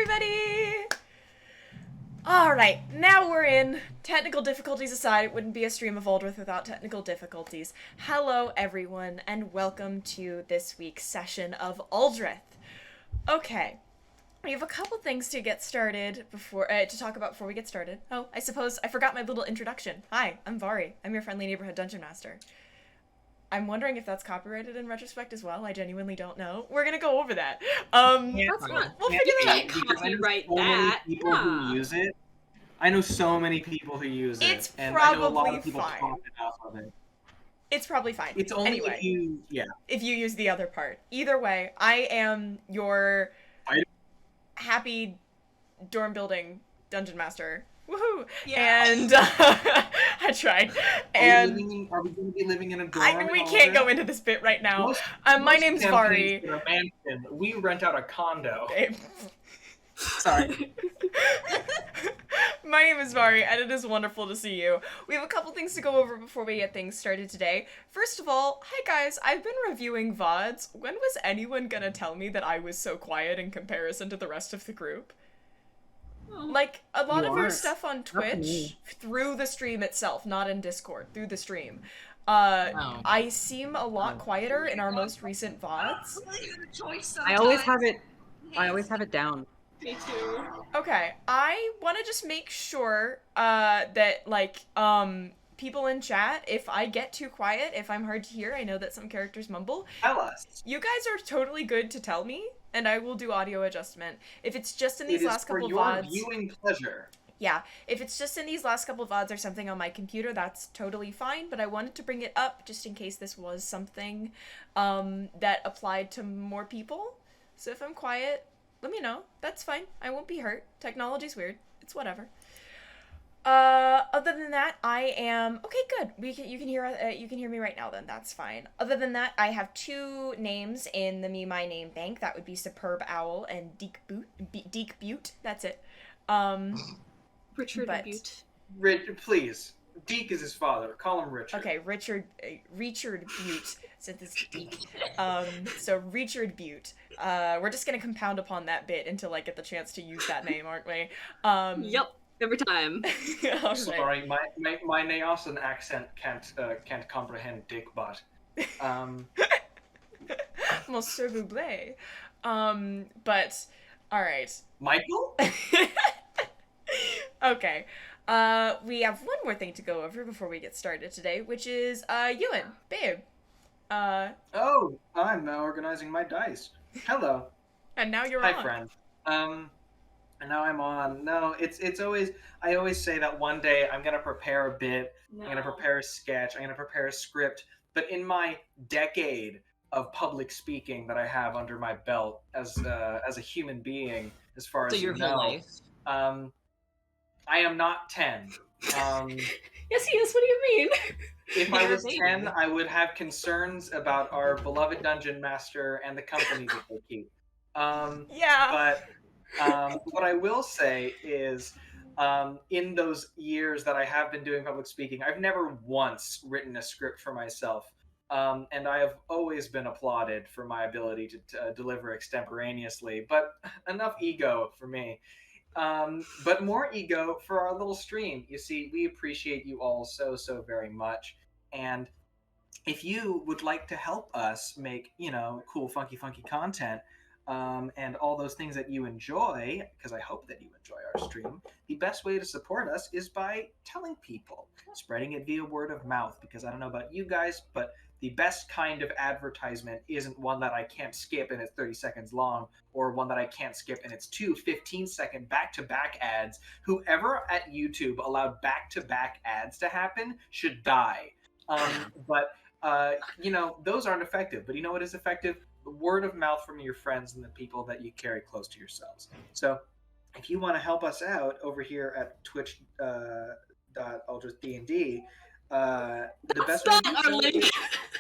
everybody! Alright, now we're in. Technical difficulties aside, it wouldn't be a stream of Aldrithe without technical difficulties. Hello, everyone, and welcome to this week's session of Aldrithe. Okay, we have a couple things to get started to talk about before we get started. Oh, I suppose I forgot my little introduction. Hi, I'm Mhairi. I'm your friendly neighborhood dungeon master. I'm wondering if that's copyrighted in retrospect as well. I genuinely don't know. We're gonna go over that. That's not. We'll figure it out. Copyright so that. many people who use it. I know so many people who use it. It's and I know a lot probably of people fine. profit off of it. It's probably fine. It's only anyway, if you if you use the other part. Either way, I am your happy dorm building dungeon master. Woohoo! Yeah. And I tried. And are we going to be living in a dorm? we can't go into this bit right now. My name's Mhairi. We rent out a condo. Sorry. My name is Mhairi, and it is wonderful to see you. We have a couple things to go over before we get things started today. First of all, hi guys, I've been reviewing VODs. When was anyone gonna tell me that I was so quiet in comparison to the rest of the group? Like, a lot of your stuff on Twitch, through the stream itself, not in Discord, through the stream. I seem a lot quieter in our most recent VODs. I always have it down. Me too. Okay, I want to just make sure that, like, people in chat, if I get too quiet, if I'm hard to hear, I know that some characters mumble. Tell us. You guys are totally good to tell me, and I will do audio adjustment. If it's just in these last couple of VODs... It is for your viewing pleasure. Yeah, if it's just in these last couple of VODs or something on my computer, that's totally fine, but I wanted to bring it up just in case this was something that applied to more people. So if I'm quiet, let me know. That's fine. I won't be hurt. Technology's weird. It's whatever. Other than that, I am... Okay, good. You can hear me right now then. That's fine. Other than that, I have two names in the Me My Name bank. That would be Superb Owl and Deek Butte. That's it. Richard Butte. Please. Deke is his father. Call him Richard. Okay, Richard Butte, since it's Deke. So Richard Butte. We're just gonna compound upon that bit until I get the chance to use that name, aren't we? Yep, every time. Right. Sorry, my Neosan accent can't comprehend Dick butt. Monsieur Bublé. But, alright. Michael? Okay. We have one more thing to go over before we get started today, which is, Ewan, babe. Oh, I'm now organizing my dice. Hello. And now you're on. Hi, friend. And now I'm on. No, it's always, I always say that one day I'm going to prepare a bit, I'm going to prepare a sketch, I'm going to prepare a script, but in my decade of public speaking that I have under my belt as a human being, as far as your you know, whole life. I am not 10. Yes, he is. What do you mean? If I was 10, I would have concerns about our beloved dungeon master and the company that they keep. Yeah. But what I will say is, in those years that I have been doing public speaking, I've never once written a script for myself. And I have always been applauded for my ability to deliver extemporaneously, but enough ego for me. But more ego for our little stream. You see, we appreciate you all so very much. And if you would like to help us make, cool, funky content, and all those things that you enjoy, because I hope that you enjoy our stream, the best way to support us is by telling people, spreading it via word of mouth, because I don't know about you guys, but the best kind of advertisement isn't one that I can't skip and it's 30 seconds long, or one that I can't skip and it's 2 15-second back-to-back ads. Whoever at YouTube allowed back-to-back ads to happen should die. But those aren't effective. But you know what is effective? The word of mouth from your friends and the people that you carry close to yourselves. So if you want to help us out over here at twitch.ultradnd, the best way to do it is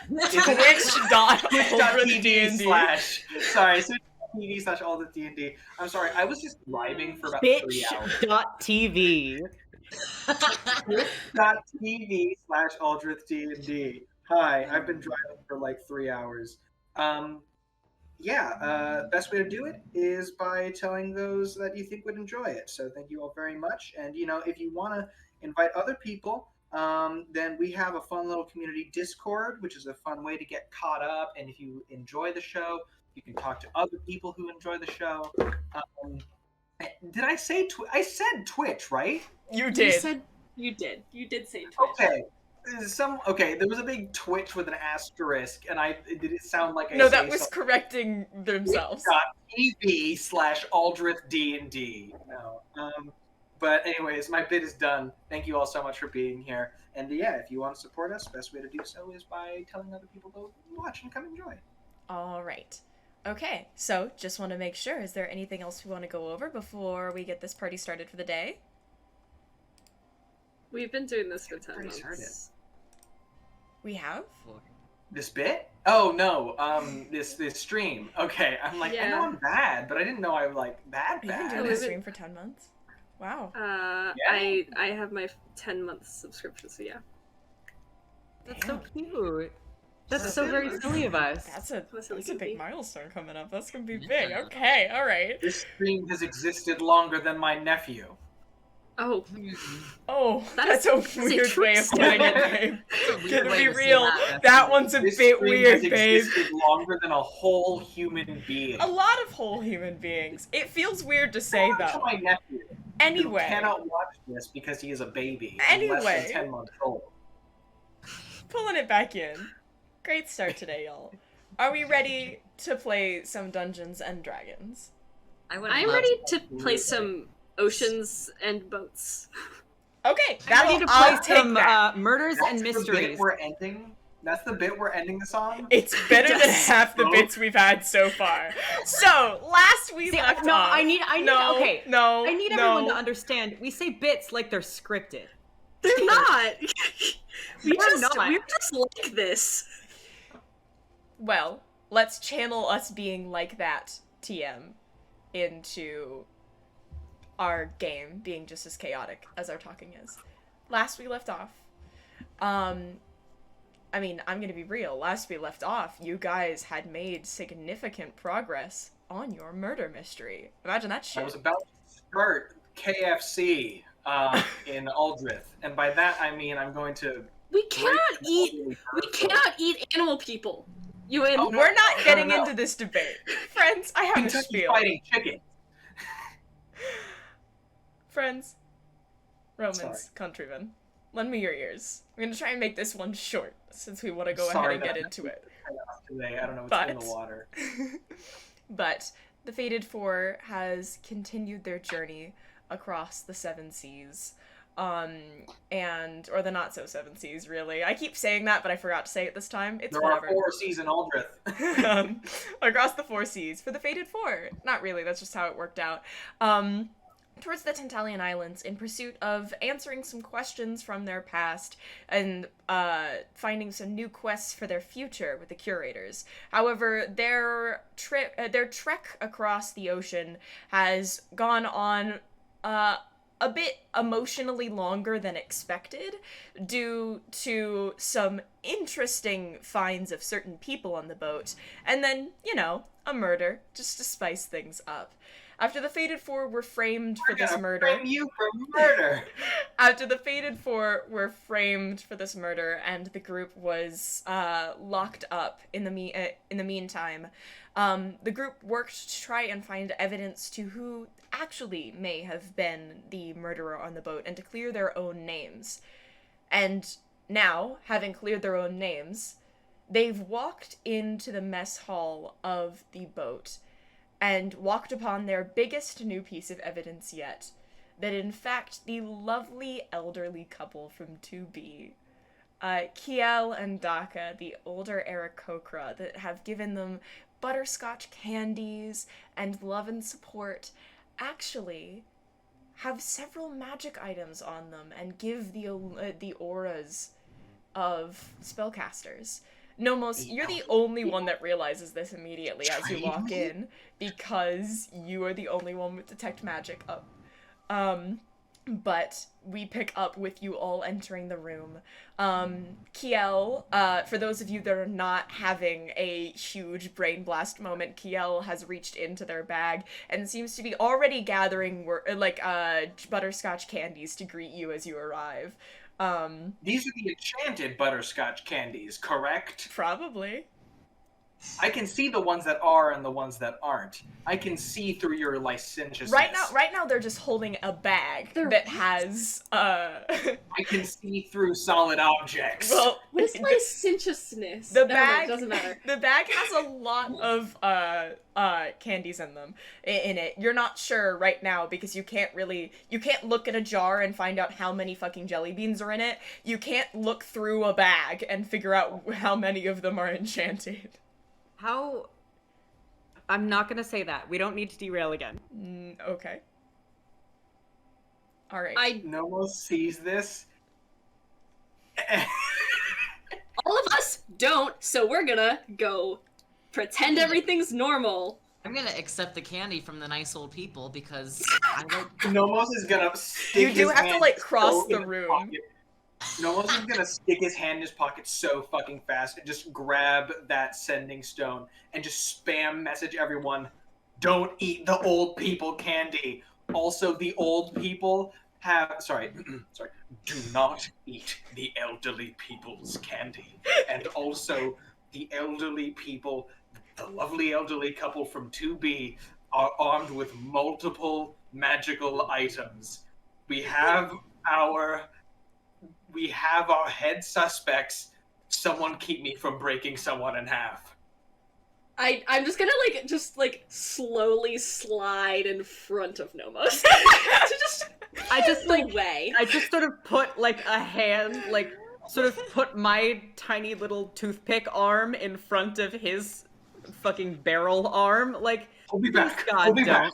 twitch.tv twitch.tv/ultradnd. I'm sorry, I was just driving for about 3 hours. Bitch.tv. Twitch.tv/ultradnd. Hi, I've been driving for like 3 hours. yeah, best way to do it is by telling those that you think would enjoy it. So thank you all very much. And if you want to invite other people, then we have a fun little community Discord, which is a fun way to get caught up. And if you enjoy the show, you can talk to other people who enjoy the show. Did I say I said Twitch, right? You did. You did say Twitch. Okay. There was a big Twitch with an asterisk, and did it sound like No, that was correcting themselves. TV/Aldrithe D&D. No. But anyways, my bit is done. Thank you all so much for being here. And yeah, if you want to support us, best way to do so is by telling other people to watch and come enjoy. All right. Okay, so just want to make sure, is there anything else we want to go over before we get this party started for the day? We've been doing this for 10 months. We have? This bit? Oh no, this stream. Okay, I'm like, Yeah. I know I'm bad, but I didn't know I'm like that We've been bad. doing this stream for 10 months? Wow. I have my 10-month subscription, so yeah. That's so cute. That's so very silly of us. That's a big milestone coming up. That's gonna be big. Okay, all right. This stream has existed longer than my nephew. Oh. Oh, that's a weird way of putting it, babe. Gonna be real. That. That one's a This bit stream weird, has babe. existed longer than a whole human being. A lot of whole human beings. It feels weird to say, Shout out to though. my nephew, who Anyway. cannot watch this because he is a baby. Less Anyway. than 10 months old. Pulling it back in. Great start today, y'all. Are we ready to play some Dungeons and Dragons? I'm ready to play some oceans and boats. Okay, I'm ready to I'll play take some that. murders That's and the bit mysteries. we're ending. That's the bit we're ending this on. It's better than Yes. half the bits we've had so far. So, last we left no, off... I need okay. No, I need everyone to understand. We say bits like they're scripted. They're not. We're not. just like this. Well, let's channel us being like that, TM, into our game being just as chaotic as our talking is. Last we left off, I mean, I'm gonna be real. Last we left off, you guys had made significant progress on your murder mystery. Imagine that shit. I was about to start KFC in Aldrithe, and by that I mean I'm going to. We cannot eat animal people. You and We're not getting no. into this debate. Friends, I have a Kentucky spiel. Fighting Chicken. Friends, Romans, Sorry. countrymen, lend me your ears. I'm gonna try and make this one short, since we want to go Sorry ahead and that get I'm into it. Today, I don't know what's But- in the water. But the Fated Four has continued their journey across the Seven Seas. Or the not so Seven Seas, really. I keep saying that, but I forgot to say it this time. It's There whatever. are 4 seas in Aldrithe. Across the 4 seas for the Fated Four. Not really, that's just how it worked out. Towards the Tantalian Islands in pursuit of answering some questions from their past and finding some new quests for their future with the curators. However, their trek across the ocean has gone on a bit emotionally longer than expected due to some interesting finds of certain people on the boat, and then, a murder, just to spice things up. After the Fated Four were framed for this murder... Frame you for murder! After the Fated Four were framed for this murder and the group was locked up in the meantime, the group worked to try and find evidence to who actually may have been the murderer on the boat and to clear their own names. And now, having cleared their own names, they've walked into the mess hall of the boat and walked upon their biggest new piece of evidence yet, that in fact the lovely elderly couple from 2B, Kiel and Daka, the older Aarakocra, that have given them butterscotch candies and love and support, actually have several magic items on them and give the auras of spellcasters. Nomos, you're the only one that realizes this immediately as you walk in, because you are the only one with Detect Magic up. but we pick up with you all entering the room. Kiel, for those of you that are not having a huge brain blast moment, Kiel has reached into their bag and seems to be already gathering butterscotch candies to greet you as you arrive. These are the enchanted butterscotch candies, correct? Probably. I can see the ones that are and the ones that aren't. I can see through your licentiousness. Right now they're just holding a bag that has I can see through solid objects. well, What is licentiousness? the Never mind, bag doesn't matter. The bag has a lot of candies in them in it. You're not sure right now because you can't look at a jar and find out how many fucking jelly beans are in it. You can't look through a bag and figure out how many of them are enchanted. I'm not gonna say that. We don't need to derail again. Okay. All right. Nomos sees this. All of us don't, so we're gonna go pretend everything's normal. I'm gonna accept the candy from the nice old people because I like. Nomos is gonna stick You do his have to hand like cross so the in his room. pocket. Nomos is gonna stick his hand in his pocket so fucking fast and just grab that sending stone and just spam message everyone, don't eat the old people candy. Also, the old people do not eat the elderly people's candy. And also, the elderly people, the lovely elderly couple from 2B, are armed with multiple magical items. We have our head suspects. Someone keep me from breaking someone in half. I'm just gonna slowly slide in front of Nomos. I just way. I just sort of put like a hand, like sort of put my tiny little toothpick arm in front of his fucking barrel arm. Like, Hold me back. God, Hold me don't. back.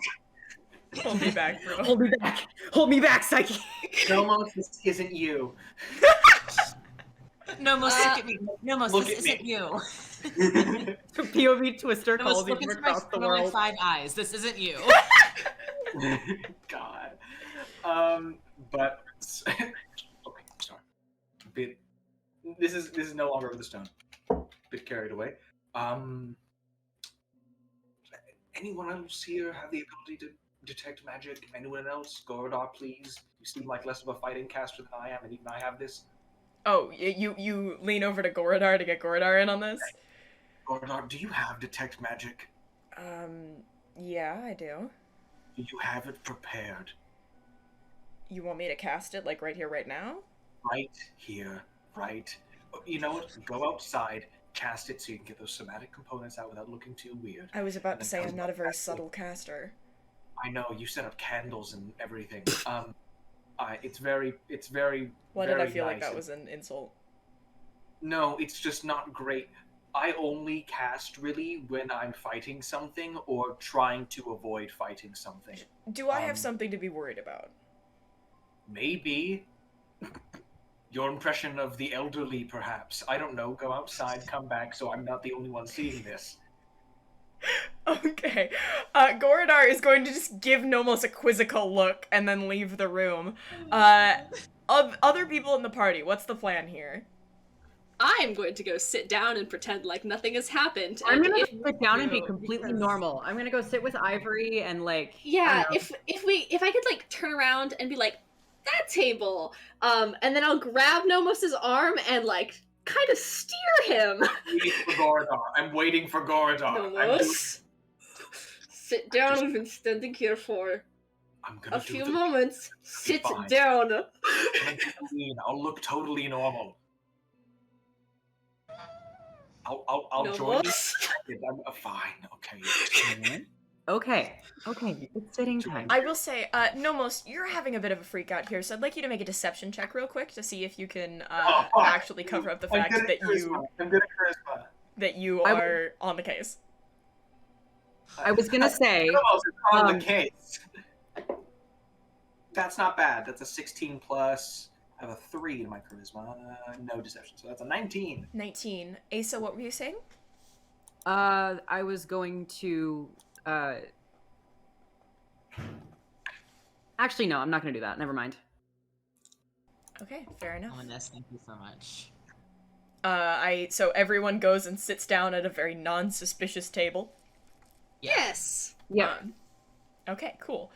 Hold me back, bro. Hold me back. Hold me back, Psyche. Nomos, this isn't you. Nomos, look at me. Nomos, Look this at me. isn't you. POV Twister Nomos, calls you look from into my across the swirling world. 5 eyes. This isn't you. God. But okay, sorry. This is no longer over the stone. Bit carried away. Anyone else here have the ability to detect magic? Anyone else? Gorodar, please. You seem like less of a fighting caster than I am, and even I have this. Oh, you lean over to Gorodar to get Gorodar in on this? Gorodar, do you have detect magic? Yeah, I do. Do you have it prepared? You want me to cast it, like, right here, right now? Right here, right. You know what? Go outside, cast it so you can get those somatic components out without looking too weird. I was about And to then say come I'm not a back very to it. subtle caster. I know, you set up candles and everything. It's very Why very did I feel like nice. that was an insult? No, it's just not great. I only cast really when I'm fighting something or trying to avoid fighting something. Do I have something to be worried about? Maybe. Your impression of the elderly, perhaps. I don't know. Go outside, come back, so I'm not the only one seeing this. Okay. Gorodar is going to just give Nomos a quizzical look and then leave the room. Of other people in the party, what's the plan here? I'm going to go sit down and pretend like nothing has happened. I'm and gonna if, sit down and be No, completely because- normal. I'm gonna go sit with Ivory and like. yeah, I don't know. if I could like turn around and be like that table, and then I'll grab Nomos's arm and like kind of steer him. I'm waiting for Gorodar. Nomos, sit down. We've been standing here for I'm gonna a do few the- moments. Sit fine. down. I'm gonna do the lean. I'll look totally normal. I'll join you. Nomos. I'm fine. Okay. Okay. Okay. It's sitting time. I will say, Nomos, you're having a bit of a freak out here, so I'd like you to make a deception check real quick to see if you can Oh, fuck. actually cover up the fact I'm good at that charisma. you are on the case. I was gonna say. Nomos is on um, the case. That's not bad. That's a 16 plus. I have a 3 in my charisma. No deception, so that's a 19. 19. Asa, what were you saying? I was going to Actually, no, I'm not gonna do that. Never mind. Okay, fair enough. Ominous, thank you so much. So everyone goes and sits down at a very non-suspicious table. Yes. Yeah. Okay, cool.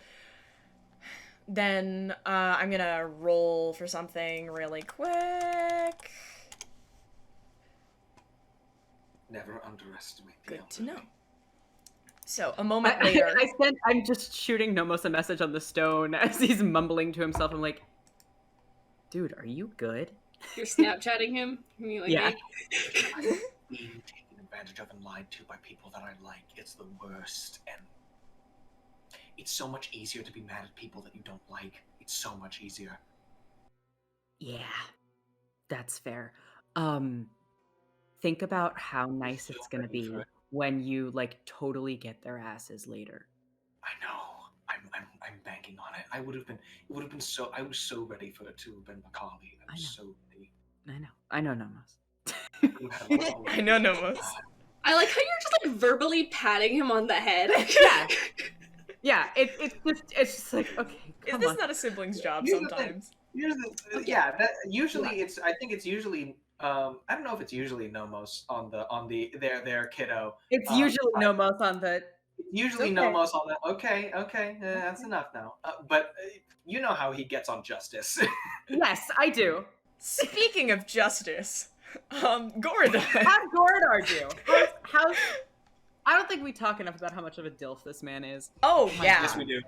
Then I'm gonna roll for something really quick. Never underestimate the Good to elderly. know. So a moment later, I'm just shooting Nomos a message on the stone as he's mumbling to himself. I'm like, dude, are you good? You're Snapchatting him? And you're like, Yeah. "Hey." Being taken advantage of and lied to by people that I like, it's the worst. And it's so much easier to be mad at people that you don't like. It's so much easier. Yeah, that's fair. Think about how nice so it's gonna ready be for it. when you like totally get their asses later. I know. I'm banking on it. I was so ready for it to have been Macaulay. I was so ready. I know, Nomos. You had a lot of- I know Nomos. I like how you're just like verbally patting him on the head. Yeah. Yeah, it's just like, okay, Is come this on. not a sibling's job Here's the thing. sometimes? Here's the Okay. yeah. That usually I think it's usually. I don't know if it's usually Nomos on their kiddo. It's usually Nomos on the. Usually Okay. Nomos on the. Okay, that's enough now. But you know how he gets on justice. Yes, I do. Speaking of justice, Goradar. How'd Goradar do? How's I don't think we talk enough about how much of a dilf this man is. Oh yeah. Yes, we do.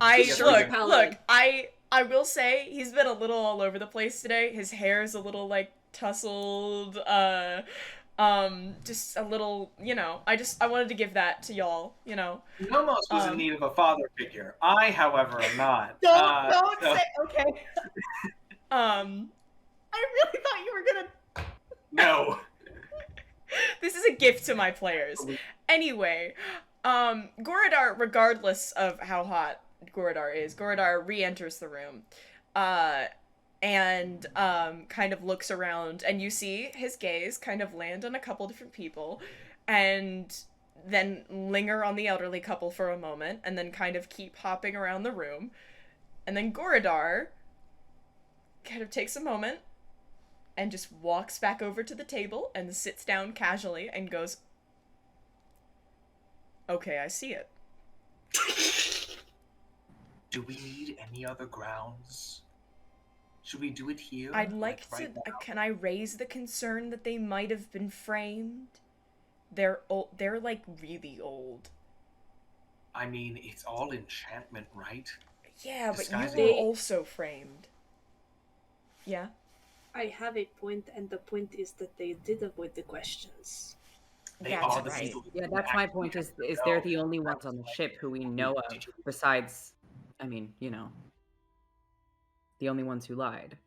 I Yes, look, we do. look. I will say he's been a little all over the place today. His hair's a little like tousled. Just a little. You know. I wanted to give that to y'all. You know. Nomos was in need of a father figure. I, however, am not. Don't so- say okay. I really thought you were gonna. No. This is a gift to my players. Anyway, Goradar, regardless of how hot Goradar is, Goradar re-enters the room, and kind of looks around, and you see his gaze kind of land on a couple different people, and then linger on the elderly couple for a moment, and then kind of keep hopping around the room, and then Goradar kind of takes a moment and just walks back over to the table and sits down casually and goes, okay, I see it. Do we need any other grounds? Should we do it here? I'd like to. right now? Can I raise the concern that they might have been framed? They're old. They're like really old. I mean, it's all enchantment, right? Yeah, but Disguising. you were also framed. Yeah. I have a point, and the point is that they did avoid the questions. They That's are the right. people who Yeah, that's my actually point. Is have to they're know. the only ones on the ship who we know of, besides, I mean, you know, the only ones who lied.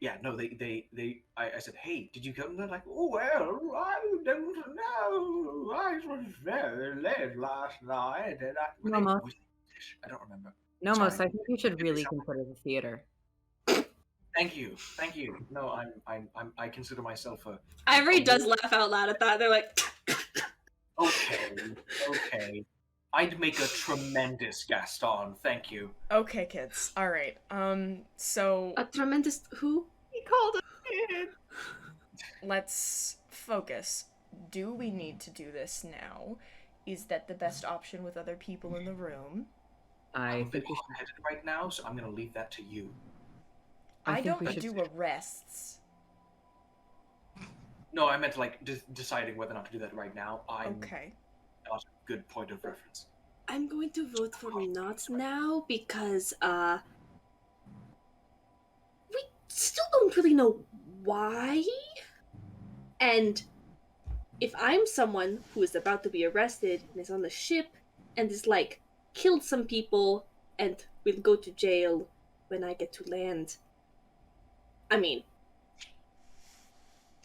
Yeah, no, I said, hey, did you come? And they're like, oh, well, I don't know. I was very late last night. And Nomos. I don't remember. Nomos, Sorry. I think you should Did really someone- consider the theater. Thank you. No, I consider myself a Ivory does laugh out loud at that. They're like, okay. I'd make a tremendous Gaston. Thank you. Okay, kids. All right. So a tremendous who? He called it. let's focus. Do we need to do this now? Is that the best option with other people in the room? I'm I a bit think we should. hot-headed right now, so I'm gonna leave that to you. I think we don't should- do arrests. No, I meant like deciding whether or not to do that right now. I'm Okay. not a good point of reference. I'm going to vote for not now because we still don't really know why. And if I'm someone who is about to be arrested and is on the ship and is like killed some people and will go to jail when I get to land, I mean,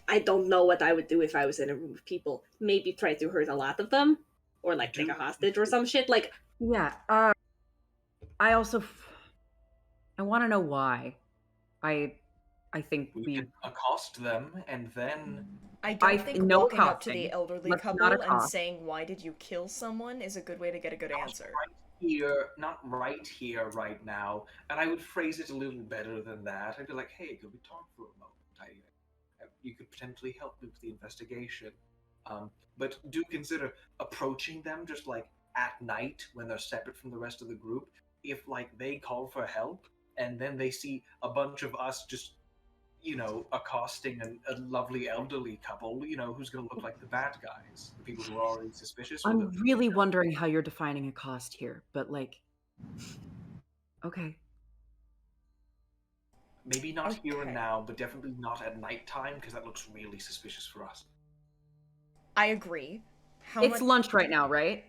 I don't know what I would do if I was in a room of people. Maybe try to hurt a lot of them, or like take a hostage or some shit. Like, Yeah. I also. I want to know why. I think We we. can accost them and then I don't I think no walking up to accosting. the elderly Let's couple not and accost. saying, why did you kill someone, is a good way to get a good answer. here, not right here, right now. And I would phrase it a little better than that. I'd be like, hey, could we talk for a moment? You could potentially help me with the investigation. But do consider approaching them just like at night when they're separate from the rest of the group. If like they call for help and then they see a bunch of us just, accosting a lovely elderly couple, who's going to look like the bad guys, the people who are already suspicious. I'm really wondering how you're defining a cost here, but like, okay. Maybe not here and Okay. now, but definitely not at nighttime because that looks really suspicious for us. I agree. It's lunch right now, right?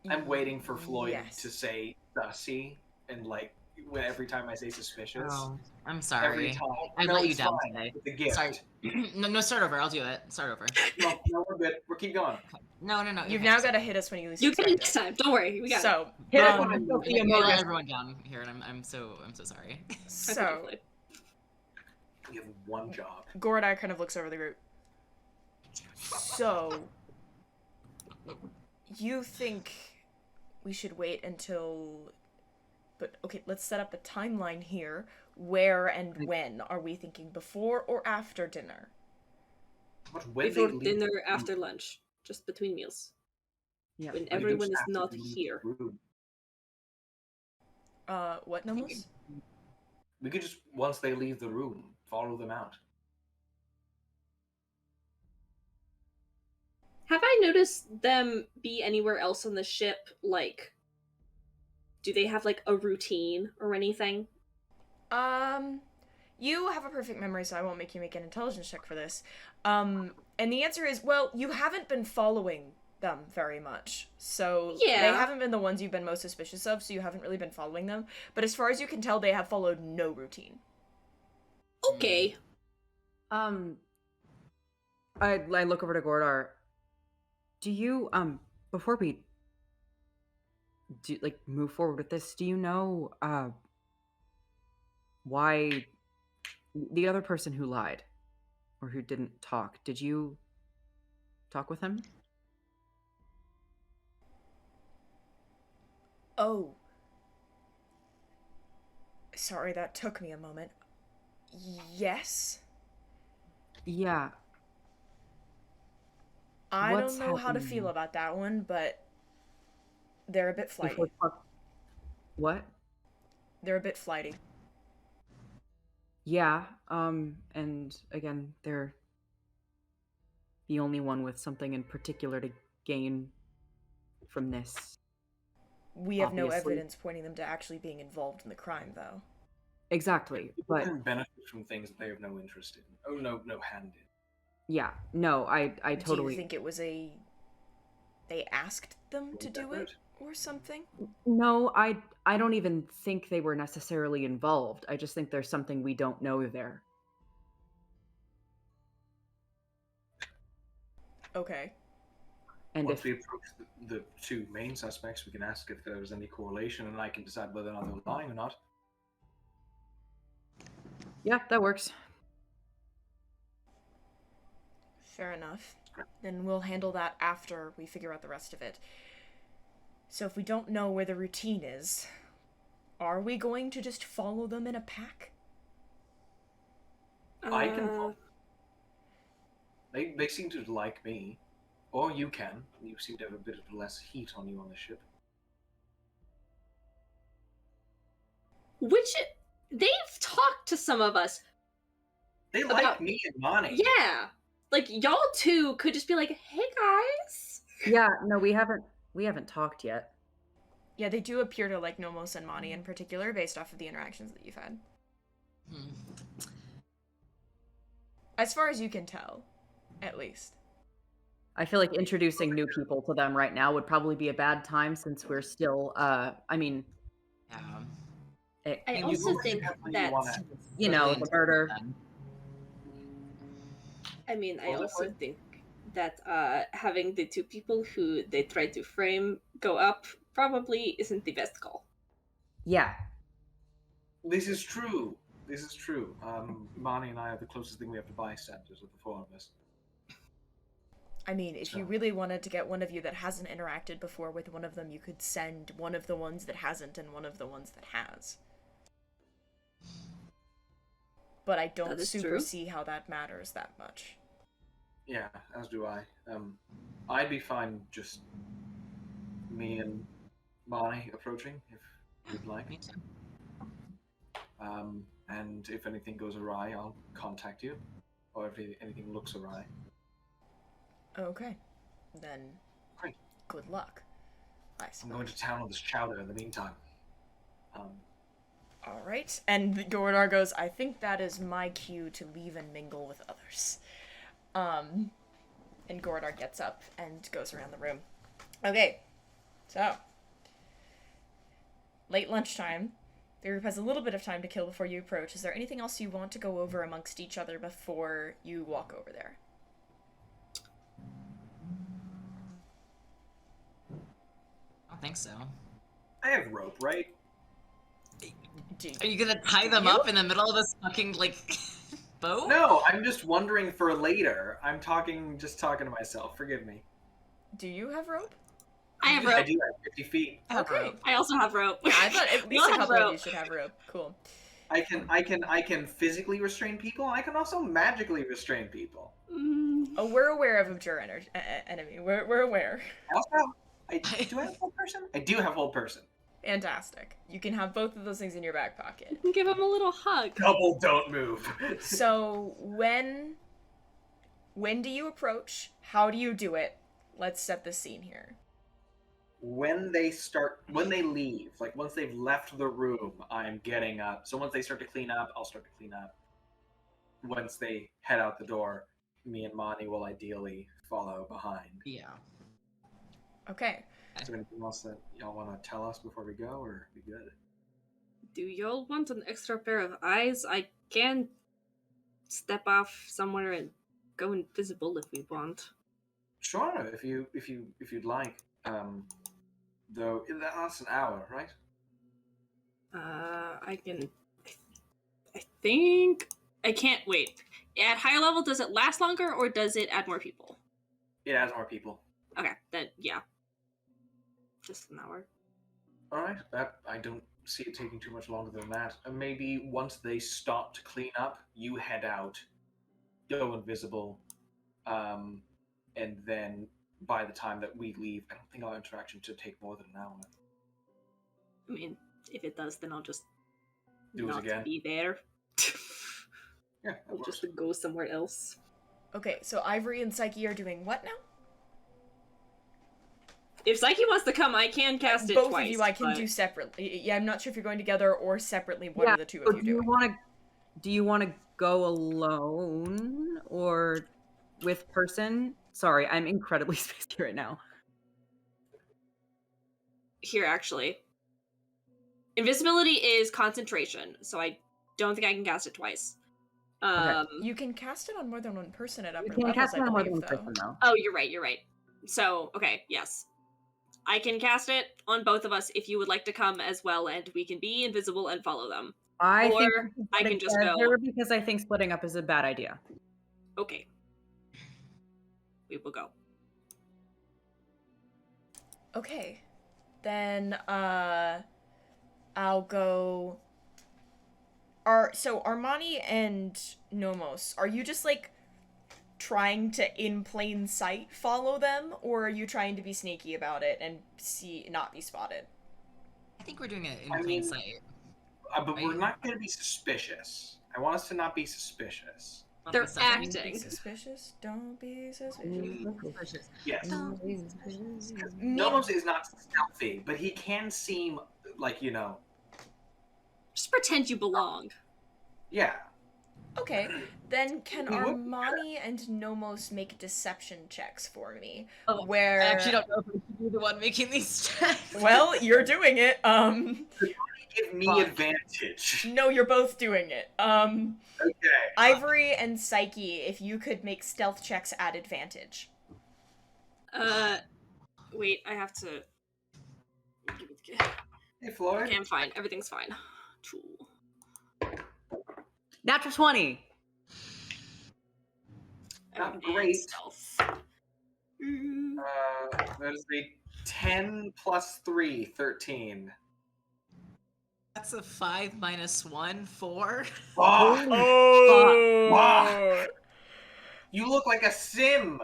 I'm waiting for Floyd Yes. to say "sussy" and like every time I say suspicious. Oh, I'm Every sorry. time. I No, let you it's down fine. today. It's a gift. Sorry. No, start over. I'll do it. Start over. No, we're good. We're keep going. No. You've okay, now sorry. got to hit us when you least You get it expect next it. time. Don't worry. We got it. So, Hit us um, when I Sophia let Morgan. everyone down here, and I'm so sorry. so You have one job. Gordai kind of looks over the group. So, you think we should wait until... But, okay, let's set up a timeline here. Where and when are we thinking? Before or after dinner? When Before they leave dinner, the after lunch, just between meals, Yeah. when room, everyone just is have to not leave the here. room. What, Nomos? We could just, once they leave the room, follow them out. Have I noticed them be anywhere else on the ship? Like, do they have like a routine or anything? You have a perfect memory, so I won't make you make an intelligence check for this. And the answer is, well, you haven't been following them very much. So Yeah. they haven't been the ones you've been most suspicious of, so you haven't really been following them. But as far as you can tell, they have followed no routine. Okay. I look over to Gordar. Do you before we do like move forward with this, do you know why the other person who lied or who didn't talk, did you talk with him? Oh. Sorry, that took me a moment. Yes? Yeah. I What's don't know how to happening? feel about that one, but they're a bit If we're flighty. What? They're a bit flighty. Yeah, and again, they're the only one with something in particular to gain from this. We have no Obviously. evidence pointing them to actually being involved in the crime, though. Exactly, People but can benefit from things that they have no interest in. Oh, no hand in. yeah, no, I Do totally. you think it was they asked them to do it or something? No, I don't even think they were necessarily involved. I just think there's something we don't know there. Okay. And Once if we approach the two main suspects, we can ask if there was any correlation, and I can decide whether or not they're lying or not. yeah, that works. Fair enough. Then we'll handle that after we figure out the rest of it. So if we don't know where the routine is, are we going to just follow them in a pack? I can follow. They seem to like me. Or you can. You seem to have a bit of less heat on you on the ship. Which they've talked to some of us. They like me and Mani. Yeah. Like y'all two could just be like, "Hey guys." Yeah, no, we haven't talked yet. Yeah, they do appear to like Nomos and Mani in particular, based off of the interactions that you've had. As far as you can tell, at least. I feel like introducing new people to them right now would probably be a bad time since we're still I mean Yeah. I also think that you know, the murder. I mean, I also think that having the two people who they tried to frame go up probably isn't the best call. Yeah. This is true. This is true. Mani and I are the closest thing we have to bystanders of the four of us. I mean, if you So- really wanted to get one of you that hasn't interacted before with one of them, you could send one of the ones that hasn't and one of the ones that has. But I don't That is super true. see how that matters that much. Yeah, as do I. I'd be fine just me and Mhairi approaching if you'd like. Me too. And if anything goes awry, I'll contact you. Or if anything looks awry. Okay. Then, Great. good luck. I I'm suppose. going to town on this chowder in the meantime. Alright. And Gordar goes, I think that is my cue to leave and mingle with others. And Gordar gets up and goes around the room. Okay. So. Late lunchtime. The group has a little bit of time to kill before you approach. Is there anything else you want to go over amongst each other before you walk over there? I don't think so. I have rope, right? Are you gonna tie them up in the middle of this fucking, like, boat? No, I'm just wondering for later. I'm just talking to myself. Forgive me. Do you have rope? I have I rope. do have 50 feet. I have Okay. rope. I also have rope. Yeah, I thought at We least all a have couple of rope. you should have rope. Cool. I can physically restrain people, and I can also magically restrain people. Oh, we're aware of your enemy. We're aware. I also have, do I have hold person? I do have hold person. Fantastic. You can have both of those things in your back pocket. Give him a little hug. Double don't move. So when do you approach? How do you do it? Let's set the scene here. when they leave, like once they've left the room, I'm getting up. So once they start to clean up, I'll start to clean up. Once they head out the door, me and Monty will ideally follow behind. Yeah. Okay. Is there anything else that y'all want to tell us before we go, or we good? Do y'all want an extra pair of eyes? I can step off somewhere and go invisible if we want. Sure, if you'd like. Though that's an hour, right? I can. I think I can't wait. At higher level, does it last longer or does it add more people? It adds more people. Okay, then yeah, just an hour. All right, that I don't see it taking too much longer than that. And maybe once they stop to clean up, you head out, go invisible, and then by the time that we leave, I don't think our interaction should take more than an hour. I mean, if it does, then I'll just Do it not again. be there. Yeah, that I'll works. just go somewhere else. Okay, so Ivory and Psyche are doing what now? If Psyche wants to come, I can cast it Both twice. of you I can but- do separately. Yeah, I'm not sure if you're going together or separately. What are the two so of you do you doing? want to go alone or with person? Sorry, I'm incredibly spacey right now. Here, actually. Invisibility is concentration, so I don't think I can cast it twice. You can cast it on more than one person at upper You can levels, cast I it on more believe, than one though. person though. Oh, you're right. So, okay, yes. I can cast it on both of us if you would like to come as well, and we can be invisible and follow them. I think Or we should I go can just together go. because I think splitting up is a bad idea. Okay. We will go. Okay. Then, I'll go... So, Armani and Nomos, are you just, like, trying to, in plain sight, follow them? Or are you trying to be sneaky about it and not be spotted? I think we're doing it in I plain mean- sight. But we're not going to be suspicious. I want us to not be suspicious. Not They're the second. Don't be acting. suspicious. Don't be suspicious. Suspicious. Yes. Don't be suspicious. Nomos is not stealthy, but he can seem like, Just pretend you belong. yeah. Okay, then can We will- Armani and Nomos make deception checks for me? Oh, Where I actually don't know if I should be the one making these checks. Well, you're doing it. Give me Fuck. advantage. No, you're both doing it. Okay. Ivory and Psyche, if you could make stealth checks at advantage. Wait, I have to. Hey, Floyd. Okay, I'm fine. Everything's fine. Cool. Natural 20. Not And great. Stealth. That is a 10 plus 3, 13. That's a 5 minus 1, 4. Fuck! Oh! You look like a sim!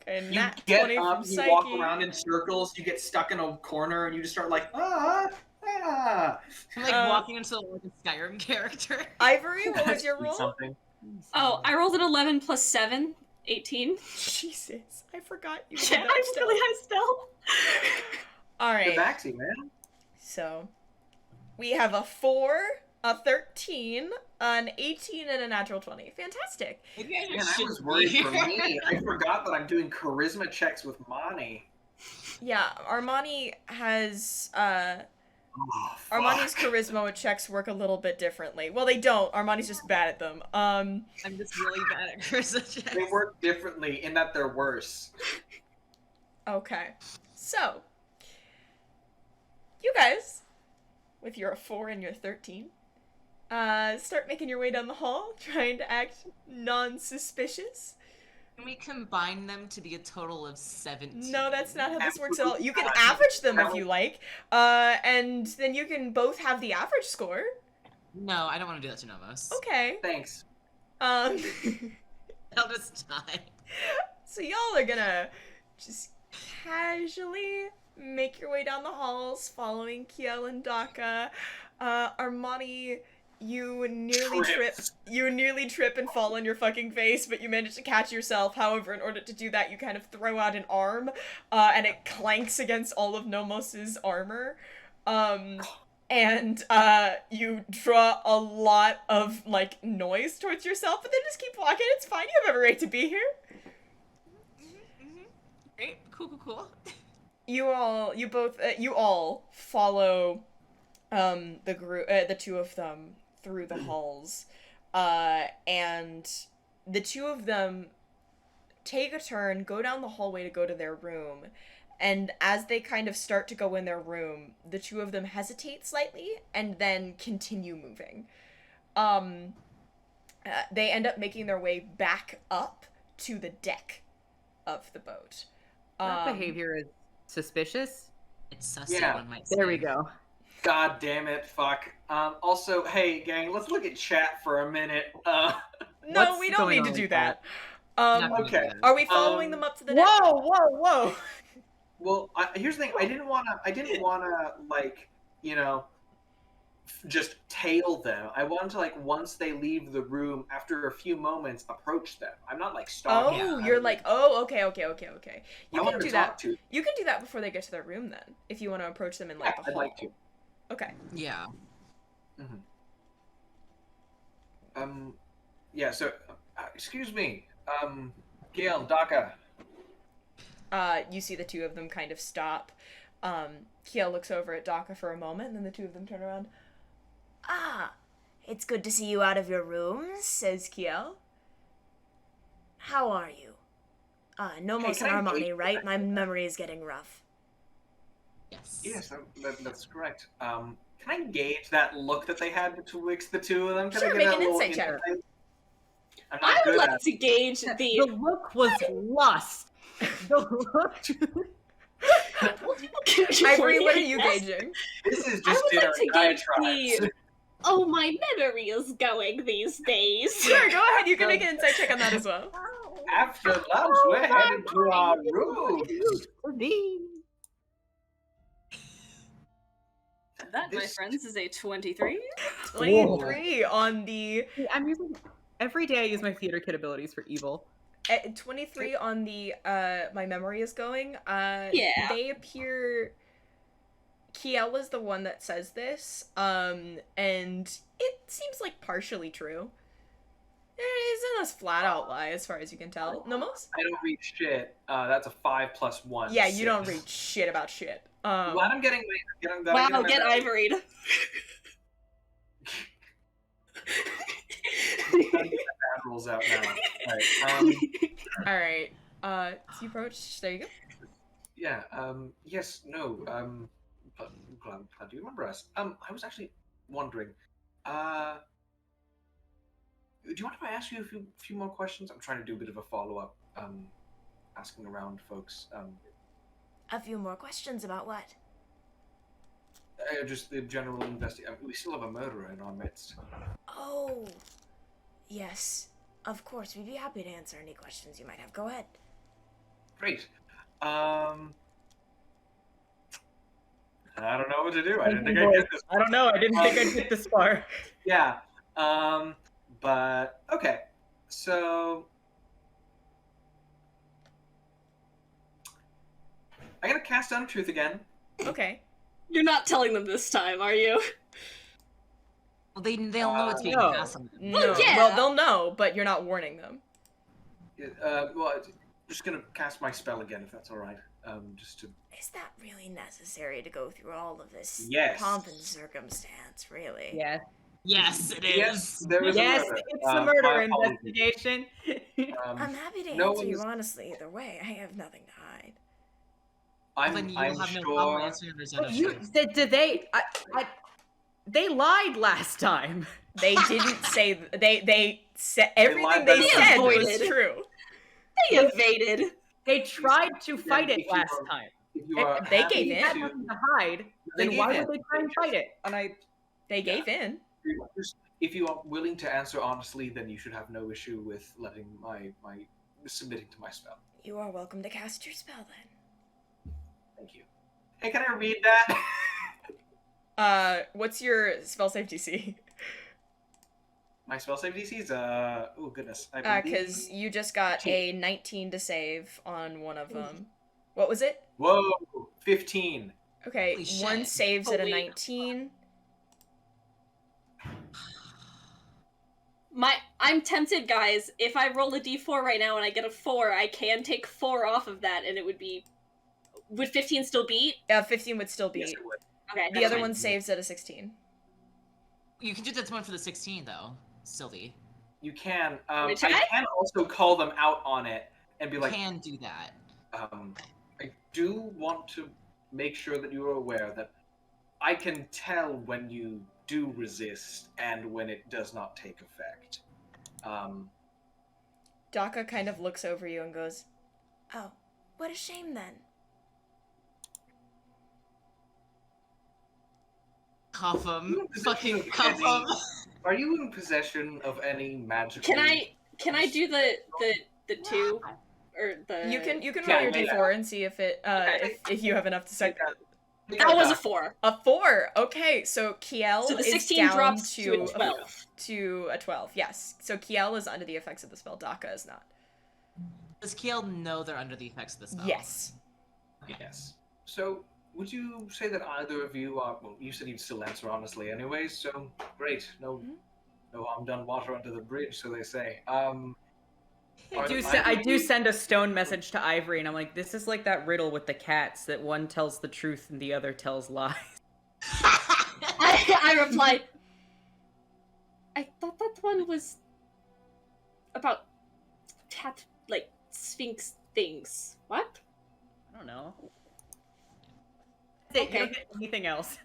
Okay, You nat get 20 up, from you Psyche. walk around in circles, you get stuck in a corner, and you just start like, ah! I'm like walking into like a Skyrim character. Ivory, what was your Eat roll? something. Oh, I rolled an 11 plus 7, 18. Jesus, I forgot you. Yeah, I'm really high spell. All You're right. maxi, man. So we have a 4, a 13, an 18, and a natural 20. Fantastic. Maybe I Man, I should was worried be for here. me. I forgot that I'm doing charisma checks with Mani. Yeah, Armani has Oh, Armani's fuck. charisma checks work a little bit differently. Well, they don't. Armani's just bad at them. I'm just really bad at charisma checks. They work differently in that they're worse. Okay. So, you guys, with your 4 and your 13, start making your way down the hall, trying to act non-suspicious. Can we combine them to be a total of 17? No, that's not how this works at all. Absolutely You can not. average them if No. you like, and then you can both have the average score. No, I don't want to do that to Nomos. Okay. Thanks. Um, I'll just die. so y'all are gonna just casually make your way down the halls, following Kiel and Daka. Armani, you nearly trip. Trips. You nearly trip and fall on your fucking face, but you manage to catch yourself. However, in order to do that, you kind of throw out an arm, and it clanks against all of Nomos's armor. And you draw a lot of like noise towards yourself, but then just keep walking. It's fine. You have every right to be here. Great. Cool. You all follow the group, the two of them through the halls, and the two of them take a turn, go down the hallway to go to their room, and as they kind of start to go in their room, the two of them hesitate slightly and then continue moving. They end up making their way back up to the deck of the boat. That behavior is suspicious. It's sussy, Yeah. one might say. There we go. God damn it, fuck. Also, hey, gang, let's look at chat for a minute. No, What's we don't going need to on do with that. Not gonna okay. do that. Are we following them up to the deck? Whoa! Well, here's the thing. I didn't wanna, like, you know, just tail them. I wanted to, like, once they leave the room, after a few moments, approach them. I'm not, like, stalking. Oh, them. you're like, oh, okay. You I can wanted do to that. talk to. You can do that before they get to their room, then, if you want to approach them in like Yeah, the I'd hall. like to. Okay. Yeah. Yeah. So, excuse me. Gail, Daka. You see the two of them kind of stop. Kiel looks over at Daka for a moment, and then the two of them turn around. Ah, it's good to see you out of your rooms, says Kiel. How are you? Nomos Hey, and can I Armani, gauge right? that? My memory is getting rough. Yes. Yes, that's correct. Can I gauge that look that they had betwixt the two of them? Can Sure, I make get an that little insight check. I'm I not would good like at to gauge The the. look was lust. The look. Ivory, what are you gauging? This is I just would dinner like to and gauge diatribes. the. Oh, my memory is going these days. Sure, go ahead. You can make an insight check on that as well. After lunch, we're headed to our rooms. That, my This- friends, is a 23. 23 on the I'm using every day. I use my theater kid abilities for evil. 23 on the my memory is going. Yeah. They appear. Kiel is the one that says this, and it seems like partially true. It isn't a flat out lie as far as you can tell. Nomos? I don't read shit. That's a 5 plus 1. Yeah, you 6. don't read shit about shit. Glad I'm getting my. Wow, get Ivory. Bad rules out now. Right. Alright. So you approach. There you go. Yeah. Yes. No. Glad you remember us. I was actually wondering. Do you mind if I ask you a few more questions? I'm trying to do a bit of a follow up. asking around folks. A few more questions about what? Just the general investigation. We still have a murderer in our midst. Oh, yes. Of course, we'd be happy to answer any questions you might have. Go ahead. Great. I don't know what to do. I didn't think I'd get this. I don't know. I didn't think I'd get this far. Yeah. But okay. So I'm gonna cast Untruth again. Okay. You're not telling them this time, are you? Well, they'll know it's being No. passed on them. No. yeah. Well, they'll know, but you're not warning them. Well, I'm just gonna cast my spell again, if that's all right. Just to. Is that really necessary to go through all of this Yes. pomp and circumstance, really? Yes. Yes, it is. Yes, there is Yes, a murder. it's a murder my apologies. investigation. I'm happy to no answer you one's- honestly either way. I have nothing to hide. Well, then you I'm have no sure. problem answering there's But other you things. did they? They lied last time. They didn't say they said everything lied they about said was avoided. true. They evaded. They tried to fight if it you last are- time. If you are They happy gave They in. had to- nothing to hide. They Then gave why in. would they try and fight it? And They gave in. If you are willing to answer honestly, then you should have no issue with letting my submitting to my spell. You are welcome to cast your spell then. Thank you. Hey, can I read that? What's your spell save DC? My spell save DC is oh goodness. I Because believe- you just got a 19 to save on one of them. What was it? Whoa, 15. Okay, Holy shit. one saves at a Holy- 19. I'm tempted, guys. If I roll a d4 right now and I get a 4, I can take 4 off of that, and it would be. Would 15 still beat? 15 would still Yes, beat. it would. Okay. The that's other fine. one saves at a 16. You can do that one for the 16 though, Silvi. You can. Want me I to try? can also call them out on it and be You like, can do that. I do want to make sure that you are aware that I can tell when you do resist and when it does not take effect. Daka kind of looks over you and goes, "Oh, what a shame then." Cuff You him. in Fucking possession cuff of any- him. Are you in possession of any magical? Can I do the 2 or the? You can Yeah, roll your yeah. D4 and see if it if you have enough to set. That was a 4. A 4. Okay, so Kiel So the is 16 down drops to to a 12. to a 12. Yes. So Kiel is under the effects of the spell. Daka is not. Does Kiel know they're under the effects of the spell? Yes. Yes. So, would you say that either of you are? Well, you said you'd still answer honestly, anyways. So great. No, no harm done. Water under the bridge, so they say. I do send a stone message to Ivory, and I'm like, this is like that riddle with the cats that one tells the truth and the other tells lies. I reply. I thought that one was about sphinx things. What? I don't know. That's it, you don't Okay. get anything else.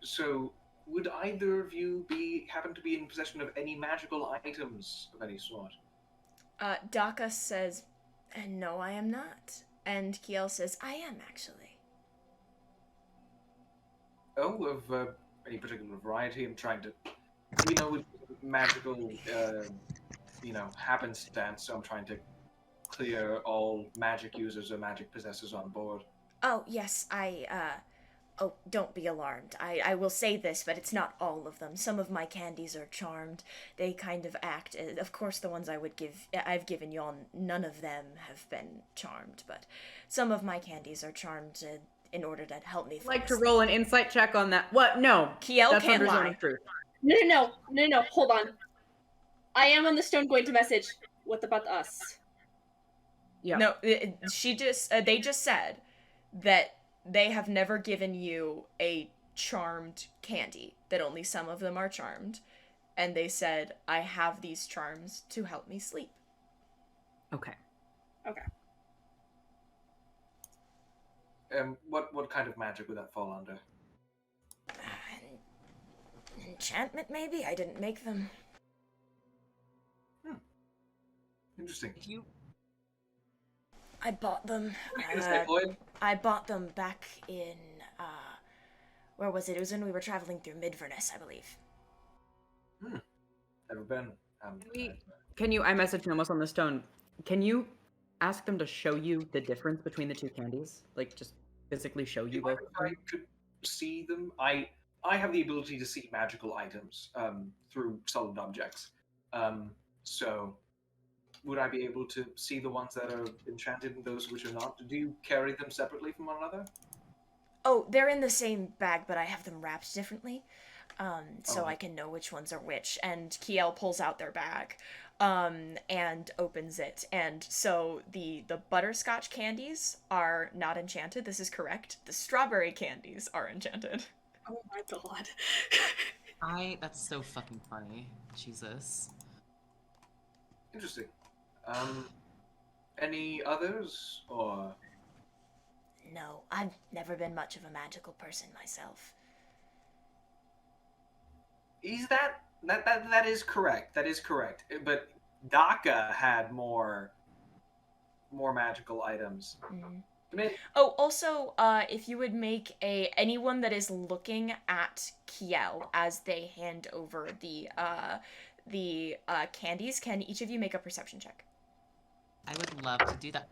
So, would either of you happen to be in possession of any magical items of any sort? Daka says, "No, I am not." And Kiel says, "I am actually." Oh, of any particular variety? I'm trying to, with magical, happenstance. So I'm trying to clear all magic users or magic possessors on board. Oh, yes, Oh, don't be alarmed. I will say this, but it's not all of them. Some of my candies are charmed. They kind of act. Of course, the ones I've given y'all, none of them have been charmed, but some of my candies are charmed in order to help me. I'd like to roll an insight check on that. What? No. Kiel That's can't under zone lie. of truth. No, hold on. I am on the stone going to message. What about us? Yeah. No, they just said that they have never given you a charmed candy, that only some of them are charmed. And they said, I have these charms to help me sleep. Okay. What kind of magic would that fall under? Enchantment, maybe? I didn't make them. Interesting. If you I bought them. What are you gonna say, Floyd? I bought them back in, where was it? It was when we were traveling through Midverness, I believe. Never been. Can you? I messaged Nomos on the stone. Can you ask them to show you the difference between the two candies? Like, just physically show you both. If I could see them, I have the ability to see magical items through solid objects. So, would I be able to see the ones that are enchanted and those which are not? Do you carry them separately from one another? Oh, they're in the same bag, but I have them wrapped differently, so Oh. I can know which ones are which. And Kiel pulls out their bag, and opens it. And so the butterscotch candies are not enchanted. This is correct. The strawberry candies are enchanted. Oh my god. that's so fucking funny. Jesus. Interesting. Any others or? No, I've never been much of a magical person myself. Is that is correct. That is correct. But Daka had more magical items. Mhm. I mean, Oh, also, if you would make anyone that is looking at Kiel as they hand over the candies, can each of you make a perception check? I would love to do that.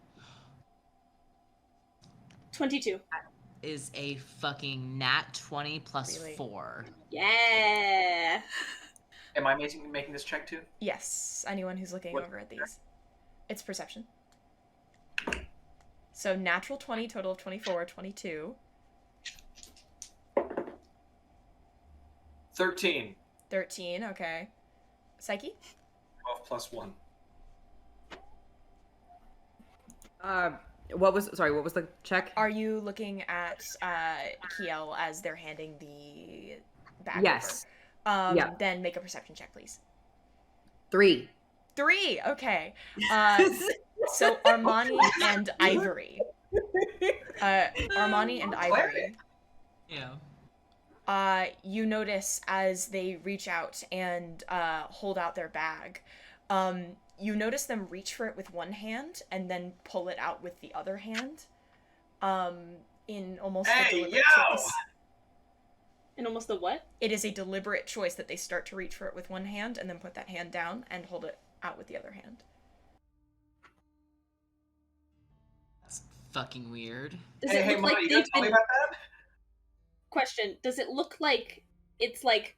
22. Is a fucking nat 20 plus Really? 4. Yeah. am I making this check too? Yes, anyone who's looking What- over at these. It's perception. So natural 20, total of 24, 22. 13. 13, okay. Psyche? 12 plus 1. What was the check? Are you looking at Kiel as they're handing the bag Yes. over? Yeah. Then make a perception check, please. 3. 3, okay. So Armani and Ivory. Armani and Ivory. Yeah. You notice as they reach out and hold out their bag, you notice them reach for it with one hand and then pull it out with the other hand, in almost a Hey, deliberate yo! choice. And almost the what? It is a deliberate choice that they start to reach for it with one hand and then put that hand down and hold it out with the other hand. That's fucking weird. Does Hey, it hey, look Mama, like you they've gonna tell me been... about that? Question, does it look like it's like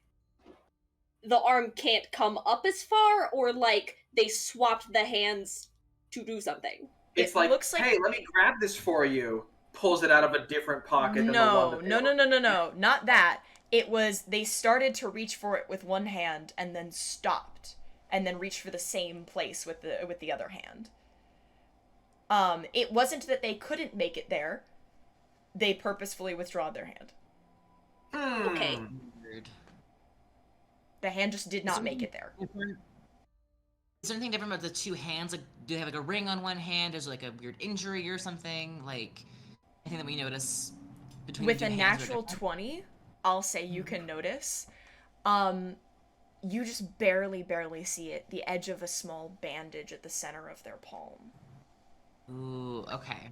the arm can't come up as far, or like they swapped the hands to do something? It's It like, looks like- hey, let me grab this for you. Pulls it out of a different pocket than the No, one that no, not that. It was they started to reach for it with one hand and then stopped, and then reached for the same place with the other hand. It wasn't that they couldn't make it there. They purposefully withdraw their hand. Okay. Weird. The hand just did not make it there. Is there anything different about the two hands? Like, do they have like a ring on one hand? Is there like a weird injury or something? Like, anything that we notice between With the a two hands? natural 20, I'll say you can notice. You just barely see it. The edge of a small bandage at the center of their palm. Ooh, okay.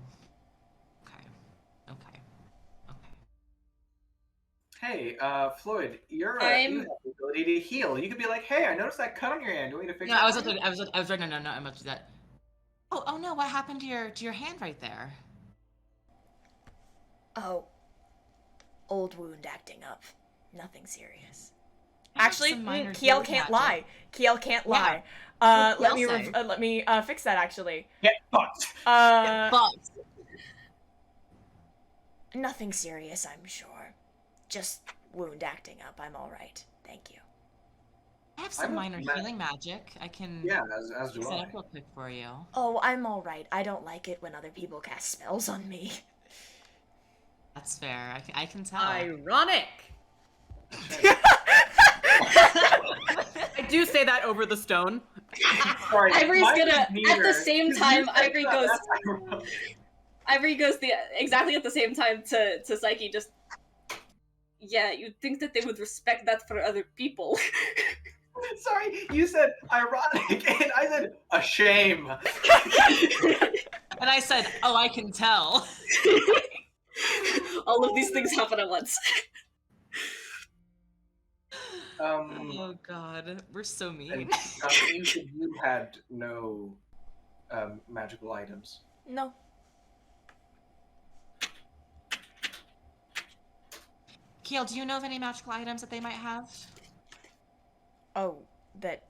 Okay. Hey, Floyd, you I'm- have the ability to heal. You could be like, hey, I noticed that cut on your hand. Do you want me to fix No, it? I was for you?" right. No, I'm about to do that. Oh no! What happened to your hand right there? Oh. Old wound acting up. Nothing serious. I have Actually, some minor Kiel healing can't magic. lie. Kiel can't Yeah. lie. What'd Let Kiel say? let me fix that actually. Get fucked. But Nothing serious, I'm sure. Just wound acting up. I'm all right. Thank you. I have some I'm a minor ma- healing magic. I can Yeah, as do set I. up real quick for you. Oh, I'm all right. I don't like it when other people cast spells on me. That's fair. I can tell. Ironic. I do say that over the stone. Sorry, Ivory's mine gonna, was at neither. the same time, You Ivory said goes, that's ironic. Ivory goes exactly at the same time to Psyche, just, yeah, you'd think that they would respect that for other people. Sorry, you said ironic, and I said a shame. And I said, oh, I can tell. All of these things happen at once. Oh god, we're so And, mean. you said you had no magical items. No. Kiel, do you know of any magical items that they might have? Oh, that.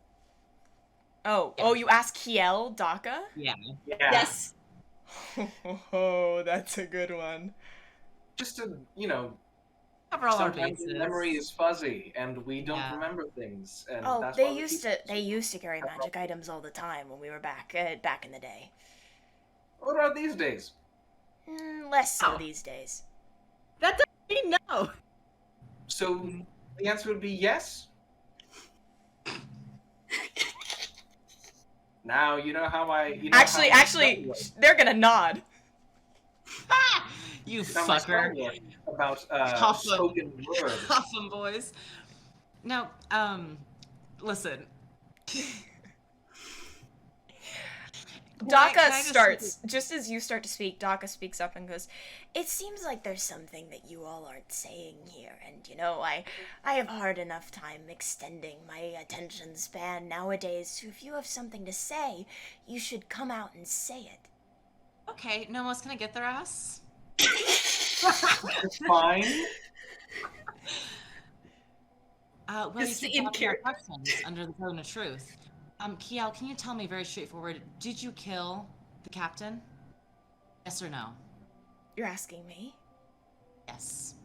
Oh, you asked Kiel, Daka? Yeah. Yeah. Yes. Oh, that's a good one. Just to, Cover all our sometimes bases. memory is fuzzy, and we don't Yeah. remember things. And Oh, that's they why we used keep to. They used to carry magic items all the time when we were back in the day. What about these days? Less so Oh. these days. That doesn't mean no. So the answer would be yes. Now you know how I. You know Actually, how they're gonna nod. You It's not my Star fucker. Wars about Huff 'em. spoken word. Huff 'em, boys. Now, listen. Daka Can I just- starts, just as you start to speak, Daka speaks up and goes, "It seems like there's something that you all aren't saying here, and I have hard enough time extending my attention span nowadays, so if you have something to say, you should come out and say it." Okay, Nomos, can I get their ass? It's fine. Well, This you is keep in asking our character. questions under the tone of truth. Kiel, can you tell me very straightforward, did you kill the captain? Yes or no? You're asking me? Yes.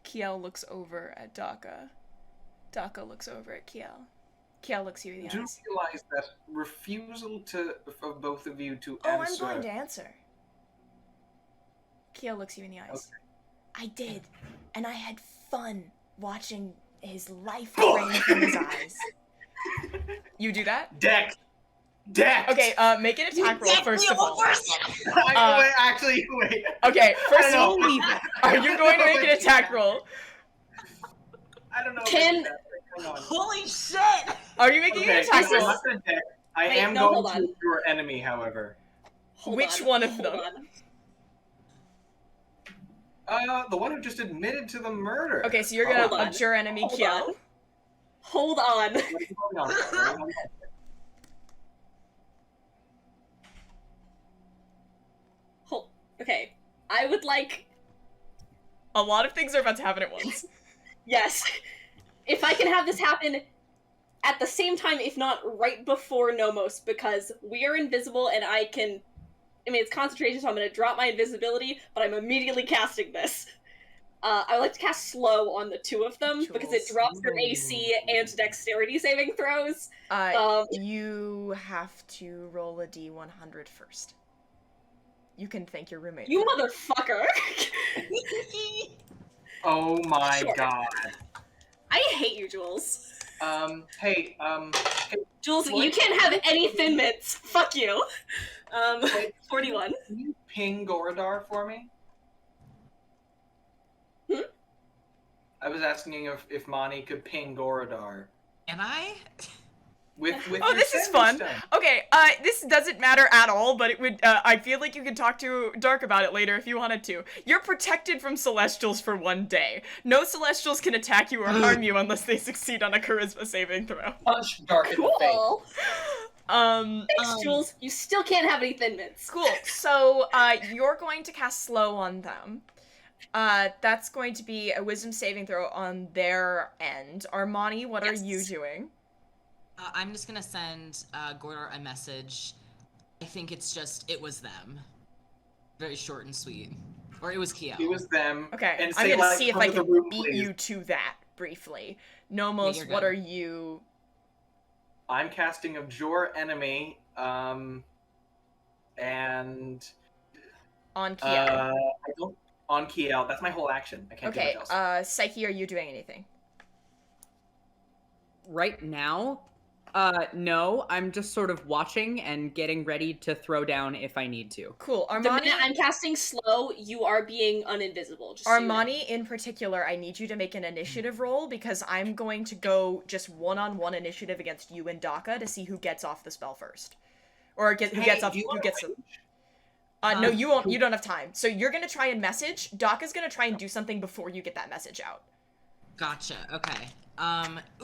Kiel looks over at Daka. Daka looks over at Kiel. Kiel looks you in the Do eyes. realize that refusal for both of you to Oh, answer. I'm going to answer. Kiel looks you in the eyes. I did, and I had fun watching his life drain from his eyes. You do that? Deck. Okay, make an attack roll first of all. Wait. Okay, first of I all, don't know. are you going to make an attack roll? I don't know. if Can- I can. Hang on. Holy shit! Are you making an Okay, attack I'm roll? not gonna deck. I Wait, am no, going hold to on. your enemy, however. Hold Which on, one of hold them? on. The one who just admitted to the murder. Okay, so you're gonna Hold on. abjure enemy Hold Kiel. on. Hold on. Hold on. Hold. Okay. I would like. A lot of things are about to happen at once. Yes. If I can have this happen at the same time, if not right before Nomos, because we are invisible and I can. I mean, it's concentration, so I'm going to drop my invisibility, but I'm immediately casting this. I would like to cast slow on the two of them because it Jules. drops their AC and dexterity saving throws. You have to roll a D100 first. You can thank your roommate. You for that. motherfucker! Oh my Sure. god. I hate you, Jules. Hey, Jules, What? you can't have any Thin Mints. Fuck you. Wait. 41. Can you ping Goradar for me? Hmm? I was asking if Mani could ping Goradar And I? with Oh, your this is Sandy fun. Stone. Okay, this doesn't matter at all, but it would, I feel like you could talk to Dark about it later if you wanted to. You're protected from Celestials for 1 day. No Celestials can attack you or harm you unless they succeed on a Charisma saving throw. Punch Dark in the face. Cool. Thanks, Um, Jules. You still can't have any Thin Mints. Cool, so, you're going to cast Slow on them. That's going to be a Wisdom saving throw on their end. Armani, what are you Yes. doing? I'm just gonna send Gordor a message. I think it's just, it was them. Very short and sweet. Or it was Kiel. It was them. Okay, And I'm say, gonna like, see if come I to the can room, beat please. you to that briefly. Nomos, you're what good. are you I'm casting Abjure Enemy, and on Kiel? I don't on Kiel. That's my whole action. I can't do Okay, much else. Psyche, are you doing anything? Right now, No, I'm just sort of watching and getting ready to throw down if I need to. Cool. The Armani, minute I'm casting slow, you are being uninvisible. Just so you know. Armani in particular, I need you to make an initiative roll because I'm going to go just one-on-one initiative against you and Daka to see who gets off the spell first. Or who gets off, who gets... no, you won't, you don't have time. So you're gonna try and message. Daka's gonna try and do something before you get that message out. Gotcha. Okay.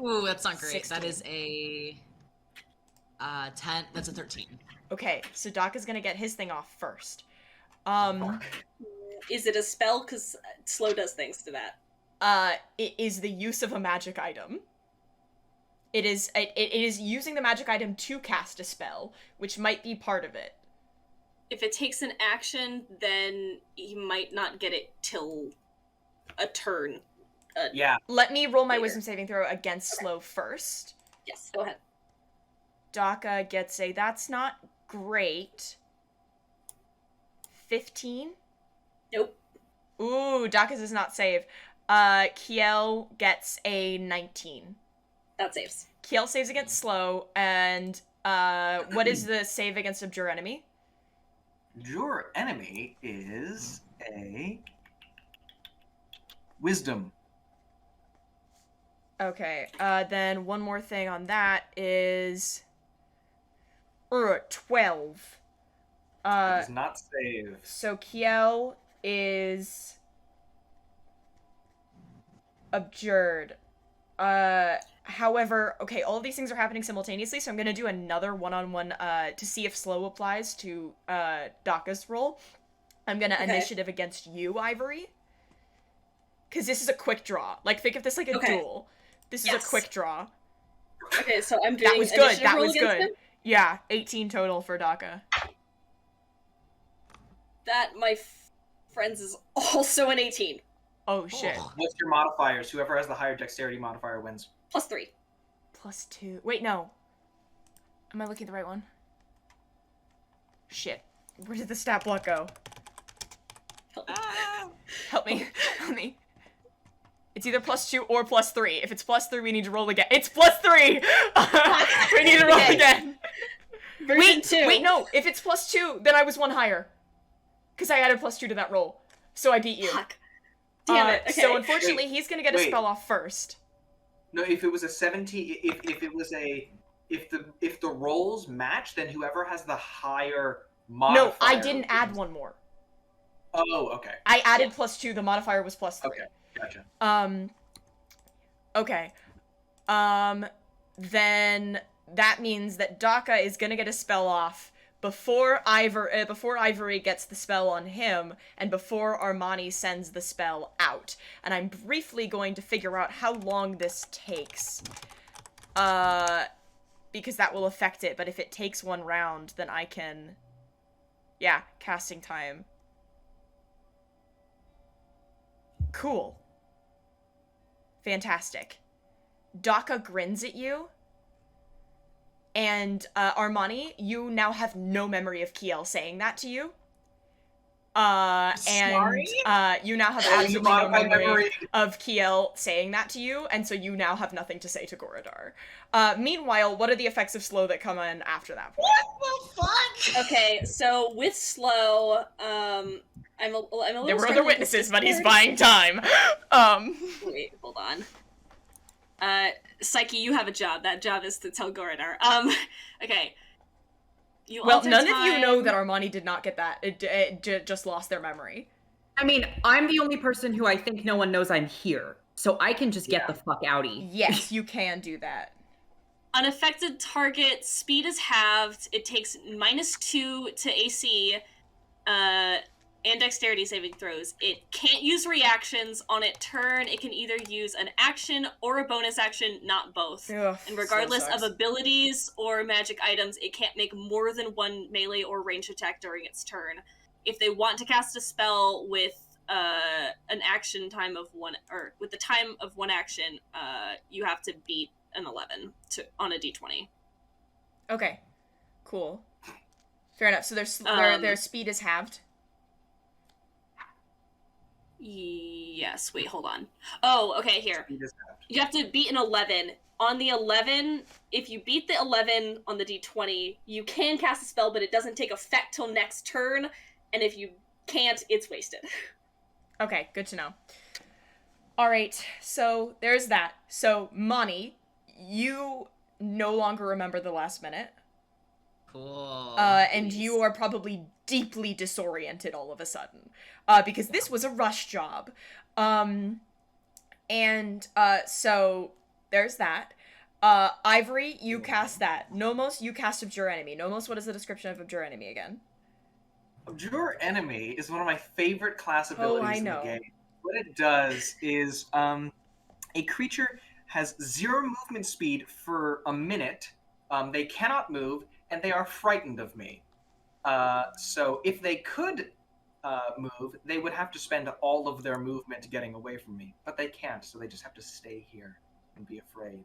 Ooh, that's not great. 16. That is a 10. That's a 13. Okay, so Daka's gonna get his thing off first. Is it a spell? Because slow does things to that. It is the use of a magic item. It is using the magic item to cast a spell, which might be part of it. If it takes an action, then he might not get it till a turn. Yeah. Let me roll my Later. wisdom saving throw against slow first. Yes, go ahead. Daka gets a, that's not great. 15? Nope. Ooh, Daka does not save. Kiel gets a 19. That saves. Kiel saves against slow, and what is the save against abjure enemy? Your enemy is a wisdom. Okay, then one more thing on that is 12. Does not save. So Kiel is abjured. However, okay, all of these things are happening simultaneously, so I'm gonna do another one-on-one to see if slow applies to Daka's roll. I'm gonna initiative against you, Ivory. Because this is a quick draw. Like, think of this like a duel. This is a quick draw. Okay, so I'm doing That was good, that roll was against good. him? Yeah, 18 total for Daka. That, my friends, is also an 18. Oh, shit. What's your modifiers? Whoever has the higher dexterity modifier wins. +3. +2. Wait, no. Am I looking at the right one? Shit. Where did the stat block go? Help me. Help me. It's either +2 or +3. If it's +3, we need to roll again. It's +3! We need to roll again. Version 2. Wait, no. If it's +2, then I was one higher. Because I added +2 to that roll. So I beat you. Fuck. Damn it. Okay. So unfortunately, he's gonna get a Wait. spell off first. No, if it was a 17, if the rolls match, then whoever has the higher modifier. No, I didn't add one more. Oh, okay. I added +2. The modifier was +3. Okay, gotcha. Okay. Then that means that Daka is gonna get a spell off before Ivory gets the spell on him, and before Armani sends the spell out. And I'm briefly going to figure out how long this takes. Because that will affect it, but if it takes one round, then I can... Yeah, casting time. Cool. Fantastic. Daka grins at you. And, Armani, you now have no memory of Kiel saying that to you. Sorry? You now have absolutely no memory of Kiel saying that to you, and so you now have nothing to say to Gorodar. Meanwhile, what are the effects of slow that come in after that point? What the fuck? Okay, so with slow, I'm a little... There were other struggling witnesses, with but he's this buying time. Wait, hold on. Psyche, you have a job. That job is to tell Gorodar. Okay. You Well, alter none time. of you know that Armani did not get that. It just lost their memory. I mean, I'm the only person who I think no one knows I'm here, so I can just get the fuck outie. Yes, you can do that. Unaffected target, speed is halved. It takes -2 to AC, and dexterity saving throws. It can't use reactions on its turn. It can either use an action or a bonus action, not both. Ugh, And regardless so of sucks. abilities or magic items, it can't make more than one melee or ranged attack during its turn. If they want to cast a spell with an action time of one, or with the time of one action, you have to beat an 11 on a d20. Okay, cool. Fair enough. So their speed is halved. Yes. yes. Wait, hold on. Oh, okay, here. Speed is half. You have to beat an 11. On the 11, if you beat the 11 on the d20, you can cast a spell, but it doesn't take effect till next turn. And if you can't, it's wasted. Okay, good to know. All right, so there's that. So, Mani, you no longer remember the last minute. Cool. And you are probably deeply disoriented all of a sudden. Because this was a rush job. So there's that. Ivory, you cast that. Nomos, you cast Abjure Enemy. Nomos, what is the description of Abjure Enemy again? Abjure Enemy is one of my favorite class abilities I in know. the game. What it does is a creature has 0 movement speed for a minute. They cannot move, and they are frightened of me. So if they could move, they would have to spend all of their movement getting away from me. But they can't, so they just have to stay here and be afraid.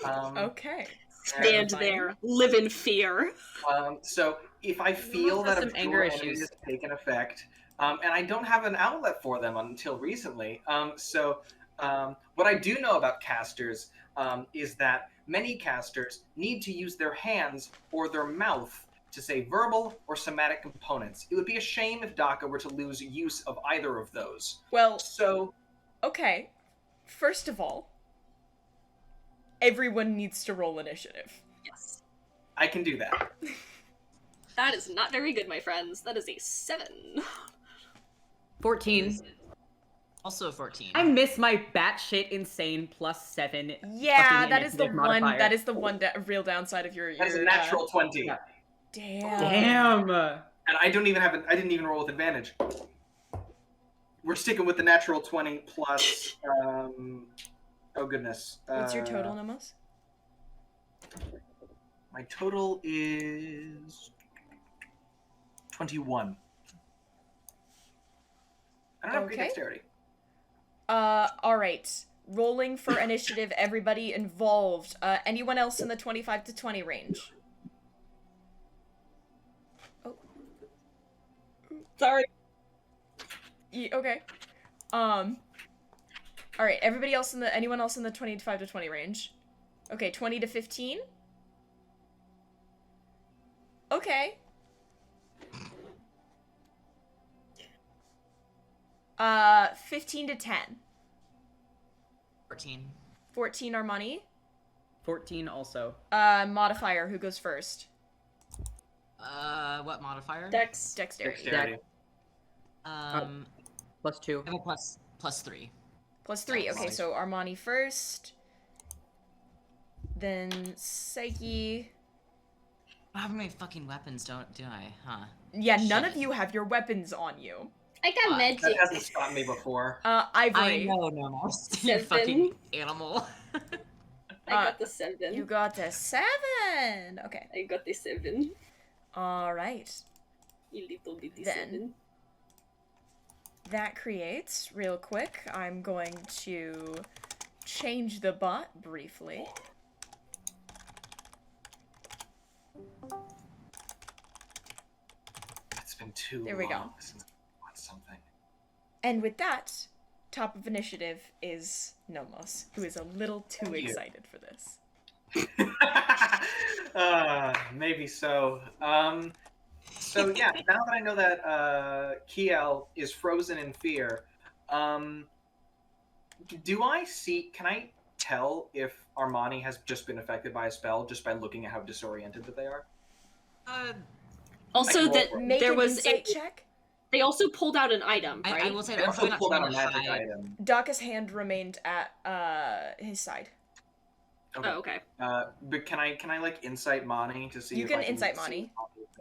Okay. Stand Terrifying. there, live in fear. So if I feel that some Abjure anger Enemy issues. has taken effect, and I don't have an outlet for them until recently, what I do know about casters is that many casters need to use their hands or their mouth to say verbal or somatic components. It would be a shame if Daka were to lose use of either of those. Well, So, okay. First of all, everyone needs to roll initiative. Yes. I can do that. That is not very good, my friends. That is a 7. 14. Also 14. I miss my batshit insane +7. Yeah, fucking that is the initiative one. modifier. That is the one real downside of your. That is a your, natural 20. yeah. Damn. Damn. And I didn't even roll with advantage. We're sticking with the natural 20 plus, oh goodness. What's your total, Nomos? My total is 21. I don't have great Okay. dexterity. All right. Rolling for initiative. Everybody involved. Anyone else in the 25 to 20 range? Oh. Sorry. Okay. All right. Everybody else anyone else in the 25 to 20 range? Okay. 20 to 15. Okay. 15 to 10. 14. 14 Armani. 14 also. Modifier, who goes first? What modifier? Dex. Dexterity. Dexterity. +2. I have a plus 3. Plus 3. Okay, Nice. so Armani first. Then Psyche. I don't have any fucking weapons, do I? Huh. Yeah, none Shit. of you have your weapons on you. I got That That magic. hasn't stopped me before. I Ivory. know, Nomos. You 7. fucking animal. I got the 7. You got a 7. Okay. I got the 7. All right. You little bitty Then. 7. That creates, real quick, I'm going to change the bot briefly. It's been too There we go. long since I watched something. And with that, top of initiative is Nomos, who is a little too Thank you. excited for this. Maybe so. So yeah, now that I know that Kiel is frozen in fear, can I tell if Armani has just been affected by a spell just by looking at how disoriented that they are? Also, Like, that roll- Make there an was insight check. They also pulled out an item, right? I will say They that I'm also probably not pulled out a trying to magic hide. item. Daka's hand remained at his side. Okay. Oh, okay. But can I like insight Mani to see You if can I can insight see Mani.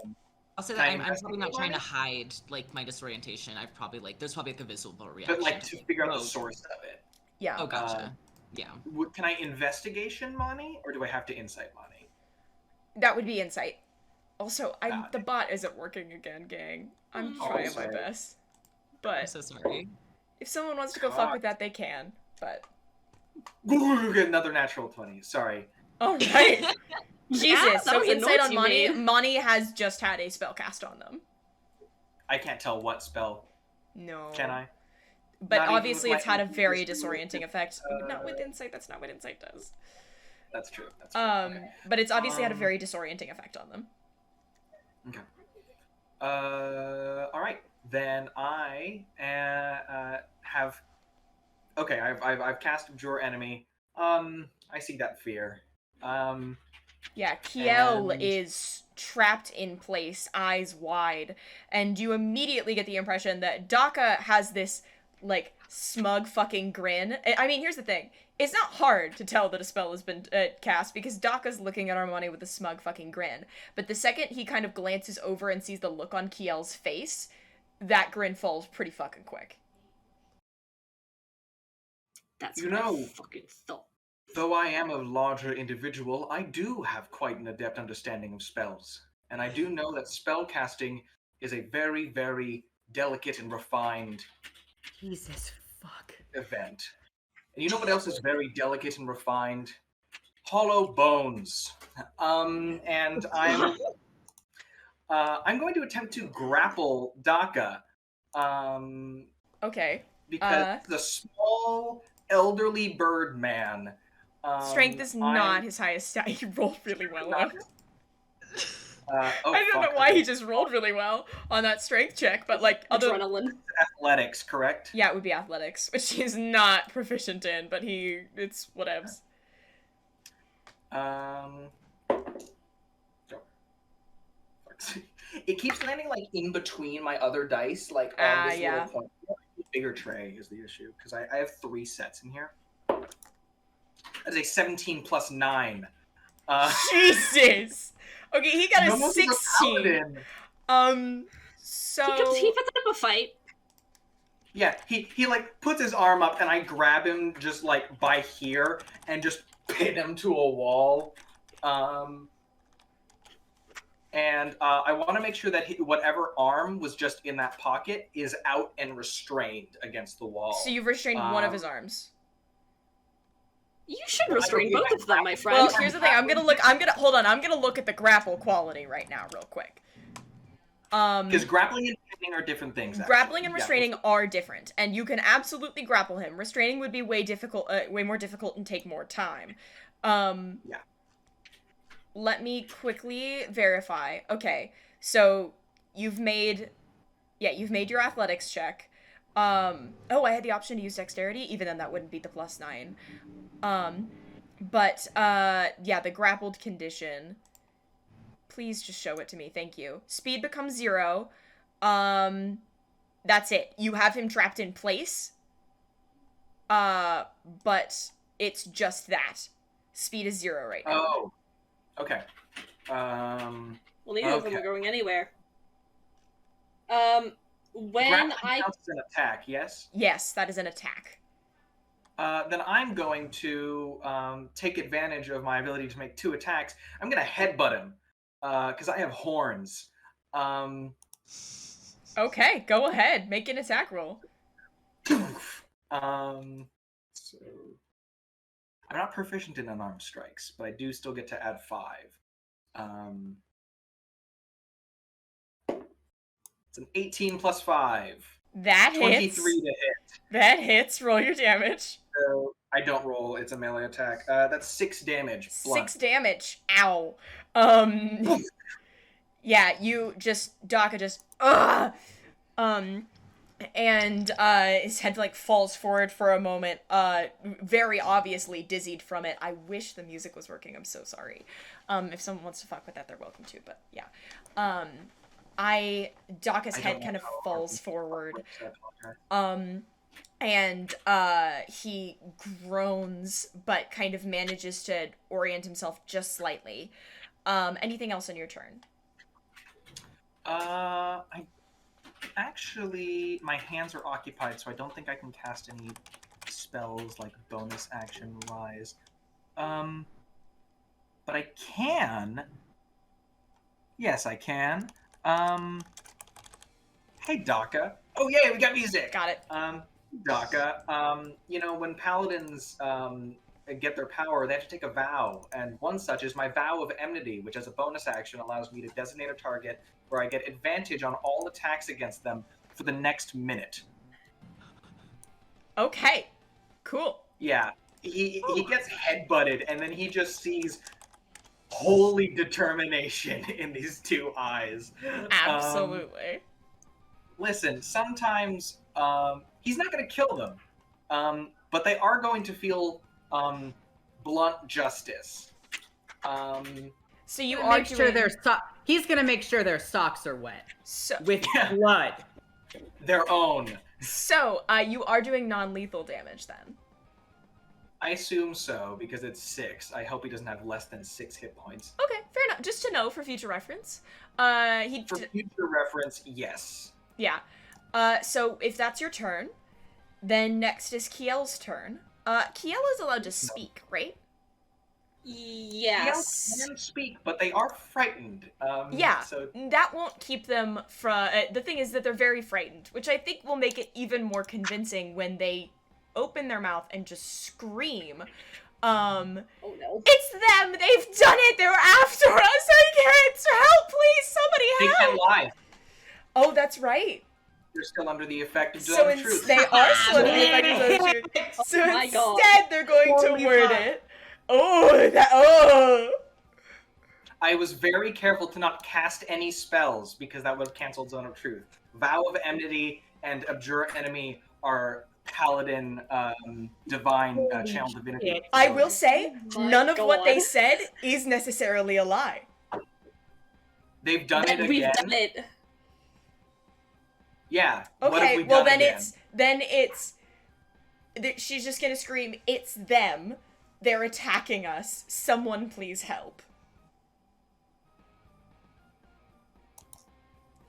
them? I'll say Can I that I'm probably not investigate trying to Mani? hide like my disorientation. I've probably there's probably like a visible reaction. But like to figure out the Oh. source of it. Yeah. Oh, gotcha. Yeah. Can I investigation Mani, or do I have to insight Mani? That would be insight. Also, Got the it. bot isn't working again, gang. I'm Oh, trying my sorry. best. I'm But so sorry. if someone wants to go fuck God. with that, they can. But Another natural 20. Sorry. all right. Jesus. that So was a insight noise on you Mani. made. Mani has just had a spell cast on them. I can't tell what spell. No. Can I? But Not even obviously with it's my had a very intuition, disorienting effect. Not with uh, insight, that's not what insight does. That's true. That's true. Okay. But it's obviously had a very disorienting effect on them. Okay. All right. Then I have. Okay, I've cast Abjure Enemy. I see that fear. Yeah, Kiel And- is trapped in place, eyes wide, and you immediately get the impression that Daka has this, like, smug fucking grin. I mean, here's the thing. It's not hard to tell that a spell has been cast, because Daka's looking at Armani with a smug fucking grin. But the second he kind of glances over and sees the look on Kiel's face, that grin falls pretty fucking quick. That's You what I know- fucking thought. Though I am a larger individual, I do have quite an adept understanding of spells. And I do know that spell casting is a very, very delicate and refined Jesus fuck. event. And you know what else is very delicate and refined? Hollow bones. And I'm going to attempt to grapple Daka. Okay. Because the small, elderly bird man. Strength is not his highest stat. He rolled really well. Not- I don't know why he just rolled really well on that strength check, but like other Adrenaline. Athletics, correct? yeah, it would be athletics, which he's not proficient in, but it's whatevs. Go. It keeps landing like in between my other dice, like on Ah, this yeah. little point. Bigger tray is the issue because I have 3 sets in here. That's a 17 plus 9. Jesus. Okay, he got a Nomos is a 16. paladin. So He puts up a fight. Yeah, he like puts his arm up and I grab him just like by here and just pin him to a wall. And I want to make sure that whatever arm was just in that pocket is out and restrained against the wall. So you've restrained one of his arms. You should restrain both of them, my friend. Well, here's the thing. I'm gonna look at the grapple quality right now, real quick. Because grappling and restraining are different things. Actually. Grappling and Yeah. restraining are different, and you can absolutely grapple him. Restraining would be way more difficult and take more time. Yeah. Let me quickly verify. Okay, so you've made your athletics check. Oh, I had the option to use dexterity. Even then, that wouldn't beat the +9. But yeah, the grappled condition. Please just show it to me. Thank you. Speed becomes 0. That's it. You have him trapped in place. But it's just that. Speed is 0 right now. Oh. Okay. Well, neither of them okay. are going anywhere. When Grappling I counts as an attack, yes? Yes, that is an attack. Then I'm going to take advantage of my ability to make 2 attacks. I'm going to headbutt him because I have horns. Okay, go ahead. Make an attack roll. So I'm not proficient in unarmed strikes, but I do still get to add 5. It's an 18 plus 5. That 23 hits. to hit. That hits. Roll your damage. So I don't roll. It's a melee attack. That's 6 damage. Blunt. 6 damage. Ow. Yeah, Daka just, and his head like falls forward for a moment, very obviously dizzied from it. I wish the music was working. I'm so sorry. If someone wants to fuck with that, they're welcome to. But yeah, Daka's head kind of falls forward, and he groans, but kind of manages to orient himself just slightly. Anything else on your turn? Actually, my hands are occupied, so I don't think I can cast any spells like bonus action wise. But I can. Yes, I can. Hey, Daka. Oh, yay, we got music. Got it. Daka. When paladins get their power, they have to take a vow, and one such is my vow of enmity, which as a bonus action allows me to designate a target where I get advantage on all attacks against them for the next minute. Okay. Cool. Yeah. He gets headbutted, and then he just sees holy determination in these two eyes. Absolutely. Listen, sometimes he's not going to kill them, but they are going to feel blunt justice. So you Gonna are make sure doing he's gonna make sure their socks are wet so with blood. their own. so you are doing non-lethal damage then. I assume so, because it's 6. I hope he doesn't have less than 6 hit points. Okay, fair enough. Just to know for future reference. For future reference, yes. Yeah. So if that's your turn, then next is Kiel's turn. Kiel is allowed to speak, right? Yes. They can speak, but they are frightened. Yeah. So That won't keep them from. The thing is that they're very frightened, which I think will make it even more convincing when they open their mouth and just scream. Oh no. It's them! They've done it! They're after us! I can't! Help, please! Somebody they help! can't lie. Oh, that's right. They're still under the effect of So truth. they are still under the effect of truth. So my God. instead, they're going Holy to word fuck. it. Oh! I was very careful to not cast any spells because that would have canceled Zone of Truth. Vow of Enmity and Abjure Enemy are Paladin Divine Channel Divinity. I will say, Oh my none of what they God. said is necessarily a lie. They've done it Then we've again. done it. Yeah. What have Okay, we well done then again? she's just gonna scream, it's them. They're attacking us. Someone please help.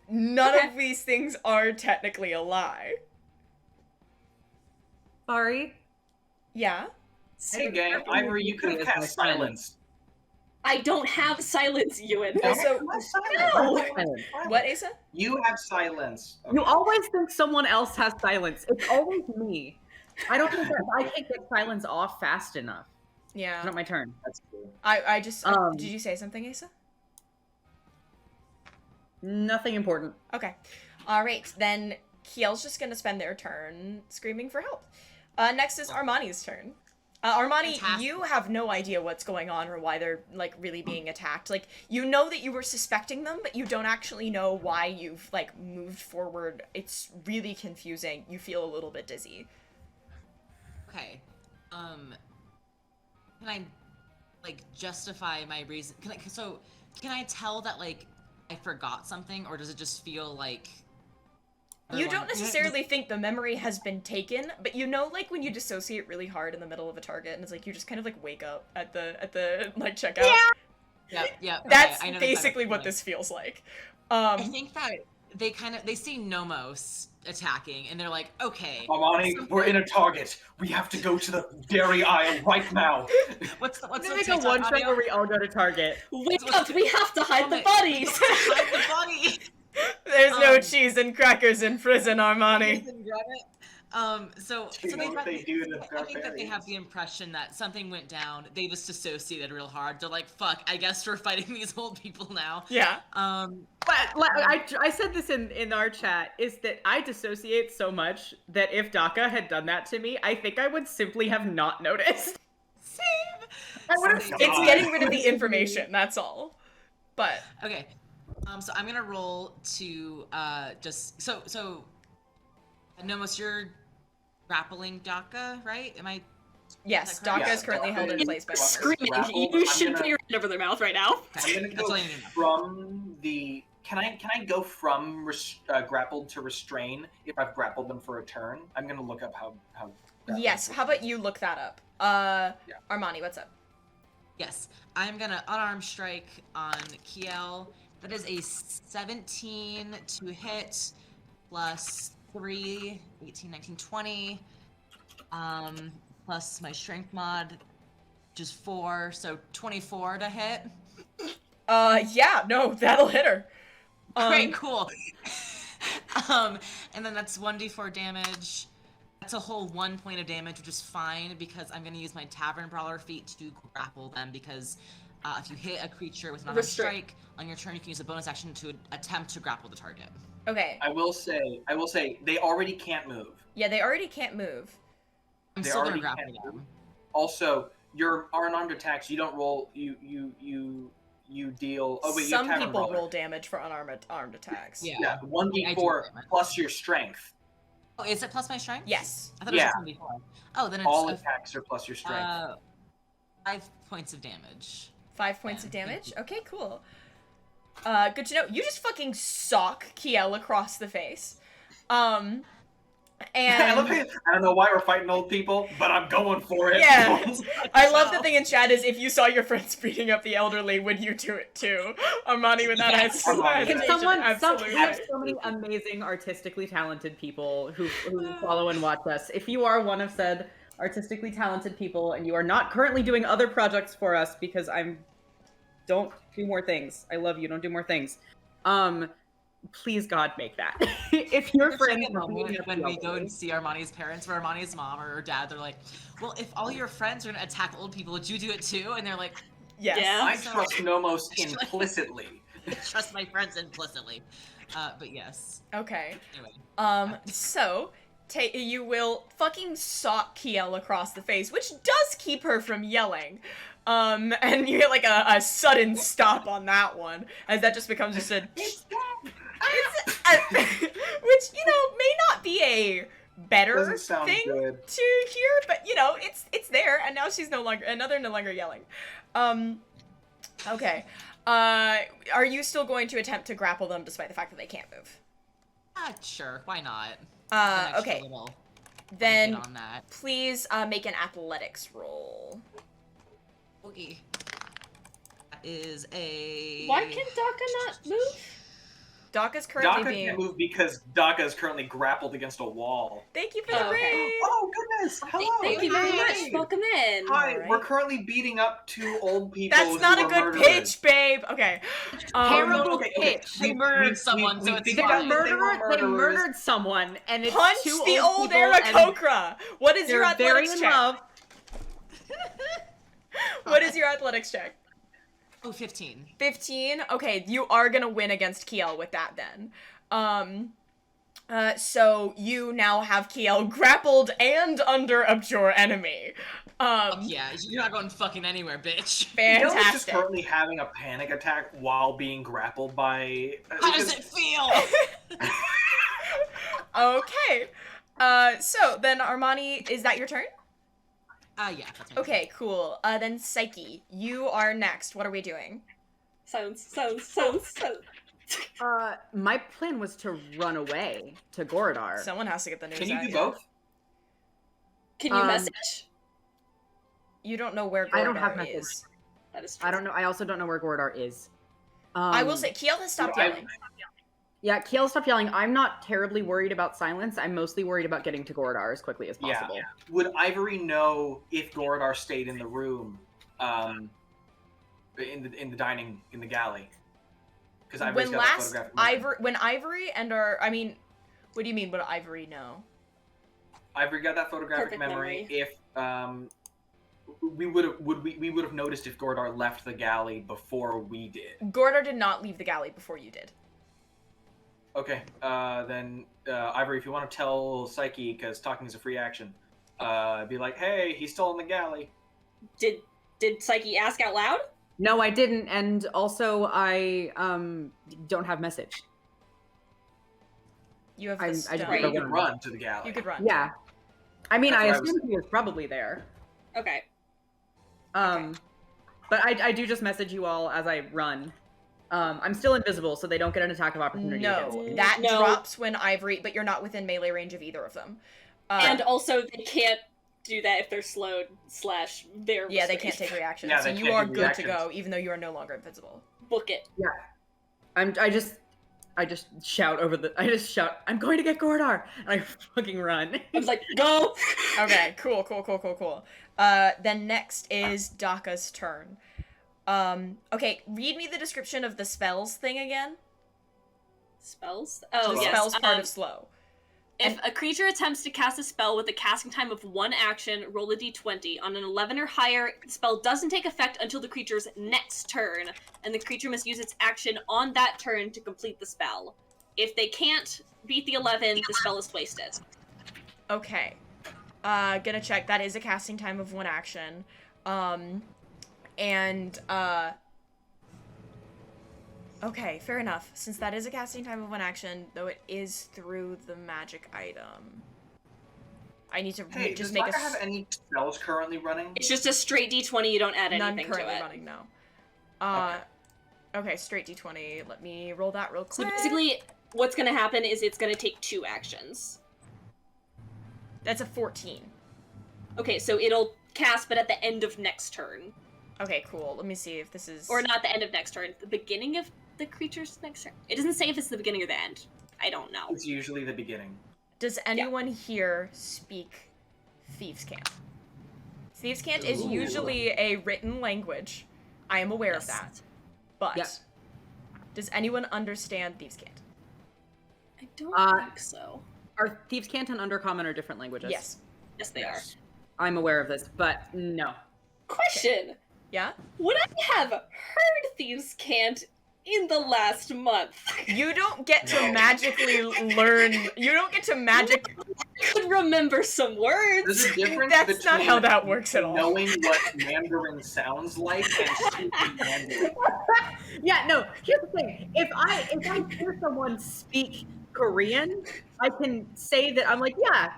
None Okay. of these things are technically a lie. Sorry. Yeah? Hey gang, Ivory, you could have cast silence. I don't have silence, Ewan. Also, No. what, Asa? You have silence. You always think someone else has silence. It's always me. I don't think that I can't get silence off fast enough. It's Yeah. not my turn. That's cool. I just... Um, did you say something, Asa? Nothing important. Okay. Alright, then Kiel's just gonna spend their turn screaming for help. Next is Armani's turn. Armani, Fantastic. you have no idea what's going on or why they're, like, really being attacked. Like, you know that you were suspecting them, but you don't actually know why you've, like, moved forward. It's really confusing. You feel a little bit dizzy. Okay. Can I, like, justify my reason? Can I tell that, like, I forgot something, or does it just feel like... You don't necessarily think the memory has been taken, but you know, like, when you dissociate really hard in the middle of a target, and it's like, you just kind of, like, wake up at the like, checkout. Yep, yep. That's okay, I know basically that what feeling. this feels like. I think that they see Nomos attacking, and they're like, okay. Armani, we're in a target. We have to go to the dairy aisle right now. What's the Make a TikTok one shot audio? where we all go to Target. Wake up! We have to hide the bodies! Hide the body. There's no cheese and crackers in prison, Armani. So You they, know what they do to I think that they have barbarians. the impression that something went down. They just dissociated real hard. They're like, "Fuck! I guess we're fighting these old people now." Yeah. But like, I said this in our chat, is that I dissociate so much that if DACA had done that to me, I think I would simply have not noticed. Same. I would've- Same. It's getting rid of the information, that's all. But Okay. So I'm gonna roll to just so Nomos, you're grappling DACA, right? Am I? yes, Is that correct? DACA is Yeah, currently held in DACA place by is Nomos. Screaming. Grapple, You I'm should gonna- put your hand over their mouth right now. I'm gonna That's go all you need to know. from the. Can I go from grappled to restrain if I've grappled them for a turn? I'm gonna look up how. Yes, how about you look that up? Armani, what's up? Yes, I'm gonna unarmed strike on Kiel. That is a 17 to hit, plus 3, 18, 19, 20. Plus my strength mod, which is 4, so 24 to hit. Yeah, no, that'll hit her. Great, cool. And then that's 1d4 damage. That's a whole 1 point of damage, which is fine because I'm going to use my Tavern Brawler feat to grapple them because if you hit a creature with an unarmed strike on your turn, you can use a bonus action to attempt to grapple the target. Okay. I will say, they already can't move. Yeah, they already can't move. I'm They still gonna already grapple can them. move. Also, your unarmed attacks, you don't roll. You deal. Oh wait, you have Some Tavern people Brawler. roll damage for armed attacks. Yeah. Yeah, 1d4 I do damage. plus your strength. Oh, is it plus my strength? Yes. I thought it was just 1d4. Oh, then it's All attacks are plus your strength. 5 points of damage. 5 points Yeah, of thank damage? you. Okay, cool. Good to know. You just fucking sock Kiel across the face. I love And I don't know why we're fighting old people, but I'm going for it. yeah, I love the thing in chat is if you saw your friends beating up the elderly, would you do it too? Armani with that Yes. Armani. Can hesitation, absolutely. we have so many amazing artistically talented people who follow and watch us. If you are one of said artistically talented people and you are not currently doing other projects for us because don't do more things. I love you. Don't do more things. Please God make that. If your friends a moment when we go and see Armani's parents, or Armani's mom or her dad, they're like, "Well, if all your friends are gonna attack old people, would you do it too?" And they're like, Yes. Yeah. I trust Nomos implicitly. "I trust my friends implicitly." But yes. Okay. Anyway. So you will fucking sock Kiel across the face, which does keep her from yelling. And you get like a sudden stop on that one, as that just becomes just a which, you know, may not be a better Doesn't sound thing good. to hear, but you know, it's there, and now she's no longer yelling. Okay. Are you still going to attempt to grapple them despite the fact that they can't move? Sure, why not? An extra Okay. little Then blanket on that. please make an athletics roll. Okay. That is a. Why can Daka not move? Daka's currently Daka being. can't move because Daka is currently grappled against a wall. Thank you for the Oh, okay. raid. Oh goodness! Hello. Thank you very much. Hey. Welcome in. Hi, Alright. we're currently beating up 2 old people. That's who not a are good murderers. pitch, babe. Okay. Terrible okay, pitch. They murdered someone, so it's think They fine. that they were they murderers. murdered someone, and it's Punch two the old people, and Aarakocra. What is your they're very athletics in check? love. What is your athletics check? Oh, 15. 15? Okay, you are gonna win against Kiel with that then. So you now have Kiel grappled and under a pure enemy. Yeah, you're not going fucking anywhere, bitch. Kiel is just Fantastic. currently having a panic attack while being grappled by. How does it feel? Okay. So then Armani, is that your turn? Yeah, that's my Okay, cool. Then Psyche, you are next. What are we doing? Sounds. My plan was to run away to Gorodar. Someone has to get the news Can you out do here. both? Can you Um, message? You don't know where Gorodar I don't have message. is. That is true. I don't know. I also don't know where Gorodar is. I will say, Kiel has stopped I- yelling. Yeah, Kiel, stop yelling. I'm not terribly worried about silence. I'm mostly worried about getting to Gorodar as quickly as possible. Yeah. Would Ivory know if Gorodar stayed in the room, in the dining in the galley? Because Ivory's When got that last photographic memory. when Ivory and what do you mean? Would Ivory know? Ivory got that photographic Perfect memory. memory. If we would have noticed if Gorodar left the galley before we did. Gorodar did not leave the galley before you did. Okay, then Ivory, if you want to tell Psyche, because talking is a free action, be like, hey, he's still in the galley. Did Psyche ask out loud? No, I didn't, and also I don't have message. You have I the just stone. Right. You could run to the galley. You could run. Yeah, I mean, That's I what I was assumed he was probably there. Okay. But I do just message you all as I run. I'm still invisible, so they don't get an attack of opportunity against No, me. that No. drops when Ivory, but you're not within melee range of either of them. And also, they can't do that if they're slowed / they're yeah, they can't restrained. take reactions, Yeah, so they you can't are do good reactions. to go, even though you are no longer invisible. Book it. I just shout I'm going to get Gorodar, and I fucking run. I was like, go! Okay, cool. Then next is Daka's turn. Okay, read me the description of the spells thing again. Spells? Oh, The yes. spells part of slow. If a creature attempts to cast a spell with a casting time of 1 action, roll a d20. On an 11 or higher, the spell doesn't take effect until the creature's next turn, and the creature must use its action on that turn to complete the spell. If they can't beat the 11, the spell is wasted. Okay. Gonna check. That is a casting time of 1 action. Okay, fair enough. Since that is a casting time of 1 action, though it is through the magic item. I need to Hey, just does make Maka have any spells currently running? It's just a straight D20. You don't add none anything to currently it. running, no. Okay, straight D20. Let me roll that real So quick. basically, what's gonna happen is it's gonna take 2 actions. That's a 14. Okay, so it'll cast, but at the end of next turn. Okay, cool. Let me see if this is... Or not the end of next turn, the beginning of the creature's next turn. It doesn't say if it's the beginning or the end. I don't know. It's usually the beginning. Does anyone here speak Thieves' Cant? Thieves' Cant is Ooh. usually a written language. I am aware of that. But Yep. does anyone understand Thieves' Cant? I don't think so. Are Thieves' Cant and Undercommon are different languages? Yes. Yes, they are. I'm aware of this, but no. Question. Yeah? Would I have heard Thieves' Cant in the last month? You don't get to No. magically learn... You don't get to magic... I could remember some words. There's a difference That's between not how that works at all. knowing what Mandarin sounds like and speaking Mandarin. Yeah, no, here's the thing. If I hear someone speak Korean, I can say that I'm like, yeah,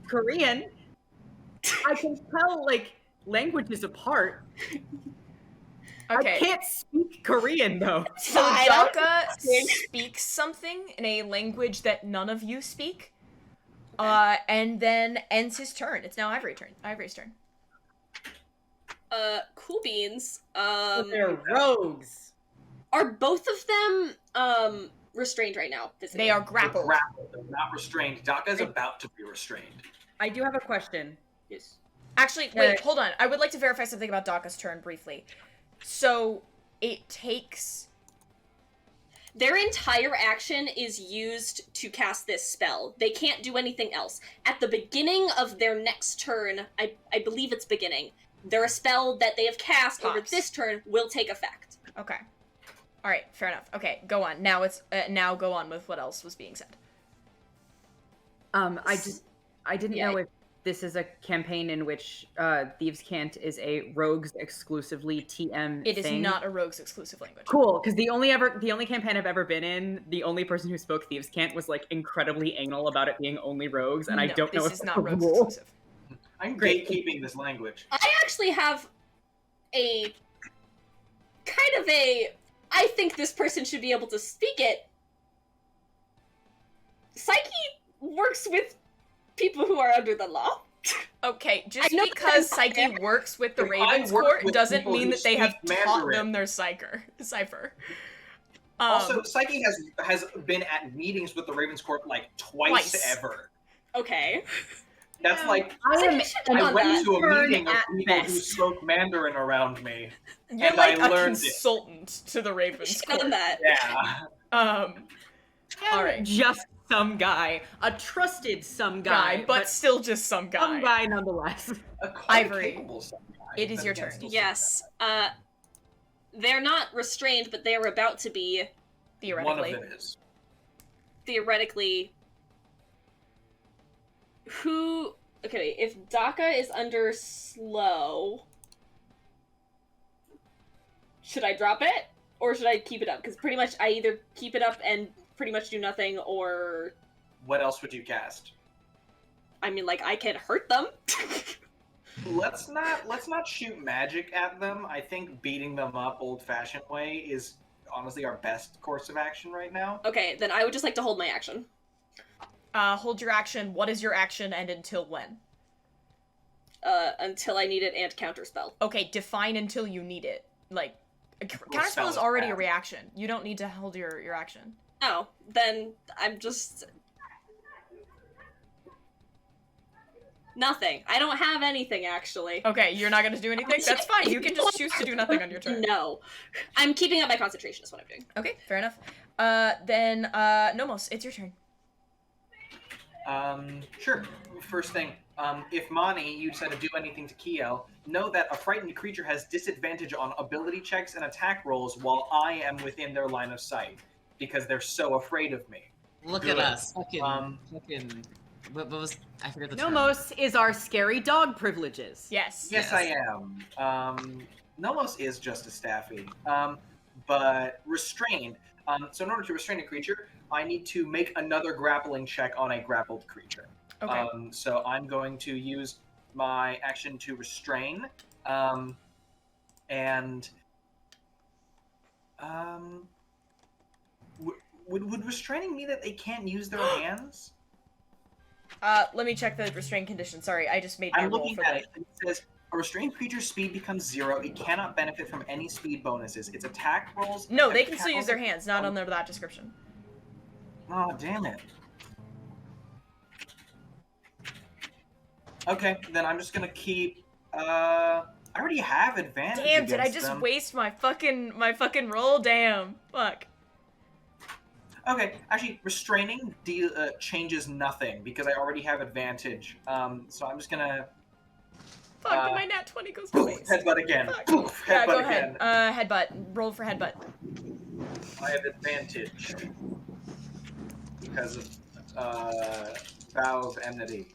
Korean. I can tell like languages apart. Okay. I can't speak Korean though. So Fine, I'll Daka speak. speaks something in a language that none of you speak. And then ends his turn. It's now Ivory's turn. Cool beans. They're rogues. Are both of them restrained right now? Physically? They are They're grappled. grappled, they're not restrained. Daka's about to be restrained. I do have a question. Yes. Actually, wait, hold on. I would like to verify something about Daka's turn briefly. So, it takes... Their entire action is used to cast this spell. They can't do anything else. At the beginning of their next turn, I believe it's beginning, a spell that they have cast over Pops. this turn will take effect. Okay. Alright, fair enough. Okay, go on. Now it's, now go on with what else was being said. I didn't Yeah. know if this is a campaign in which Thieves' Cant is a rogues exclusively TM It is thing. not a rogue's exclusive language. Cool, because the only campaign I've ever been in, the only person who spoke Thieves' Cant was like incredibly anal about it being only rogues, and I No, don't know this if is that's not a rogue's rule. exclusive. I'm Great. gatekeeping this language. I actually have a kind of a I think this person should be able to speak it. Psyche works with people who are under the law. Okay, just I know because that- Psyche works with the If I Ravens work Court with doesn't people mean who that they have speak taught Mandarin- them their cipher. Also, Psyche has been at meetings with the Ravens Court like twice Twice. ever. Okay. That's like Psyche should have I done went that. to a Turn meeting of at people who best. spoke Mandarin around me. You're And like I a learned it. consultant to the Ravens Should have Court. done that. Yeah. All right. Just some guy. A trusted some guy. but still just some guy. some guy nonetheless. A quite Ivory, capable son guy, it is but your again, turn. still some Yes. guy. They're not restrained, but they are about to be Theoretically. One of them is. theoretically. Who? Okay, if Daka is under slow, should I drop it or should I keep it up? Because pretty much I either keep it up and pretty much do nothing, or What else would you cast? I mean, like I can't hurt them. Let's not shoot magic at them. I think beating them up old-fashioned way is honestly our best course of action right now. Okay, then I would just like to hold my action. Hold your action. What is your action and until when? Until I need it and counterspell. Okay, define until you need it. Like, counterspell spell is is already a bad. reaction. You don't need to hold your action. Oh, then I'm just nothing. I don't have anything actually. Okay, you're not gonna do anything? That's fine. You can just choose to do nothing on your turn. No, I'm keeping up my concentration. Is what I'm doing. Okay, fair enough. Then, Nomos, it's your turn. Sure. First thing, if Mani, you decide to do anything to Kiel, know that a frightened creature has disadvantage on ability checks and attack rolls while I am within their line of sight, because they're so afraid of me. Look Good. at us, fucking what was I forget the term. Nomos is our scary dog privileges. Yes. Yes, I am. Nomos is just a staffy, but restrained. So in order to restrain a creature, I need to make another grappling check on a grappled creature. Okay. So I'm going to use my action to restrain, and would restraining mean that they can't use their hands? Let me check the restraint condition. Sorry, I just made my I'm roll looking for at the... it. It says a restrained creature's speed becomes 0. It cannot benefit from any speed bonuses. Its attack rolls. No, they can attack still use rolls- their hands, not under that description. Oh, damn it. Okay, then I'm just gonna keep. I already have advantage. Damn, did I against just them. waste my fucking roll? Damn. Fuck. Okay, actually, restraining changes nothing because I already have advantage. So I'm just gonna. Fuck, my nat 20 goes to Poof, waste. headbutt again. Fuck. Poof, Yeah, go headbutt ahead. again. Headbutt. Roll for headbutt. I have advantage because of vow of enmity.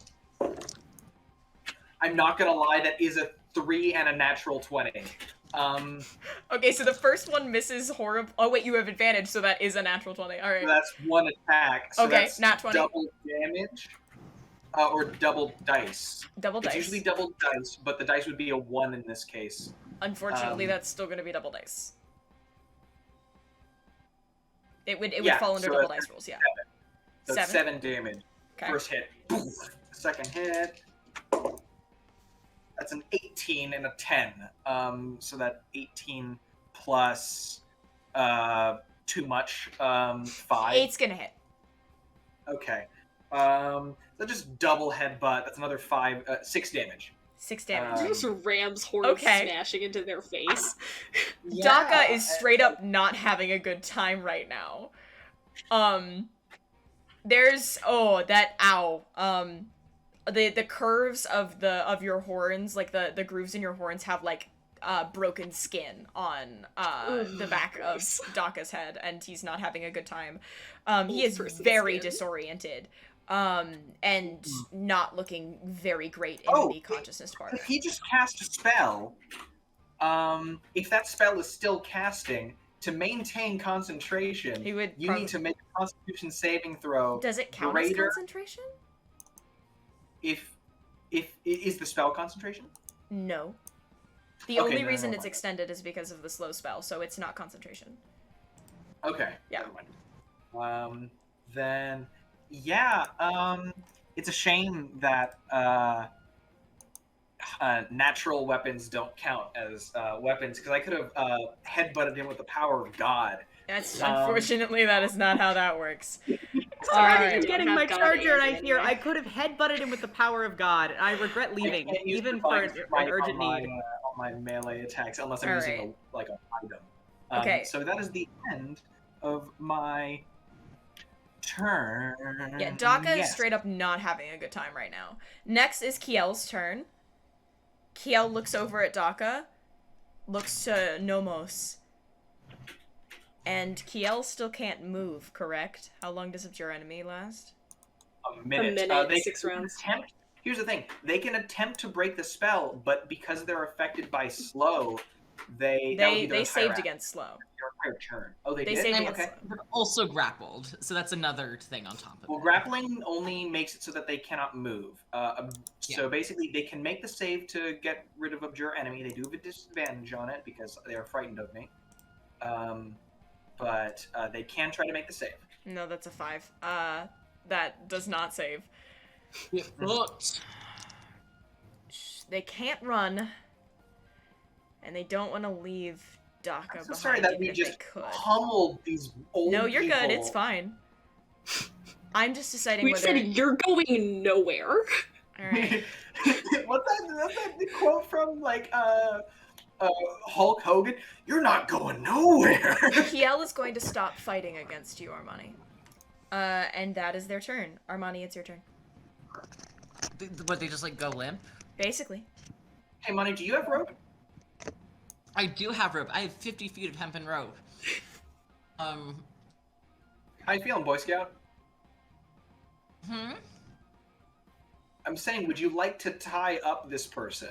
I'm not gonna lie, that is a 3 and a natural 20. Okay, so the first one misses horrible. Oh wait, you have advantage, so that is a natural 20. All right. So that's one attack. So Okay, that's nat 20. double damage, or double dice. Double dice. It's usually double dice, but the dice would be a 1 in this case. Unfortunately, that's still going to be double dice. It would Yeah, fall under so double that's dice rules, yeah. So 7 damage. Okay. First hit. Poof. Second hit. That's an 18 and a 10. So that 18 plus too much. 5. 8's gonna hit. Okay. So just double headbutt. That's another 6 damage. 6 damage. Just rams horns Okay. smashing into their face. Daka is straight up not having a good time right now. There's the curves of your horns, like the grooves in your horns have like broken skin on the back of Daka's head, and he's not having a good time. He is very disoriented. And not looking very great in the consciousness part. If he just cast a spell, if that spell is still casting, to maintain concentration, you need to make a Constitution saving throw. Does it count as concentration? Is the spell concentration? No. The only reason it's extended is because of the slow spell, so it's not concentration. Okay. Yeah. Then, yeah. It's a shame that natural weapons don't count as weapons, because I could have headbutted him with the power of God. That's unfortunately that is not how that works. I'm getting my charger, and I hear I could have headbutted him with the power of God, and I regret leaving, even for an urgent need. On my melee attacks, unless I'm using an item. Okay. So that is the end of my turn. Yeah, Daka is straight up not having a good time right now. Next is Kiel's turn. Kiel looks over at Daka, looks to Nomos. And Kiel still can't move, correct? How long does Abjure Enemy last? A minute. 6 rounds. Here's the thing. They can attempt to break the spell, but because they're affected by slow, they saved against slow. Their entire turn. Oh, they did? saved against Okay. slow. They're also grappled, so that's another thing on top of Well, it. grappling only makes it so that they cannot move. So basically, they can make the save to get rid of Abjure Enemy. They do have a disadvantage on it because they are frightened of me. But they can try to make the save. No, that's a 5. That does not save. But They can't run, and they don't want to leave Daka I'm so behind sorry that even we if just they could. pummeled these old No, you're people. good. It's fine. I'm just deciding We whether. said you're going nowhere. All right. What's that quote from Hulk Hogan? You're not going nowhere. Kiel is going to stop fighting against you, Armani. And that is their turn. Armani, it's your turn. But they just go limp? Basically. Hey, Money, do you have rope? I do have rope. I have 50 feet of hempen rope. How you feeling, Boy Scout? Hmm? I'm saying, would you like to tie up this person?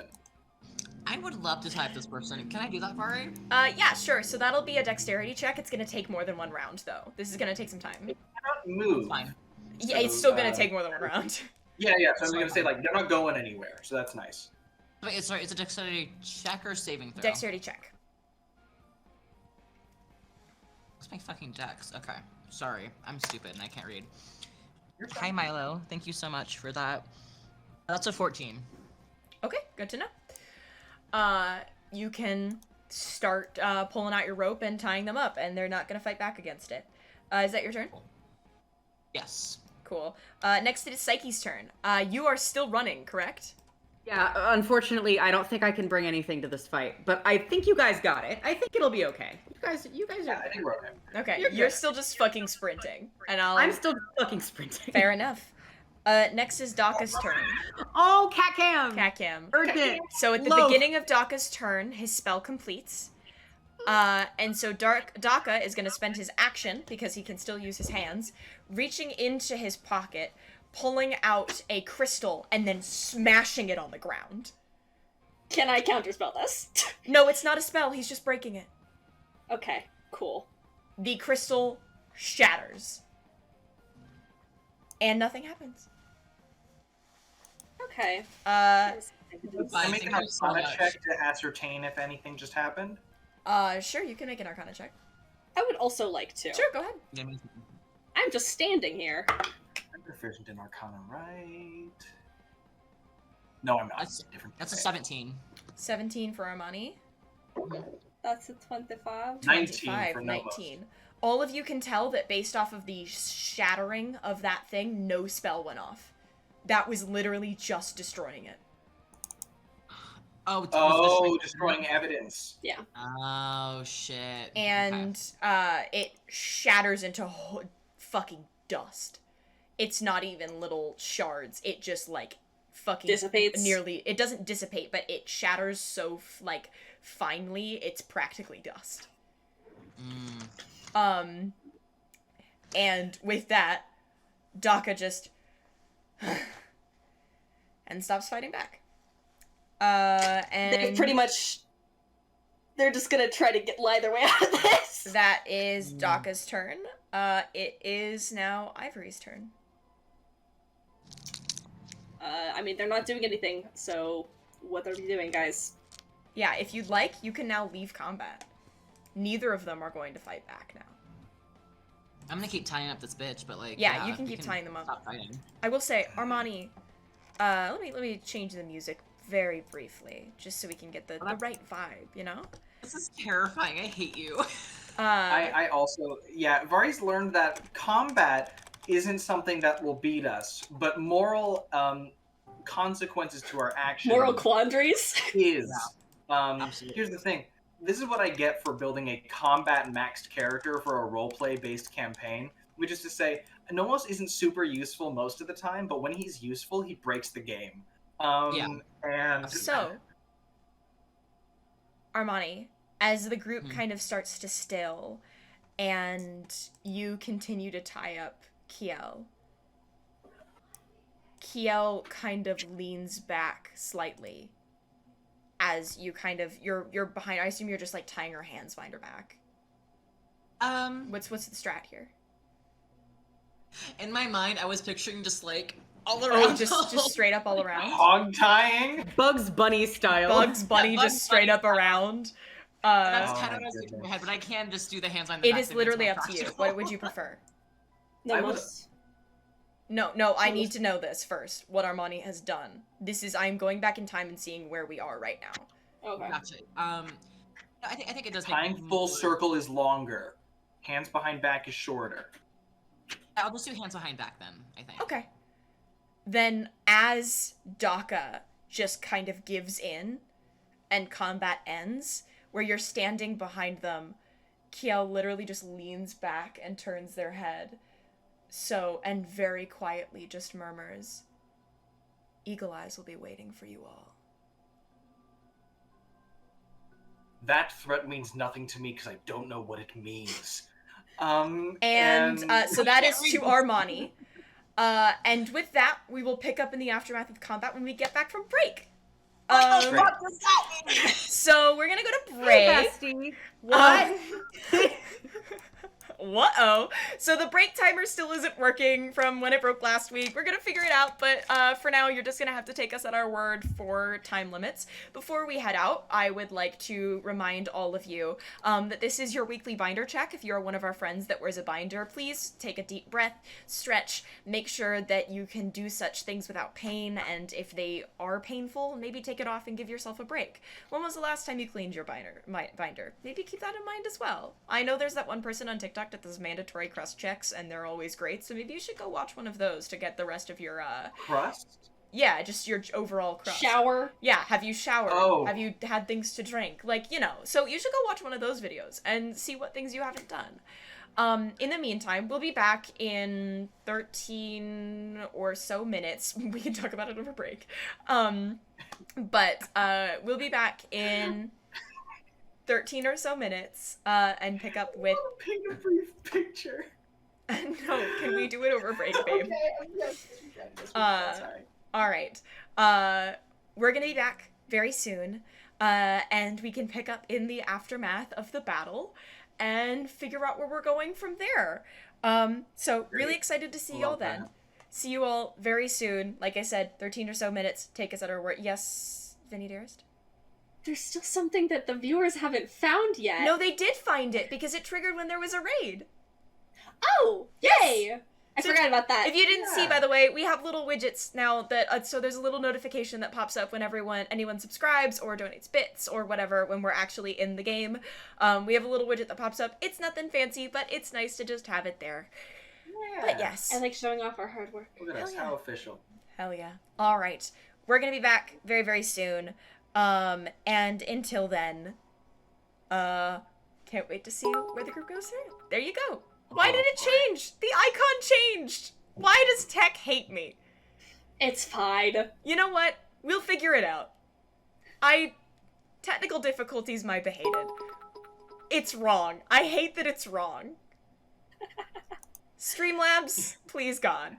I would love to type this person. Can I do that, Mhairi? Yeah, sure. So that'll be a dexterity check. It's gonna take more than one round, though. This is gonna take some time. Cannot move. Fine. Yeah, it's still gonna take more than one round. Yeah. So I'm gonna say like they're not going anywhere, so that's nice. Wait, sorry, it's a dexterity check or saving throw? Dexterity check. What's my fucking dex? Okay. Sorry, I'm stupid and I can't read. Hi, Milo. Thank you so much for that. That's a 14. Okay, good to know. You can start pulling out your rope and tying them up, and they're not gonna fight back against it. Is that your turn? Yes. Cool. Next it is Psyche's turn. You are still running, correct? Yeah, unfortunately, I don't think I can bring anything to this fight, but I think you guys got it. I think it'll be okay. You guys Yeah, are. I think we're okay. Okay, You're you're good. still just fucking sprinting, and I'm still fucking sprinting. Fair enough. Next is Daka's turn. Oh, cat cam. Catcam. Urgent. So at the Loaf. beginning of Daka's turn, his spell completes. And so Daka is going to spend his action, because he can still use his hands, reaching into his pocket, pulling out a crystal, and then smashing it on the ground. Can I counterspell this? No, it's not a spell, he's just breaking it. Okay, cool. The crystal shatters. And nothing happens. Okay. Can I make Thank an you so Arcana much. check to ascertain if anything just happened? Sure, you can make an Arcana check. I would also like to. Sure, go ahead. Yeah, me too. I'm just standing here. I'm proficient in Arcana, right? No, I'm not. That's- Different. That's a okay. 17. 17 for Armani. That's a 25. 19 25, for Nomos. 19. All of you can tell that based off of the shattering of that thing, no spell went off. That was literally just destroying it. Oh, was Oh, this- destroying evidence. Yeah. Oh, shit. And it shatters into fucking dust. It's not even little shards. It just like fucking Dissipates? nearly. It doesn't dissipate, but it shatters so like finely. It's practically dust. And with that, Daka just and stops fighting back. And They pretty much. They're just gonna try to lie their way out of this. that is Daka's turn. It is now Ivory's turn. I mean, they're not doing anything, so what are we doing, guys? Yeah, if you'd like, you can now leave combat. Neither of them are going to fight back now. I'm gonna keep tying up this bitch, but like. Yeah, you can keep tying them up. Stop fighting. I will say, Armani, let me change the music very briefly, just so we can get the right vibe, you know? This is terrifying. I hate you. I also, yeah, Vari's learned that combat isn't something that will beat us, but moral consequences to our actions Moral quandaries? is. Absolutely. Here's the thing. This is what I get for building a combat maxed character for a roleplay based campaign, which is to say, Nomos isn't super useful most of the time, but when he's useful, he breaks the game. And So, Armani, as the group kind of starts to still, and you continue to tie up Kiel, Kiel kind of leans back slightly as you kind of you're behind. I assume you're just like tying her hands behind her back. What's the strat here? In my mind, I was picturing just like all Oh, around. just straight up all around. hog tying. Bugs Bunny style. Bugs Bunny Yeah, just Bugs straight Bunny up around. That's Oh kind my of what I was thinking in goodness. my head, but I can just do the hands on the It back is to make literally more up to you. practical. What would you prefer? I would- Nomos. No, I need to know this first. What Armani has done. I'm going back in time and seeing where we are right now. Okay. Gotcha. I think it does. Tying make full more- circle is longer. Hands behind back is shorter. I'll just do hands behind back then. I think. Okay. Then as Daka just kind of gives in and combat ends, where you're standing behind them, Kiel literally just leans back and turns their head. And very quietly just murmurs, "Eagle Eyes will be waiting for you all." That threat means nothing to me because I don't know what it means. So that is to Armani. And with that, we will pick up in the aftermath of combat when we get back from break. What the Um, fuck does that mean? so we're gonna go to break. Hey, bestie. What? What-oh. So the break timer still isn't working from when it broke last week. We're gonna figure it out, but for now, you're just gonna have to take us at our word for time limits. Before we head out, I would like to remind all of you that this is your weekly binder check. If you're one of our friends that wears a binder, please take a deep breath, stretch, make sure that you can do such things without pain, and if they are painful, maybe take it off and give yourself a break. When was the last time you cleaned your binder? Maybe keep that in mind as well. I know there's that one person on TikTok that does mandatory crust checks, and they're always great, so maybe you should go watch one of those to get the rest of your, Crust? yeah, just your overall crust. Shower. Yeah, have you showered? Oh. Have you had things to drink? Like, you know, so you should go watch one of those videos and see what things you haven't done. In the meantime, we'll be back in 13 or so minutes. We can talk about it over break. But we'll be back in 13 or so minutes and pick up with... Paint a brief picture. No, can we do it over break, babe? Okay, yes, sorry. All right. We're gonna be back very soon, and we can pick up in the aftermath of the battle and figure out where we're going from there. So really excited to see y'all then. that. See you all very soon. Like I said, 13 or so minutes. Take us at our word. Yes, Vinny dearest? There's still something that the viewers haven't found yet. No, they did find it because it triggered when there was a raid. Oh, yay! I So forgot about that. If you didn't see, Yeah. by the way, we have little widgets now that, so there's a little notification that pops up when anyone subscribes or donates bits or whatever when we're actually in the game. We have a little widget that pops up. It's nothing fancy, but it's nice to just have it there. Yeah. But yes. I like showing off our hard work. Look at us, Hell yeah. how official. Hell yeah. All right. We're going to be back very, very soon. And until then, can't wait to see where the group goes through. There you go. Why did it change? The icon changed. Why does tech hate me? It's fine. You know what? We'll figure it out. Technical difficulties might be hated. It's wrong. I hate that it's wrong. Streamlabs, please God.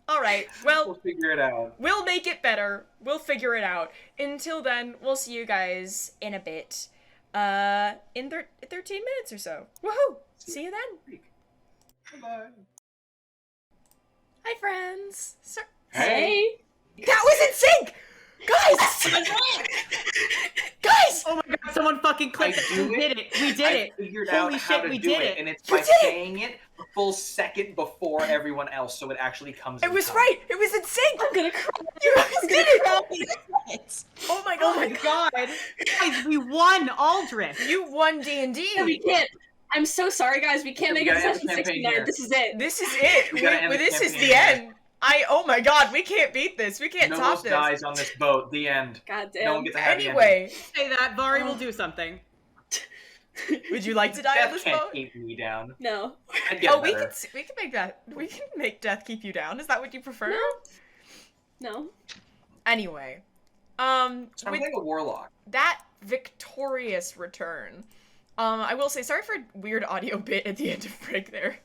Alright, well, We'll figure it out. we'll make it better. We'll figure it out. Until then, we'll see you guys in a bit. In 13 minutes or so. Woohoo! See you then. Bye. Hi, friends. Hey! That was in sync! Guys! Guys! Oh my god, someone fucking clicked I it. do We did it. We did I it. figured Holy out shit, how to we do did it, it. and it's You by did it. saying it a full second before everyone else, so it actually comes. It in was time. right! It was in sync! I'm gonna cry. You guys did it! Oh my Oh god! my god. Guys, we won Aldrithe. You won D&D! We can't. I'm so sorry, guys. We can't We make it to gotta end the session campaign 69. here. This is it. This is it! We gotta end the This is campaign the here. end! Oh my god, we can't beat this! We can't top Nomos this! dies on this boat. The end. God No damn. one gets a happy Anyway, Say that, Vari will do something. would you like to die on Death this can't boat? keep me down. No. I'd get Oh, better. we can make that. We can make death keep you down. Is that what you prefer? No. Anyway, So I'm with playing a warlock. that victorious return, I will say sorry for a weird audio bit at the end of break there.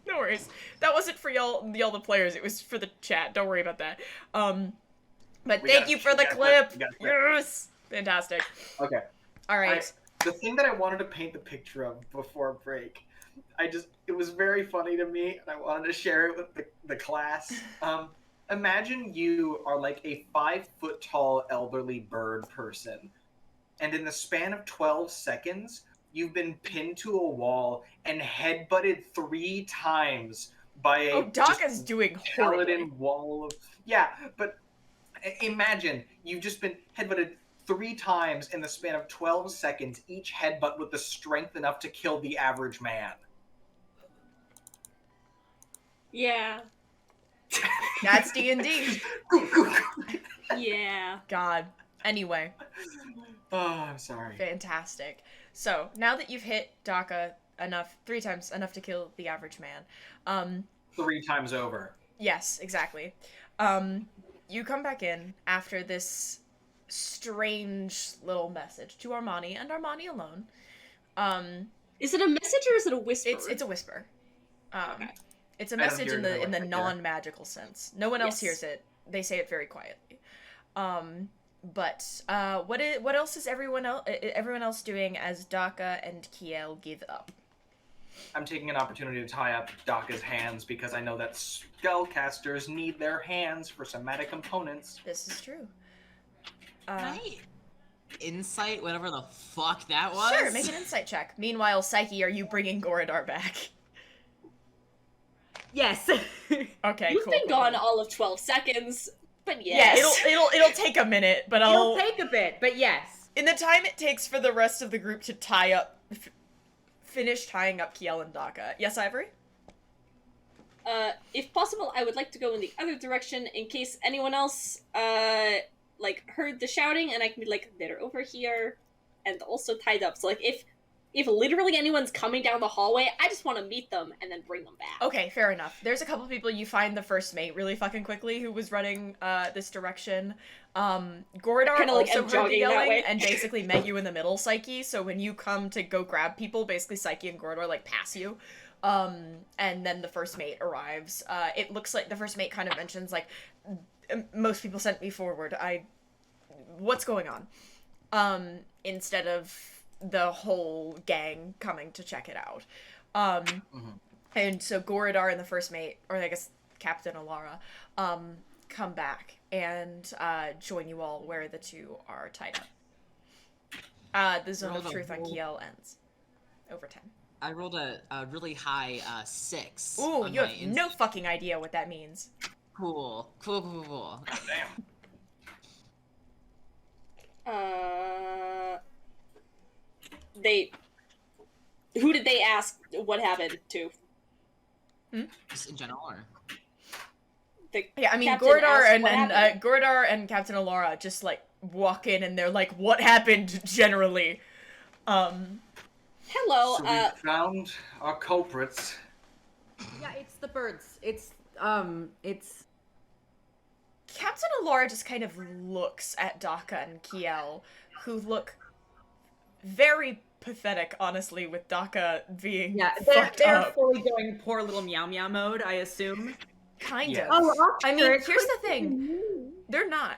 No worries. That wasn't for y'all the players. It was for the chat. Don't worry about that. But We thank got- you for we the got a clip. clip. We got a clip. Yes, fantastic. Okay. All right. The thing that I wanted to paint the picture of before break, it was very funny to me, and I wanted to share it with the class. Imagine you are like a 5-foot tall elderly bird person, and in the span of 12 seconds, you've been pinned to a wall and headbutted 3 times by a Oh, Daka's just doing horribly. paladin wall of but imagine you've just been headbutted 3 times in the span of 12 seconds, each headbutt with the strength enough to kill the average man. Yeah. That's D&D. Yeah. God. Anyway. Oh, I'm sorry. Fantastic. So, now that you've hit Daka enough, 3 times, enough to kill the average man, 3 times over. yes, exactly. You come back in after this strange little message to Armani, and Armani alone. Is it a message or is it a whisper? It's a whisper. Okay. It's a I don't message hear in anything the like that, yeah. non-magical sense. No one else Yes. hears it. They say it very quietly. But what else is everyone else doing as Daka and Kiel give up? I'm taking an opportunity to tie up Daka's hands because I know that spellcasters need their hands for somatic components. This is true. Can I insight whatever the fuck that was? Sure, make an insight check. Meanwhile, Psyche, are you bringing Goradar back? Yes. Okay, You've cool. been cool, gone cool. all of 12 seconds, but Yeah, yes. it'll take a minute, but It'll take a bit, but yes. in the time it takes for the rest of the group to finish tying up Kiel and Daka. Yes, Ivory? If possible, I would like to go in the other direction in case anyone else, heard the shouting, and I can be like, they're over here, and also tied up. So, like, if literally anyone's coming down the hallway, I just want to meet them and then bring them back. Okay, fair enough. There's a couple people you find the first mate really fucking quickly who was running this direction. Goradar Kinda, like, also am heard the jogging that yelling way. and basically met you in the middle, Psyche. So when you come to go grab people, basically Psyche and Goradar like pass you. And then the first mate arrives. It looks like the first mate kind of mentions like, most people sent me forward. What's going on? Instead of the whole gang coming to check it out. And so Goradar and the first mate, or I guess Captain Alara, come back and join you all where the two are tied up. The zone of truth on Kiel ends. Over 10. I rolled a really high 6. Ooh, on you my have no fucking idea what that means. Cool. Damn. Who did they ask what happened to? Just in general, or? Yeah, I mean, Captain Goradar asked what happened. Goradar and Captain Alara just like walk in and they're like, "What happened?" Generally, Hello, So we found our culprits. Yeah, it's the birds. It's Captain Alara just kind of looks at Daka and Kiel, who look very pathetic, honestly, with Daka being they're fucked up. fully going poor little meow meow mode, I assume. Kind Yeah. of. Oh, I mean, here's the thing. They're not.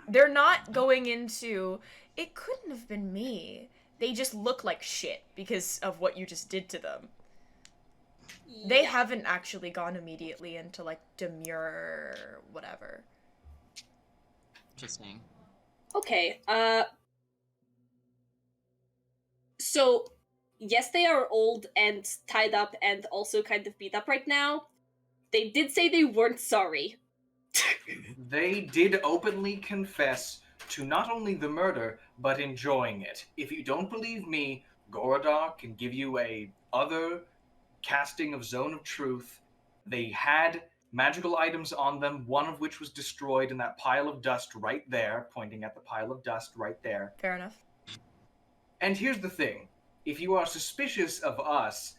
They're not going into, it couldn't have been me. They just look like shit because of what you just did to them. They haven't actually gone immediately into, like, demure whatever. Interesting. Okay, so, yes, they are old and tied up and also kind of beat up right now. They did say they weren't sorry. They did openly confess to not only the murder, but enjoying it. If you don't believe me, Goradar can give you a other casting of Zone of Truth. They had magical items on them, one of which was destroyed in that pile of dust right there, pointing at the pile of dust right there. Fair enough. And here's the thing. If you are suspicious of us,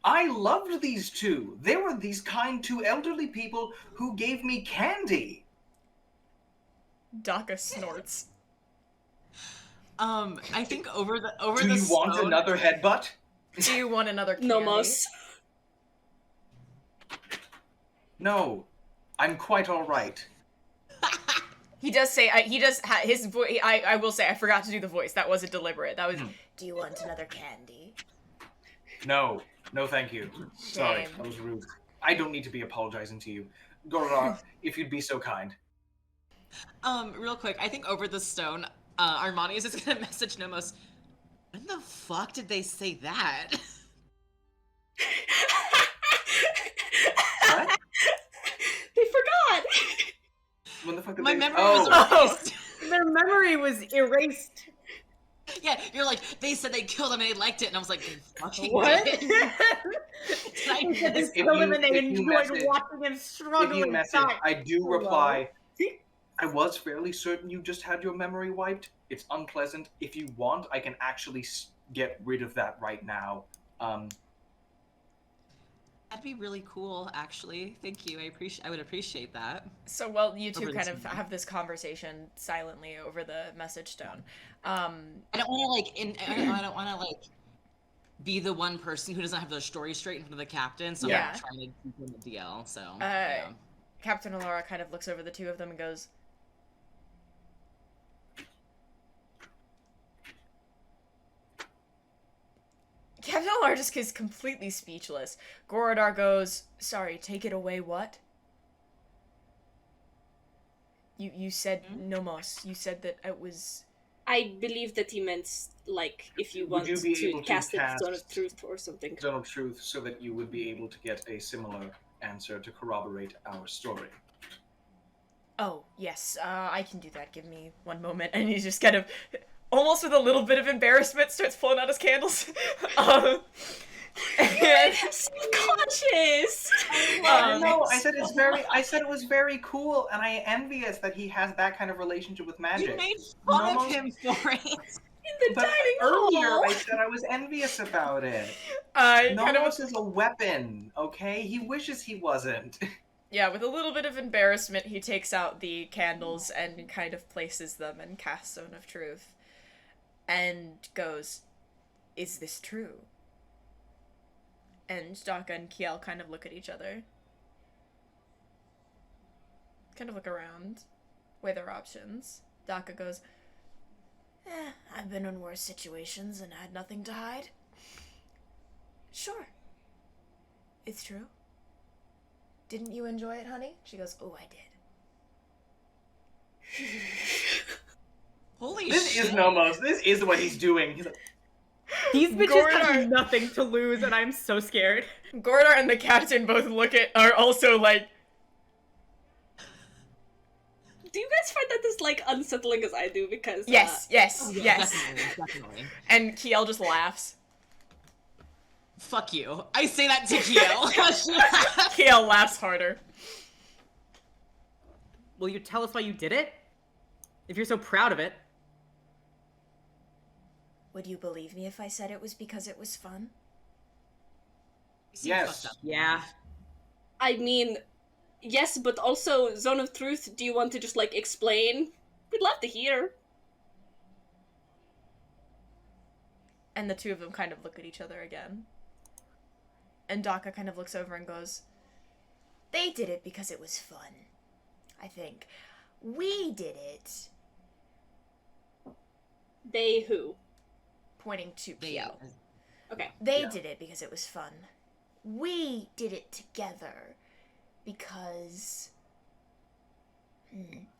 I loved these two. They were these kind two elderly people who gave me candy. Daka snorts. I think over Do the you want stone- another headbutt? Do you want another candy? Nomos. No, I'm quite all right. He does say, his voice, I will say, I forgot to do the voice. That wasn't deliberate. That was, do you want another candy? No, thank you. Sorry, Shame. that was rude. I don't need to be apologizing to you. Goradar, if you'd be so kind. Real quick, I think over the stone, Armani is just gonna message Nomos. When the fuck did they say that? What? They forgot! When the fuck did My they... memory oh. was erased. Their memory was erased. Yeah, you're like, they said they killed him and they liked it, and I was like, they fucking What? did. They said they If killed him you- and they if you enjoyed message- watching him If struggle you message, inside. I do Hello? reply. I was fairly certain you just had your memory wiped. It's unpleasant. If you want, I can actually get rid of that right now. That'd be really cool, actually. Thank you. I would appreciate that. So, well, you two Over kind this of one. have this conversation silently over the message stone. I don't want to like. I don't want to like be the one person who doesn't have the story straight in front of the captain, so Yeah. I'm trying to keep him the DL, so Captain Alara kind of looks over the two of them and goes, Captain Alara just is completely speechless. Gorodar goes, sorry, take it away, what? You said Nomos. You said that it was... I believe that he meant, like, if you want Would you be to able to cast it cast Zone of Truth or something. Zone of Truth so that you would be able to get a similar answer to corroborate our story. Oh, yes, I can do that. Give me one moment. And he just kind of, almost with a little bit of embarrassment, starts pulling out his candles. And... Subconscious! No, I said it was very cool, and I am envious that he has that kind of relationship with magic. you made fun Nomos- of him for it. In the But dining earlier hall! I said I was envious about it. kind of, Nomos is a weapon, okay? He wishes he wasn't. yeah, with a little bit of embarrassment, he takes out the candles and kind of places them and casts Zone of Truth. And goes, is this true? And Daka and Kiel kind of look at each other. Kind of look around. Weigh their options. Daka goes, I've been in worse situations and had nothing to hide. Sure. It's true. Didn't you enjoy it, honey? She goes, oh, I did. Holy This shit. is Nomos. This is what he's doing. He's like, These bitches Gorodar- have nothing to lose, and I'm so scared. Gorodar and the captain both are also like, Do you guys find that as, like, unsettling as I do? Because, yes. Yeah, Yes. Definitely. And Kiel just laughs. Fuck you. I say that to Kiel. Kiel laughs harder. Will you tell us why you did it? If you're so proud of it. Would you believe me if I said it was because it was fun? Yes. Yeah. I mean, yes, but also, Zone of Truth, do you want to just, like, explain? We'd love to hear. And the two of them kind of look at each other again. And Daka kind of looks over and goes, they did it because it was fun. I think. We did it. They who? Pointing to Kiel. Okay. They Yeah. did it because it was fun. We did it together because...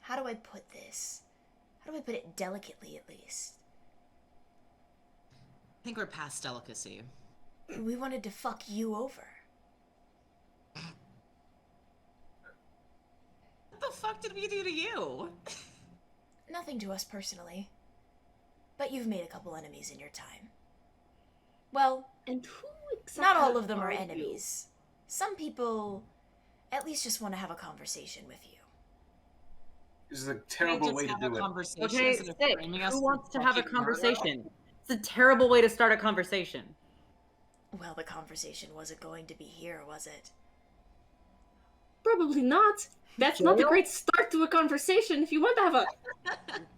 how do I put this? How do I put it delicately, at least? I think we're past delicacy. We wanted to fuck you over. What the fuck did we do to you? Nothing to us personally. But you've made a couple enemies in your time. Well, And who exactly not all of them are you? enemies. Some people at least just want to have a conversation with you. This is a terrible way to do it. Okay, instead of sick. framing us Who as wants to have a fucking murder? conversation? It's a terrible way to start a conversation. Well, the conversation wasn't going to be here, was it? Probably not. That's not a Jail? great start to a conversation if you want to have a...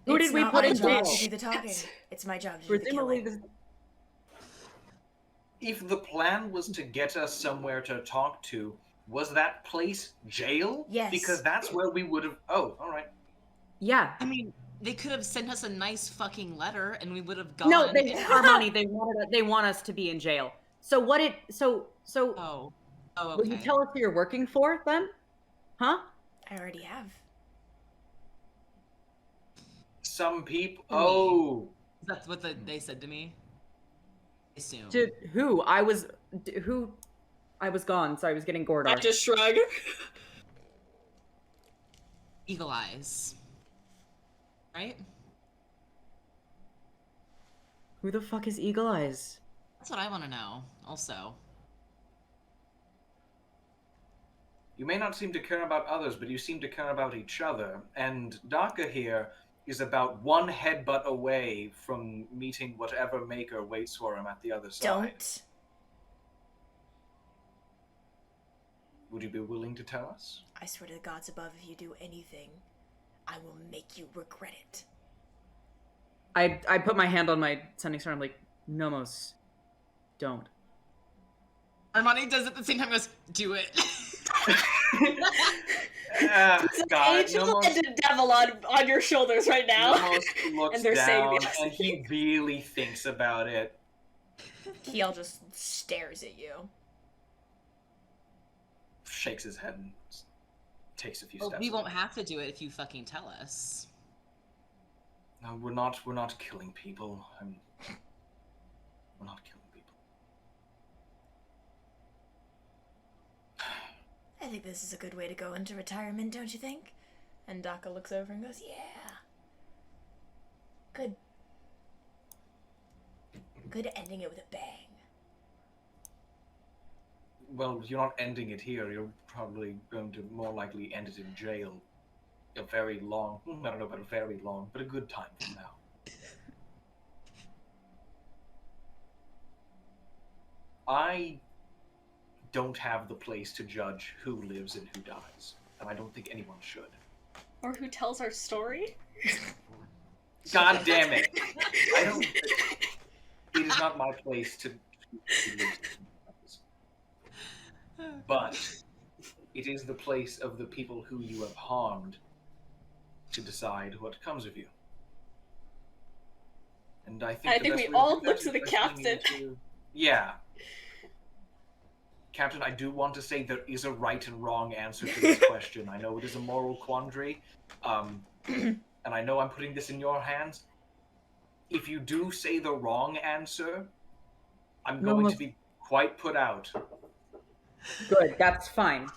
Who It's did we not put my in job jail? to do the talking. It's my job to do the Presumably, killing. this... If the plan was to get us somewhere to talk to, was that place jail? Yes. Because that's where we would have. Oh, all right. yeah. I mean, they could have sent us a nice fucking letter and we would have gone. No, Armani, they want us to be in jail. So what it? So Oh. Oh, okay. will you tell us who you're working for then? Huh? I already have. Some people. Me. Oh, That's what they said to me. I assume. To who? Who? I was gone, so I was getting Gordar. I just shrug. Eagle Eyes. Right? Who the fuck is Eagle Eyes? That's what I want to know, also. you may not seem to care about others, but you seem to care about each other. And Daka here is about one headbutt away from meeting whatever maker waits for him at the other side. Don't. Would you be willing to tell us? I swear to the gods above, if you do anything, I will make you regret it. I put my hand on my sending star. I'm like, Nomos, Don't. Armani does at the same time goes, do it. God, Angel Nomos, and a devil on your shoulders right now. Nomos looks And they're saying down, yes. and he really thinks about it. Kiel just stares at you. Shakes his head and takes a few Well, steps. we won't away. have to do it if you fucking tell us. No, we're not killing people. We're not killing people. I think this is a good way to go into retirement, don't you think? And Daka looks over and goes, yeah. Good. Good ending it with a bang. Well, you're not ending it here. You're probably going to more likely end it in jail. A very long, I don't know about a very long, but a good time from now. I don't have the place to judge who lives and who dies, and I don't think anyone should. Or who tells our story? God damn it! I don't. It is not my place to who lives and who dies. But it is the place of the people who you have harmed to decide what comes of you. And I think I the think best we way to all do look that to is the by captain. saying into- Yeah. Captain, I do want to say there is a right and wrong answer to this question. I know it is a moral quandary, and I know I'm putting this in your hands. If you do say the wrong answer, I'm going to be quite put out. Good, that's fine.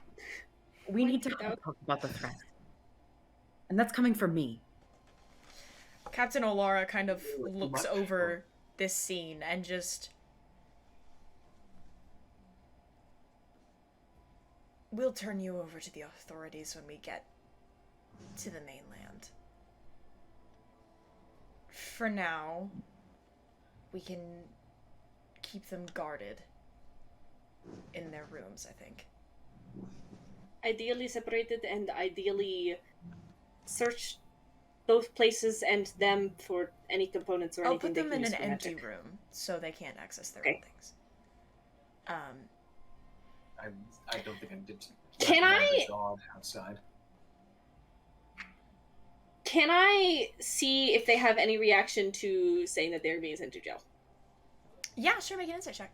We need to Without- talk about the threat. And that's coming from me. Captain Olara kind of Ooh, too looks much? over this scene and just... We'll turn you over to the authorities when we get to the mainland. For now, we can keep them guarded in their rooms, I think. Ideally separated and ideally search both places and them for any components or I'll anything put they them can in use an for empty magic. room so they can't access their Okay. own things. I don't think I did. Can recommend I- a guard outside? Can I see if they have any reaction to saying that they're being sent to jail? Yeah, sure, make an insight check.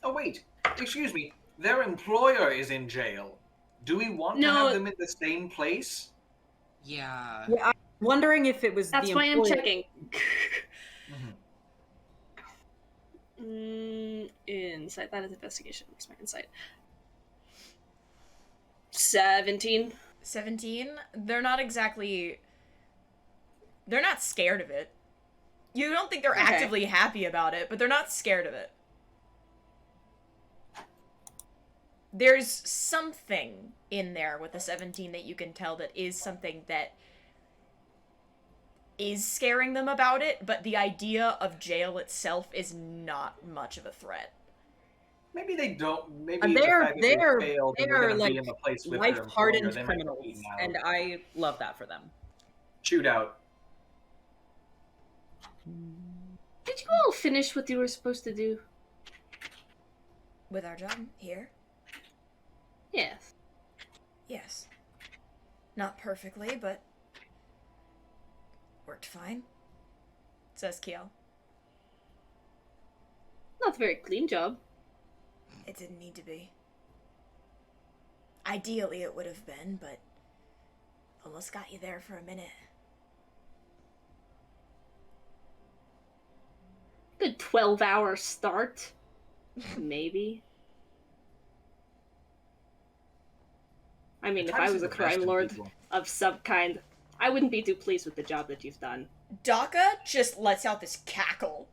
Oh wait, excuse me. Their employer is in jail. Do we want to No. have them in the same place? Yeah. Yeah, I'm wondering if it was That's the why I'm employee- checking. Mm-hmm. Insight. That is investigation. Where's my insight? 17. 17, they're not scared of it. You don't think they're Okay. actively happy about it, but they're not scared of it. There's something in there with the 17 that you can tell that is something that is scaring them about it, but the idea of jail itself is not much of a threat. Maybe they don't. Maybe And the fact that they they're failed and they're they're gonna like be in the place with their life-hardened employer, they might get criminals, beaten out. and I love that for them. Shootout. Did you all finish what you were supposed to do? With our job here? Yes. Yes. Not perfectly, but worked fine, says Kiel. Not a very clean job. It didn't need to be. Ideally, it would have been, but almost got you there for a minute. Good 12-hour start. Maybe. I mean, if Try to I see was a the best crime in lord people. of some kind, I wouldn't be too pleased with the job that you've done. Daka just lets out this cackle.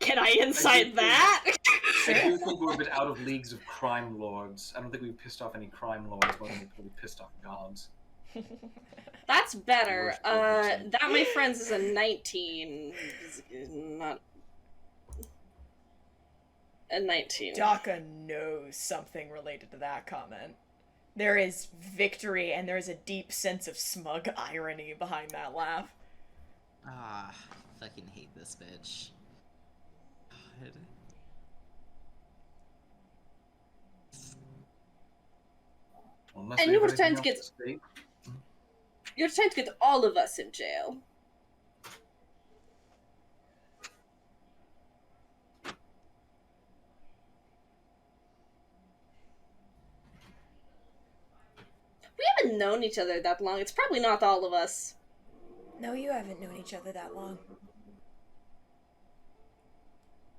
Can I insight that? I do think we're a bit out of leagues of crime lords. I don't think we've pissed off any crime lords more than we've probably pissed off gods. That's better. Worst person. That, my friends, is a 19. Is not a 19. Daka knows something related to that comment. There is victory, and there is a deep sense of smug irony behind that laugh. Ah. fucking hate this bitch. God. Unless And we you have were trying anything to else get say. you're trying to get all of us in jail. We haven't known each other that long. It's probably not all of us. No, you haven't known each other that long.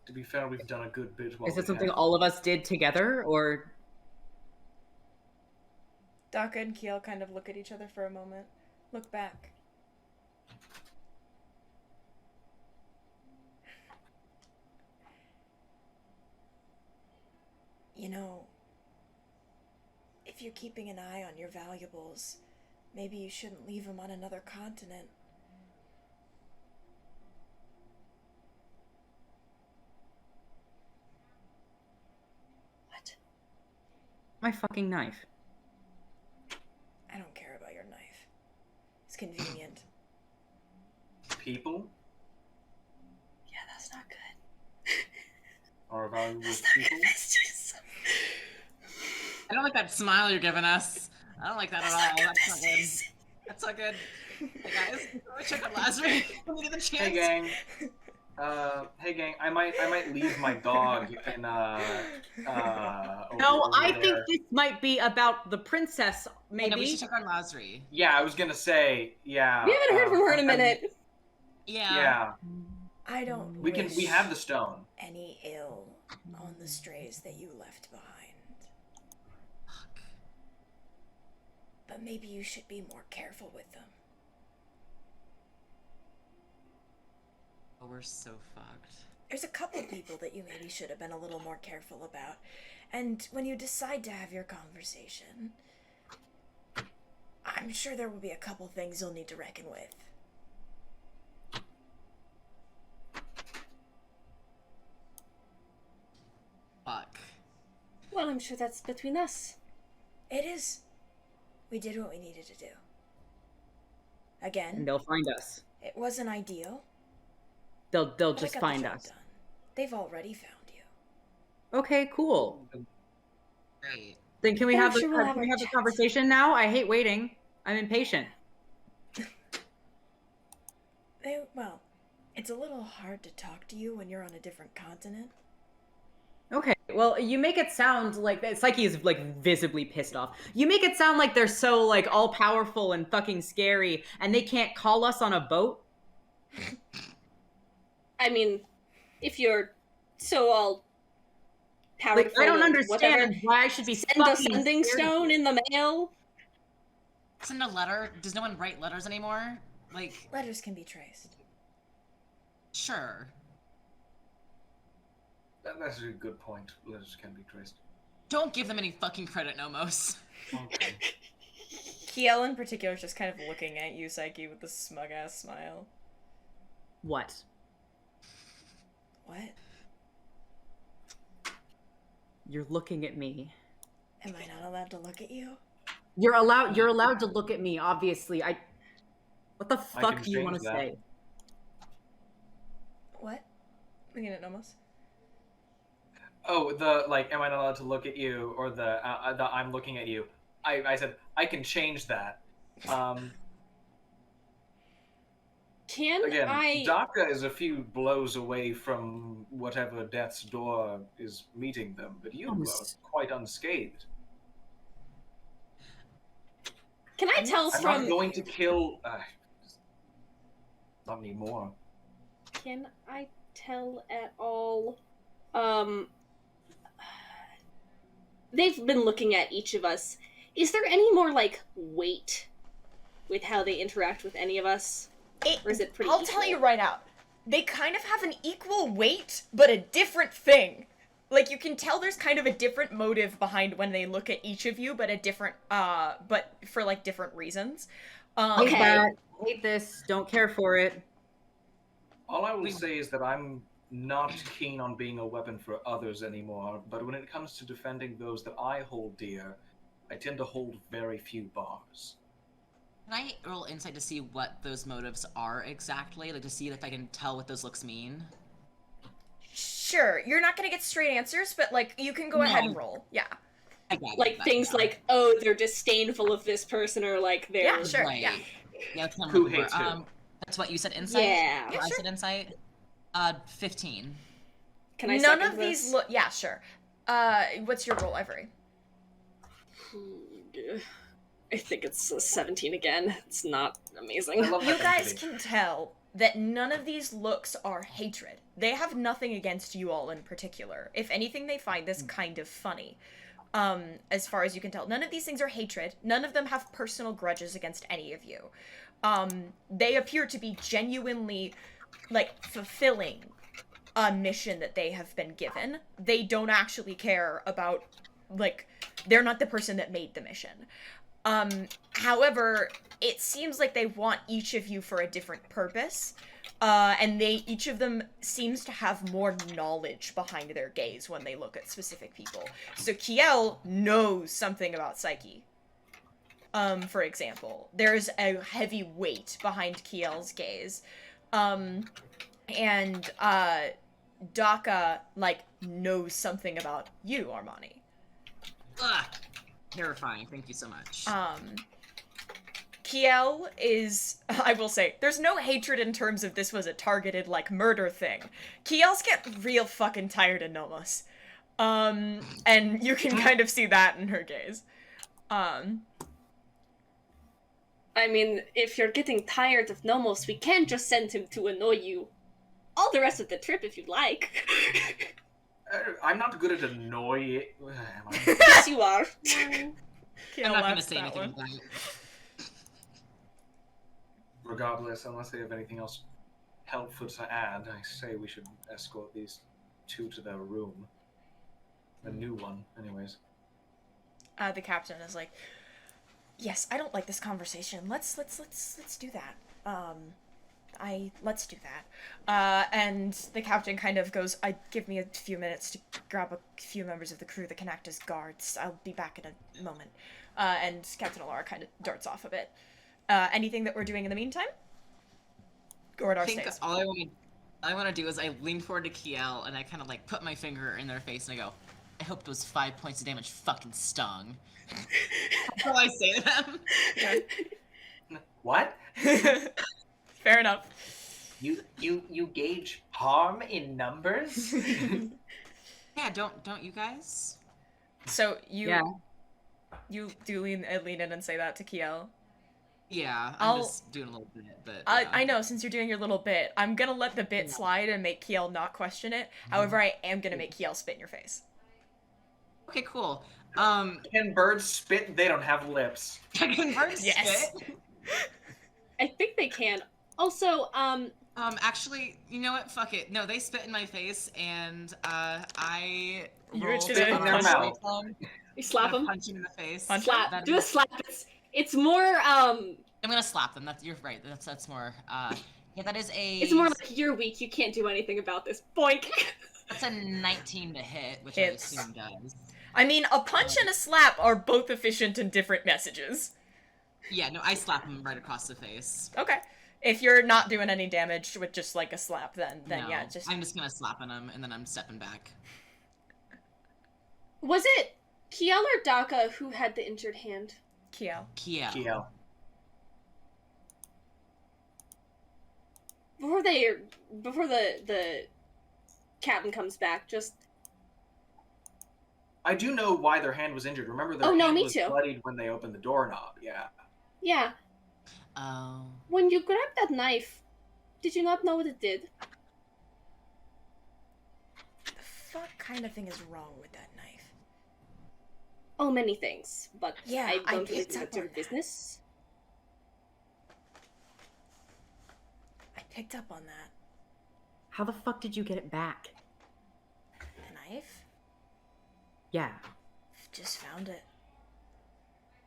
To be fair, we've done a good bit while Is it we something have. all of us did together, or Daka and Kiel kind of look at each other for a moment. Look back. You know, if you're keeping an eye on your valuables, maybe you shouldn't leave them on another continent. What? my fucking knife? I don't care about your knife. It's convenient. People Yeah, that's not good. are valuable That's not people. good. That's just... I don't like that smile you're giving us. I don't like that at all. That's not good. That's not good. Hey guys, let me check on Lazarus when we get the chance. Hey gang. Hey gang. I might leave my dog in No, over I there. think this might be about the princess, Yeah, no, we maybe. should check on Lazarus. Yeah, I was gonna say. Yeah. We haven't heard from her in a minute. Yeah. Yeah. I don't We wish have the stone. any ill on the strays that you left behind. But maybe you should be more careful with them. Oh, we're so fucked. There's a couple people that you maybe should have been a little more careful about. And when you decide to have your conversation, I'm sure there will be a couple things you'll need to reckon with. Fuck. Well, I'm sure that's between us. It is. We did what we needed to do. Again, And they'll find us. it wasn't ideal. They'll But I just got find the job us. done. They've already found you. Okay, cool. Great. Then can we Then have I'm sure the, we'll can have we our have the chat. conversation now? I hate waiting. I'm impatient. Well, it's a little hard to talk to you when you're on a different continent. Okay, well, you make it sound like Psyche is like visibly pissed off. You make it sound like they're so like all powerful and fucking scary, and they can't call us on a boat. I mean, if you're so all powerful, Like I don't and understand whatever, why I should be send a fucking sending scared. stone in the mail. Send a letter. Does no one write letters anymore? Like, Letters can be traced. sure. That's a good point. Letters can be traced. Don't give them any fucking credit, Nomos. Okay. Kiel in particular is just kind of looking at you, Psyche, with a smug-ass smile. What? What? You're looking at me. Am I not allowed to look at you? You're allowed to look at me, obviously. What the I fuck can do you want to change that. say? What? Looking at Nomos? Oh, the like, am I not allowed to look at you, or the I'm looking at you? I said I can change that. Can Again, I? Daka is a few blows away from whatever death's door is meeting them, but you are quite unscathed. Can I tell I'm from? not going to kill. Not anymore. Can I tell at all? They've been looking at each of us. Is there any more like weight with how they interact with any of us? Or is it pretty I'll equal? tell you right out. They kind of have an equal weight, but a different thing. Like, you can tell there's kind of a different motive behind when they look at each of you, but a different, but for, like, different reasons. Hate Okay. that. Hate this. Don't care for it. All I will say is that I'm not keen on being a weapon for others anymore, but when it comes to defending those that I hold dear, I tend to hold very few bars. I roll insight to see what those motives are exactly? Like, to see if I can tell what those looks mean? Sure, you're not gonna get straight answers, but, like, you can go ahead and roll. Yeah. I got Like, it, things yeah. like, oh, they're disdainful of this person, or, like, they're... Yeah, sure, Right. yeah. Yeah, that's what I'm Who looking for. hates who? That's what you said, insight? Yeah. Or I said insight? 15. Can I None second of these this? look... Yeah, sure. What's your roll, Ivory? I think it's a 17 again. It's not amazing. I love You that guys density. can tell that none of these looks are hatred. They have nothing against you all in particular. If anything, they find this kind of funny. As far as you can tell. None of these things are hatred. None of them have personal grudges against any of you. They appear to be genuinely, like, fulfilling a mission that they have been given. They don't actually care about, like, they're not the person that made the mission. However, it seems like they want each of you for a different purpose. And each of them seems to have more knowledge behind their gaze when they look at specific people. So Kiel knows something about Psyche. For example. There's a heavy weight behind Kiel's gaze. And, Daka, like, knows something about you, Armani. Ugh! Terrifying, thank you so much. Kiel is, I will say, there's no hatred in terms of this was a targeted, like, murder thing. Kiel's get real fucking tired of Nomos. And you can kind of see that in her gaze. I mean, if you're getting tired of Nomos, we can just send him to annoy you all the rest of the trip if you'd like. I'm not good at annoy. Am I? Yes, you are. Kiel I'm not gonna laughs say that anything one. about it. Regardless, unless they have anything else helpful to add, I say we should escort these two to their room. A new one, anyways. The captain is like, yes, I don't like this conversation. Let's do that. Let's do that. And the captain kind of goes, give me a few minutes to grab a few members of the crew that can act as guards. I'll be back in a moment. And Captain Alara kind of darts off a bit. Anything that we're doing in the meantime? Gordar I think stays. all I want to do is I lean forward to Kiel and I kind of like put my finger in their face and I go, I hope those 5 points of damage fucking stung. That's all I say to them. What? Fair enough. You gauge harm in numbers? Yeah, don't you guys? So you Yeah. you do lean in and say that to Kiel. Yeah, I'll- I'm just doing a little bit, but I know, since you're doing your little bit, I'm gonna let the bit slide and make Kiel not question it. However, I am gonna make Kiel spit in your face. Okay, cool. Can birds spit? They don't have lips. Can birds Yes. spit? I think they can. Also, Actually, you know what? Fuck it. No, they spit in my face, and I You're roll just gonna on punch a them? reflex. you slap I'm them. gonna punch him in the face. Punch Slap. That Do a is- slap. It's more, I'm gonna slap them. You're right. That's more. Yeah, that is a. it's more like you're weak, you can't do anything about this. Boink! That's a 19 to hit, which Hits. I assume does. I mean, a punch and a slap are both efficient in different messages. Yeah, no, I slap him right across the face. Okay. If you're not doing any damage with just like a slap, then No, yeah, just I'm just gonna slap on him, and then I'm stepping back. Was it Kiel or Daka who had the injured hand? Kiel. Kiel. Kiel. Before the captain comes back, just I do know why their hand was injured. Remember, their Oh, no, hand me was too. bloodied when they opened the doorknob. Yeah. yeah. Oh. When you grabbed that knife, did you not know what it did? The fuck kind of thing is wrong with that knife? Oh, many things, but Yeah, I I don't really picked think up that's your on that. business. I picked up on that. How the fuck did you get it back? The knife? Yeah. Just found it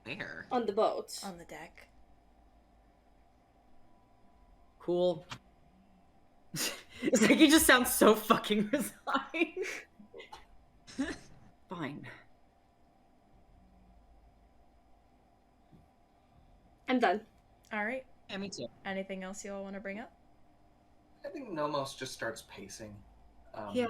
There. On the boat. on the deck. Cool. It's like he just sounds so fucking resigned. Fine. I'm done. All right. Yeah, me too. Anything else you all want to bring up? I think Nomos just starts pacing. Yeah.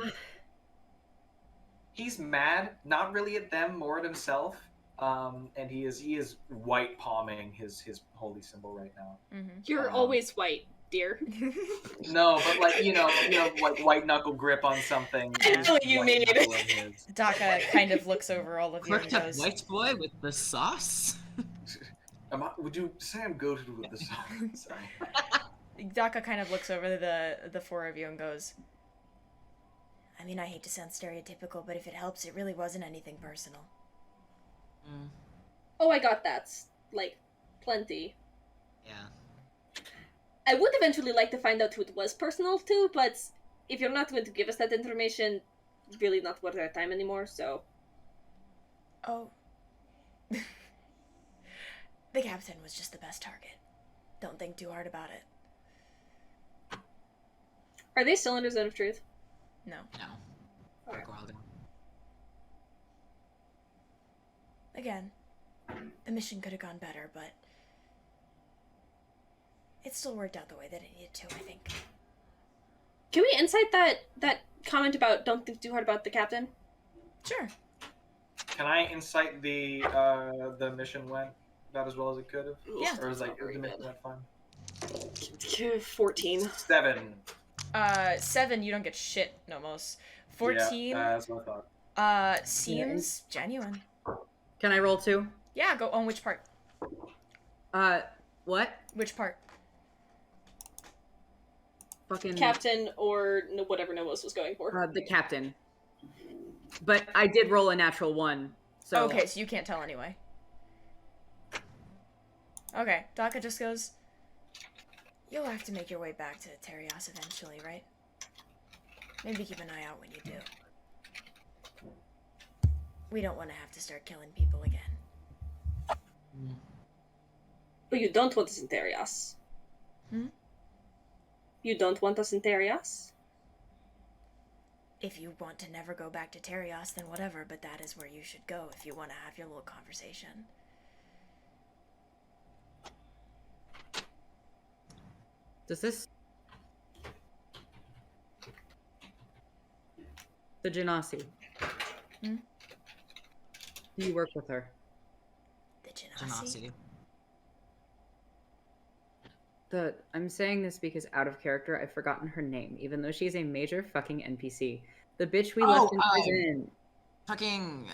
He's mad, not really at them, more at himself. And he is white palming his holy symbol right now. Mm-hmm. You're always white, dear. No, but like like white knuckle grip on something. I He's know what you white mean. knuckling his. Daka kind of looks over all of you Quick and tap goes, white boy with the sauce. Would you say I'm goated with the song? Sorry. Daka kind of looks over the four of you and goes, I mean, I hate to sound stereotypical, but if it helps, it really wasn't anything personal. Mm, Oh, I got that. Like, plenty. yeah. I would eventually like to find out who it was personal to, but if you're not going to give us that information, really not worth our time anymore, so... Oh. The captain was just the best target. Don't think too hard about it. Are they still under Zone of Truth? No. No. Okay. Quick while ago. Again, the mission could have gone better, but it still worked out the way that it needed to, I think. Can we insight that comment about don't think too hard about the captain? Sure. Can I incite the mission went about as well as it could have? Yeah. Or is like the mission went fine? 14. 7. 7, you don't get shit, Nomos. 14, Yeah, that's what I thought. seems genuine. Can I roll 2? Yeah, go on which part? What? Which part? Fucking Captain or whatever Nomos was going for. the captain. But I did roll a natural 1. So Okay, so you can't tell anyway. Okay, Daka just goes, you'll have to make your way back to Terios eventually, right? Maybe keep an eye out when you do. We don't want to have to start killing people again. But you don't want us in Terios. Hmm? You don't want us in Terios? If you want to never go back to Terios, then whatever, but that is where you should go if you want to have your little conversation. does this the Genasi? Hmm? Do you work with her? The Genasi? Genasi. I'm saying this because out of character, I've forgotten her name, even though she's a major fucking NPC. The bitch we left in prison. Fucking,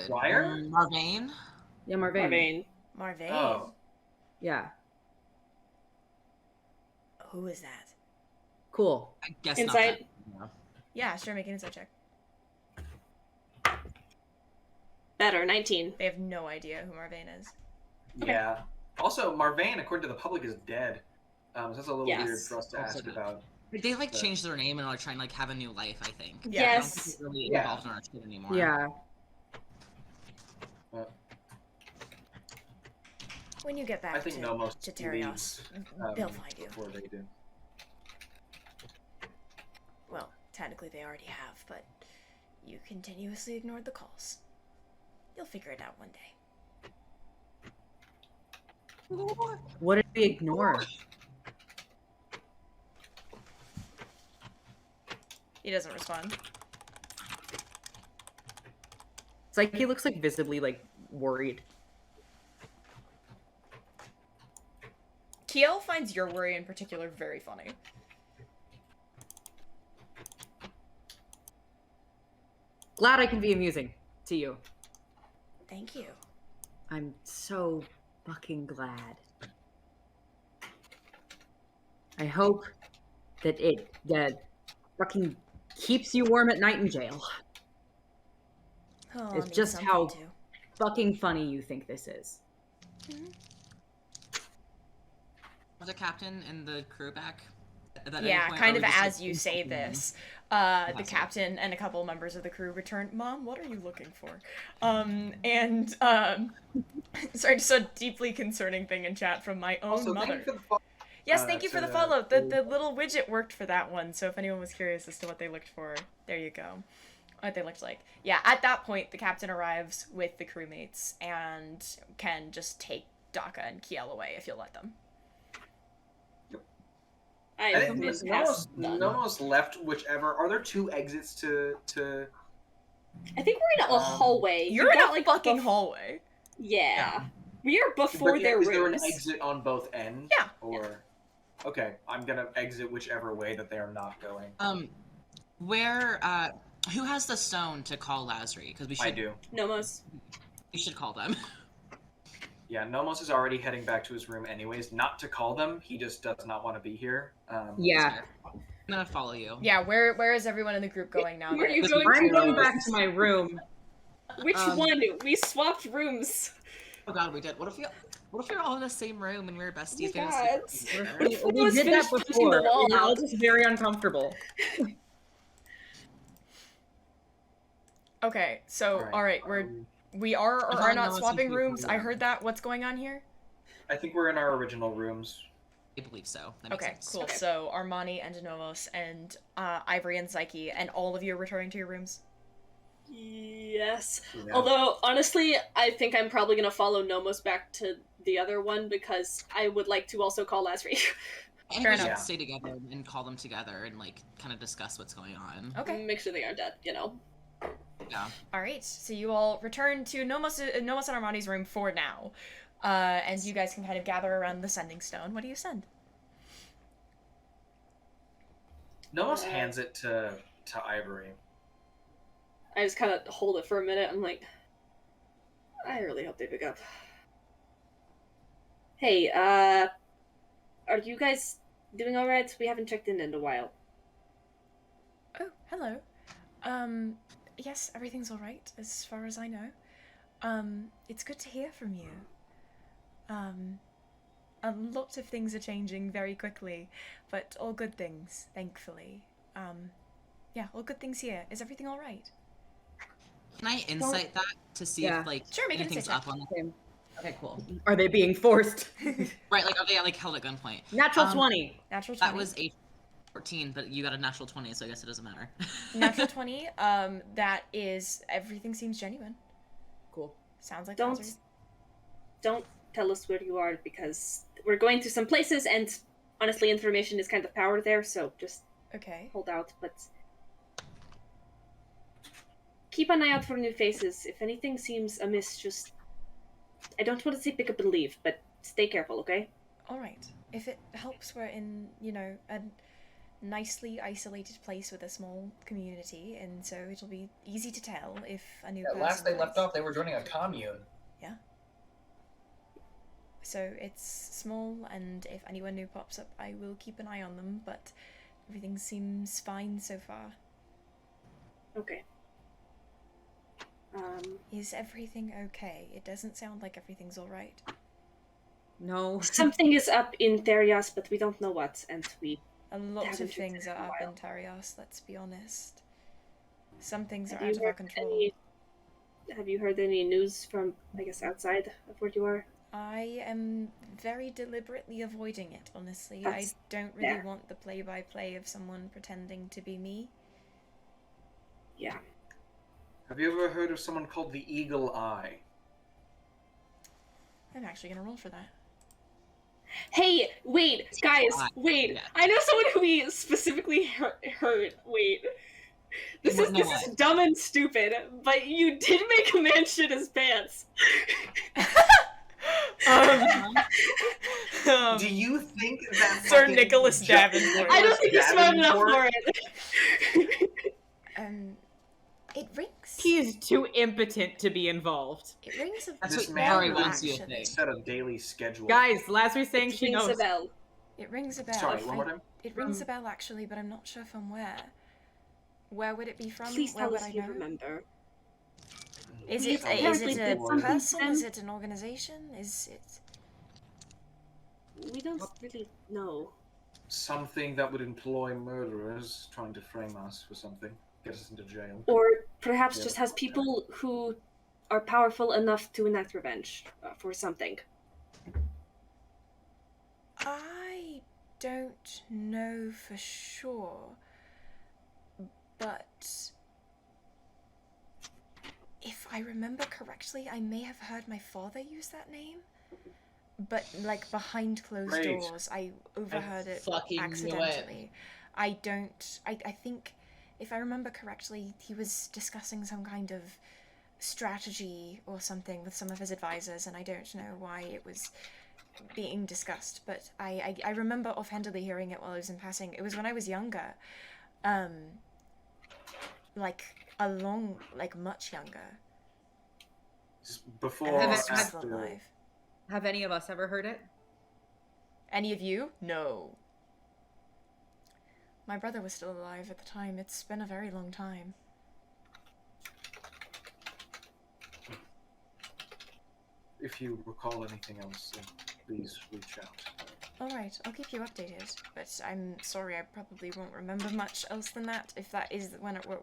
Wire? Marvane? Yeah, Marvane. Marvane? Oh. Yeah. Who is that? Cool. I guess Insight? not that. Yeah, sure, make an insight check. Better, 19. They have no idea who Marvane is. Yeah. Also, Marvane, according to the public, is dead. So that's a little Yes. weird for us to Also ask dead. about. They like But- changed their name and are trying to like have a new life, I think. Yeah. I don't Yes. think it's really Yeah. involved in our shit anymore. Yeah. When you get back I think to, Nomos to Terios, leaves, they'll find you. before they do. Well, technically they already have, but you continuously ignored the calls. You'll figure it out one day. What did we ignore? He doesn't respond. Psyche looks like visibly like worried. Kiel finds your worry in particular very funny. Glad I can be amusing to you. Thank you. I'm so fucking glad. I hope that it fucking keeps you warm at night in jail. Oh, It's need just something how- to. Fucking funny you think this is. Was the captain and the crew back? At any Yeah, point, kind or of we just, as like, you say instantly- this, the Awesome. captain and a couple members of the crew return. Mom, what are you looking for? Sorry, just a deeply concerning thing in chat from my own Also, mother. thank you for the follow. Yes, thank you for to the follow. The little widget worked for that one, so if anyone was curious as to what they looked for, there you go. What they looked like. Yeah, at that point, the captain arrives with the crewmates and can just take Daka and Kiel away if you'll let them. I I think moved Nomos, past done. Nomos left whichever. Are there two exits to? I think we're in a hallway. You're You in got, a like, fucking hallway. Yeah. We are before But their is there an rooms. exit on both ends? Yeah. Or okay, I'm gonna exit whichever way that they are not going. Where who has the stone to call Lazary? Because we should. I do. Nomos. We should call them. Yeah, Nomos is already heading back to his room anyways. Not to call them, he just does not want to be here. Yeah. I'm gonna follow you. Yeah, where is everyone in the group going now? Where are you that- going I'm to? going back to my room. Which one? We swapped rooms. Oh god, we did. What if we're all in the same room and we're besties? Oh my gonna God. sleep together? What if one We was did that finished pushing before. the wall We're all out? just very uncomfortable. Okay, so all right, we are or I are don't not know if swapping you rooms. can- I heard that. What's going on here? I think we're in our original rooms. I believe so. That makes Okay, sense. cool. Okay. So Armani and Nomos and Ivory and Psyche and all of you are returning to your rooms. Yes. Yeah. Although, honestly, I think I'm probably gonna follow Nomos back to the other one because I would like to also call Lazary. I think Fair we should enough. stay together and call them together and like kind of discuss what's going on. Okay. Make sure they aren't dead, you know. Yeah. All right. So you all return to Nomos and Armani's room for now, and you guys can kind of gather around the sending stone. What do you send? Nomos hands it to Ivory. I just kind of hold it for a minute. I'm like, I really hope they pick up. Hey, are you guys doing all right? We haven't checked in a while. Oh, hello. Yes, everything's all right as far as I know. It's good to hear from you. A lot of things are changing very quickly, but all good things, thankfully. Yeah, all good things here. Is everything all right? Can I insight that to see Yeah. if like Sure, make an anything's insight up on the... Okay, cool. Are they being forced? Right, like are they like held at gunpoint? Natural 20. Natural 20. That was a 14, but you got a natural 20, so I guess it doesn't matter. Natural 20. That is, everything seems genuine. Cool. Sounds like Don't Lazarus. don't tell us where you are because we're going to some places and honestly information is kind of power there, so just Okay. hold out, but keep an eye out for new faces. If anything seems amiss, just I don't want to say pick up and leave, but stay careful, okay? All right. If it helps, we're in, a nicely isolated place with a small community, and so it'll be easy to tell if a new person Last they left joins. off, they were joining a commune. So it's small, and if anyone new pops up, I will keep an eye on them, but everything seems fine so far. Okay. Is everything okay? It doesn't sound like everything's alright. No. Something is up in Therias, but we don't know what, and we A lot Haven't of things checked are in a up while. in Tarios, let's be honest. Some things are Have out you of our heard control. have you heard any news from, I guess, outside of where you are? I am very deliberately avoiding it, honestly. That's I don't really fair. want the play-by-play of someone pretending to be me. Yeah. Have you ever heard of someone called the Eagle Eye? I'm actually gonna roll for that. Hey, wait, guys, wait. Yeah. I know someone who we specifically heard. Wait. This What- is no, this what? is dumb and stupid, but you did make a man shit his pants. Do you think that Sir fucking Nicholas Ju- Davenport. I don't think you're smart enough Davenport? for it. It rings. He is too impotent to be involved. It rings a That's This what man Mhairi really wants you to actually. think. set a daily schedule. Guys, Lazarus saying It she rings knows. a bell. It rings a bell. Sorry, one more time. It rings a bell actually, but I'm not sure from where. Where would it be from? Please Where tell would us I you know? remember. Is We it a apparently did something person? to them. Is it an organization? Is it? We don't really know. Something that would employ murderers trying to frame us for something, get us into jail. Or perhaps Yeah. just has people who are powerful enough to enact revenge for something. I don't know for sure, but if I remember correctly, I may have heard my father use that name. but like behind closed Great. doors, I overheard it fucking knew it. accidentally. I think, if I remember correctly, he was discussing some kind of strategy or something with some of his advisors, and I don't know why it was being discussed, but I remember offhandedly hearing it while I was in passing. It was when I was younger. Like much younger. Before, And Have he's it- still after. alive. Have any of us ever heard it? Any of you? No. My brother was still alive at the time. It's been a very long time. If you recall anything else, then please reach out. Alright, I'll keep you updated, but I'm sorry, I probably won't remember much else than that, if that is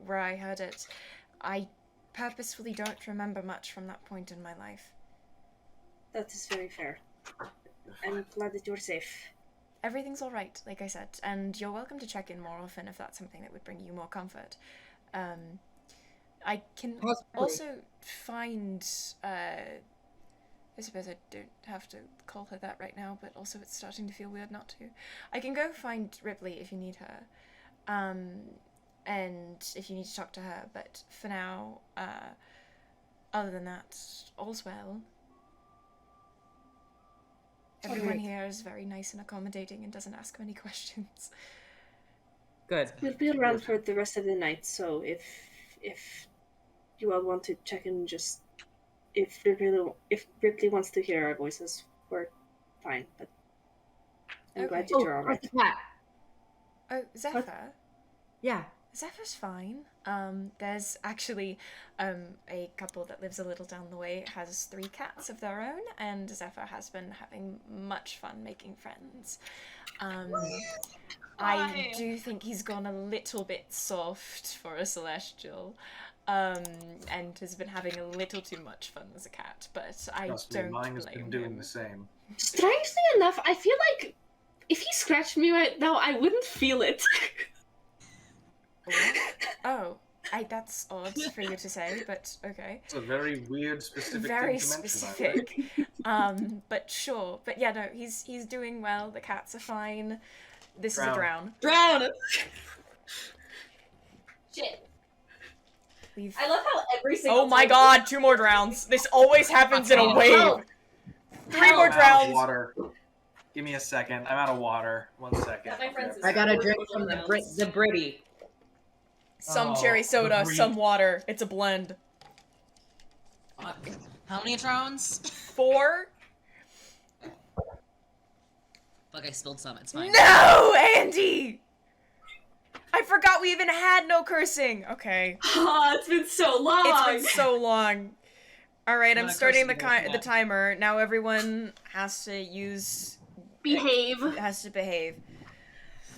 where I heard it. I purposefully don't remember much from that point in my life. That is very fair. I'm glad that you're safe. Everything's alright, like I said, and you're welcome to check in more often if that's something that would bring you more comfort. I can also find, I suppose I don't have to call her that right now, but also it's starting to feel weird not to. I can go find Ripley if you need her, and if you need to talk to her, but for now, other than that, all's well. Everyone Alright. here is very nice and accommodating and doesn't ask many questions. Good. We'll be around for the rest of the night, so if you all want to check in, just if Ripley wants to hear our voices, we're fine. But I'm glad that you're all right. Oh, Zephyr? Yeah. Zephyr's fine. There's actually a couple that lives a little down the way, has 3 cats of their own, and Zephyr has been having much fun making friends. I do think he's gone a little bit soft for a celestial, and has been having a little too much fun as a cat, but I Trust me, don't mine has blame been doing him. the same. Strangely enough, I feel like if he scratched me right now, I wouldn't feel it. Oh, that's odd for you to say, but okay. It's a very weird, specific Very thing to mention. specific. But sure. But yeah, no, he's doing well. The cats are fine. This is a drown. Drown! Shit. We've... I love how every single Oh my time- god, 2 more drowns. This always happens in a wave. Help. 3 more I'm out of drowns. water. Give me a second. I'm out of water. 1 second. My friend's I got a drink from the Britty. Some Oh, cherry soda, the some water. It's a blend. Fuck. How many drones? 4? Fuck, I spilled some. It's fine. No, Andy! I forgot we even had no cursing. Okay. Oh, it's been so long! It's been so long. Alright, I'm Not starting cursing, the timer. Now everyone has to use... Behave. has to behave.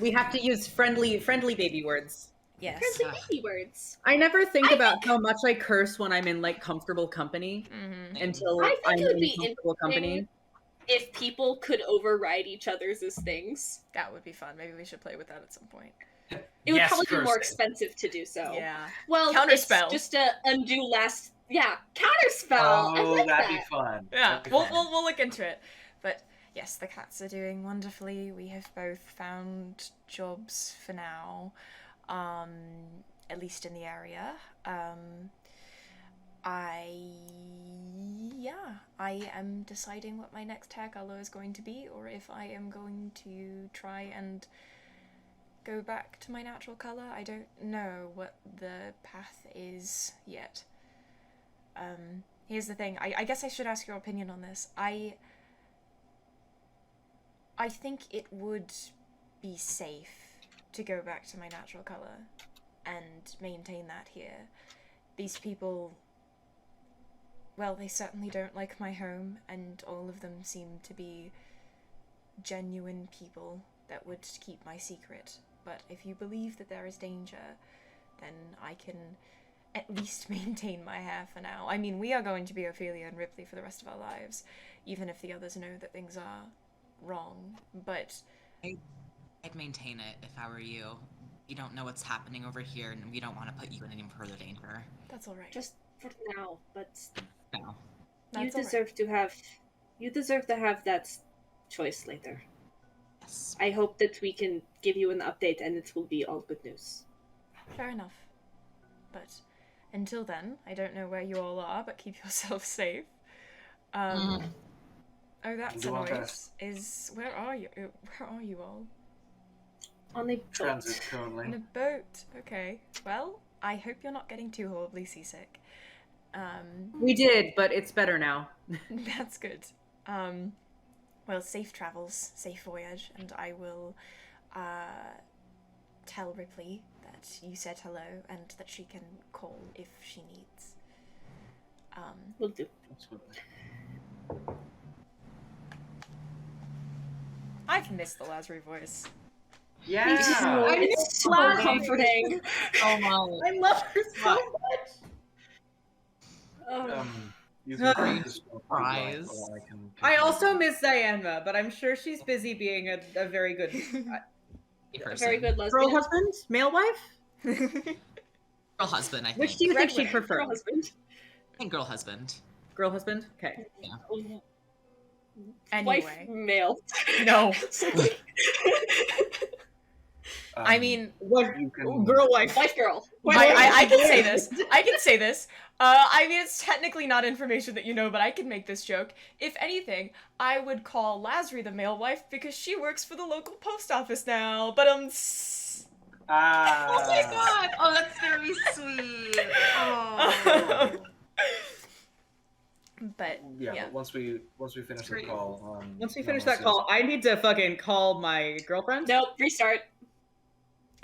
We have to use friendly baby words. Yes. Friendly baby words. I never think about how much I curse when I'm in like comfortable company Mm-hmm. until I think I'm it would in be comfortable company. If people could override each other's as things. That would be fun. Maybe we should play with that at some point. It would Yes, probably be more cursing. expensive to do so. Yeah. Well, Counterspell. it's just a undo last... Yeah, counterspell! I Oh, like that'd that. be fun. Yeah. That'd be We'll fun. look into it. But yes, the cats are doing wonderfully. We have both found jobs for now. At least in the area. I am deciding what my next hair color is going to be, or if I am going to try and go back to my natural color. I don't know what the path is yet. Here's the thing. I guess I should ask your opinion on this. I think it would be safe to go back to my natural color and maintain that here. These people, well, they certainly don't like my home, and all of them seem to be genuine people that would keep my secret. But if you believe that there is danger, then I can at least maintain my hair for now. I mean, we are going to be Ophelia and Ripley for the rest of our lives, even if the others know that things are wrong. But I'd maintain it if I were you. You don't know what's happening over here, and we don't want to put you in any further danger. that's all right. Just for now, but No. you That's all right. deserve to have You deserve to have that choice later. Yes. I hope that we can give you an update and it will be all good news. Fair enough. But until then, I don't know where you all are, but keep yourself safe. Oh, that's a Do our noise. Where are you? Where are you all? On a boat. Transit In currently. a boat. Okay. Well, I hope you're not getting too horribly seasick. We did, but it's better now. That's good. Well, safe travels, safe voyage, and I will tell Ripley that you said hello and that she can call if she needs. Will do. Absolutely. I've missed the Lazary voice. Yeah. It's so comforting. Oh my. I love her so much. Oh. You can Very keep this one surprised. while I can I continue. also miss Diana, but I'm sure she's busy being a very good Very good girl lesbian. husband, male wife. Girl husband, I think. Which do you think she'd Breadwinner. prefer? Girl husband. I think girl husband. Girl husband. Okay. Anyway. Wife, male. No. Um, I mean, What? you can- Girl wife. Wife, girl. I can say this. I can say this. I mean, it's technically not information that you know, but I can make this joke. If anything, I would call Lazary the male wife because she works for the local post office now. But Oh my god! Oh, that's very sweet. Oh. But Yeah, yeah. but once we finish the Great. call. Once we finish Nomos that is- call, I need to fucking call my girlfriend. Nope, restart.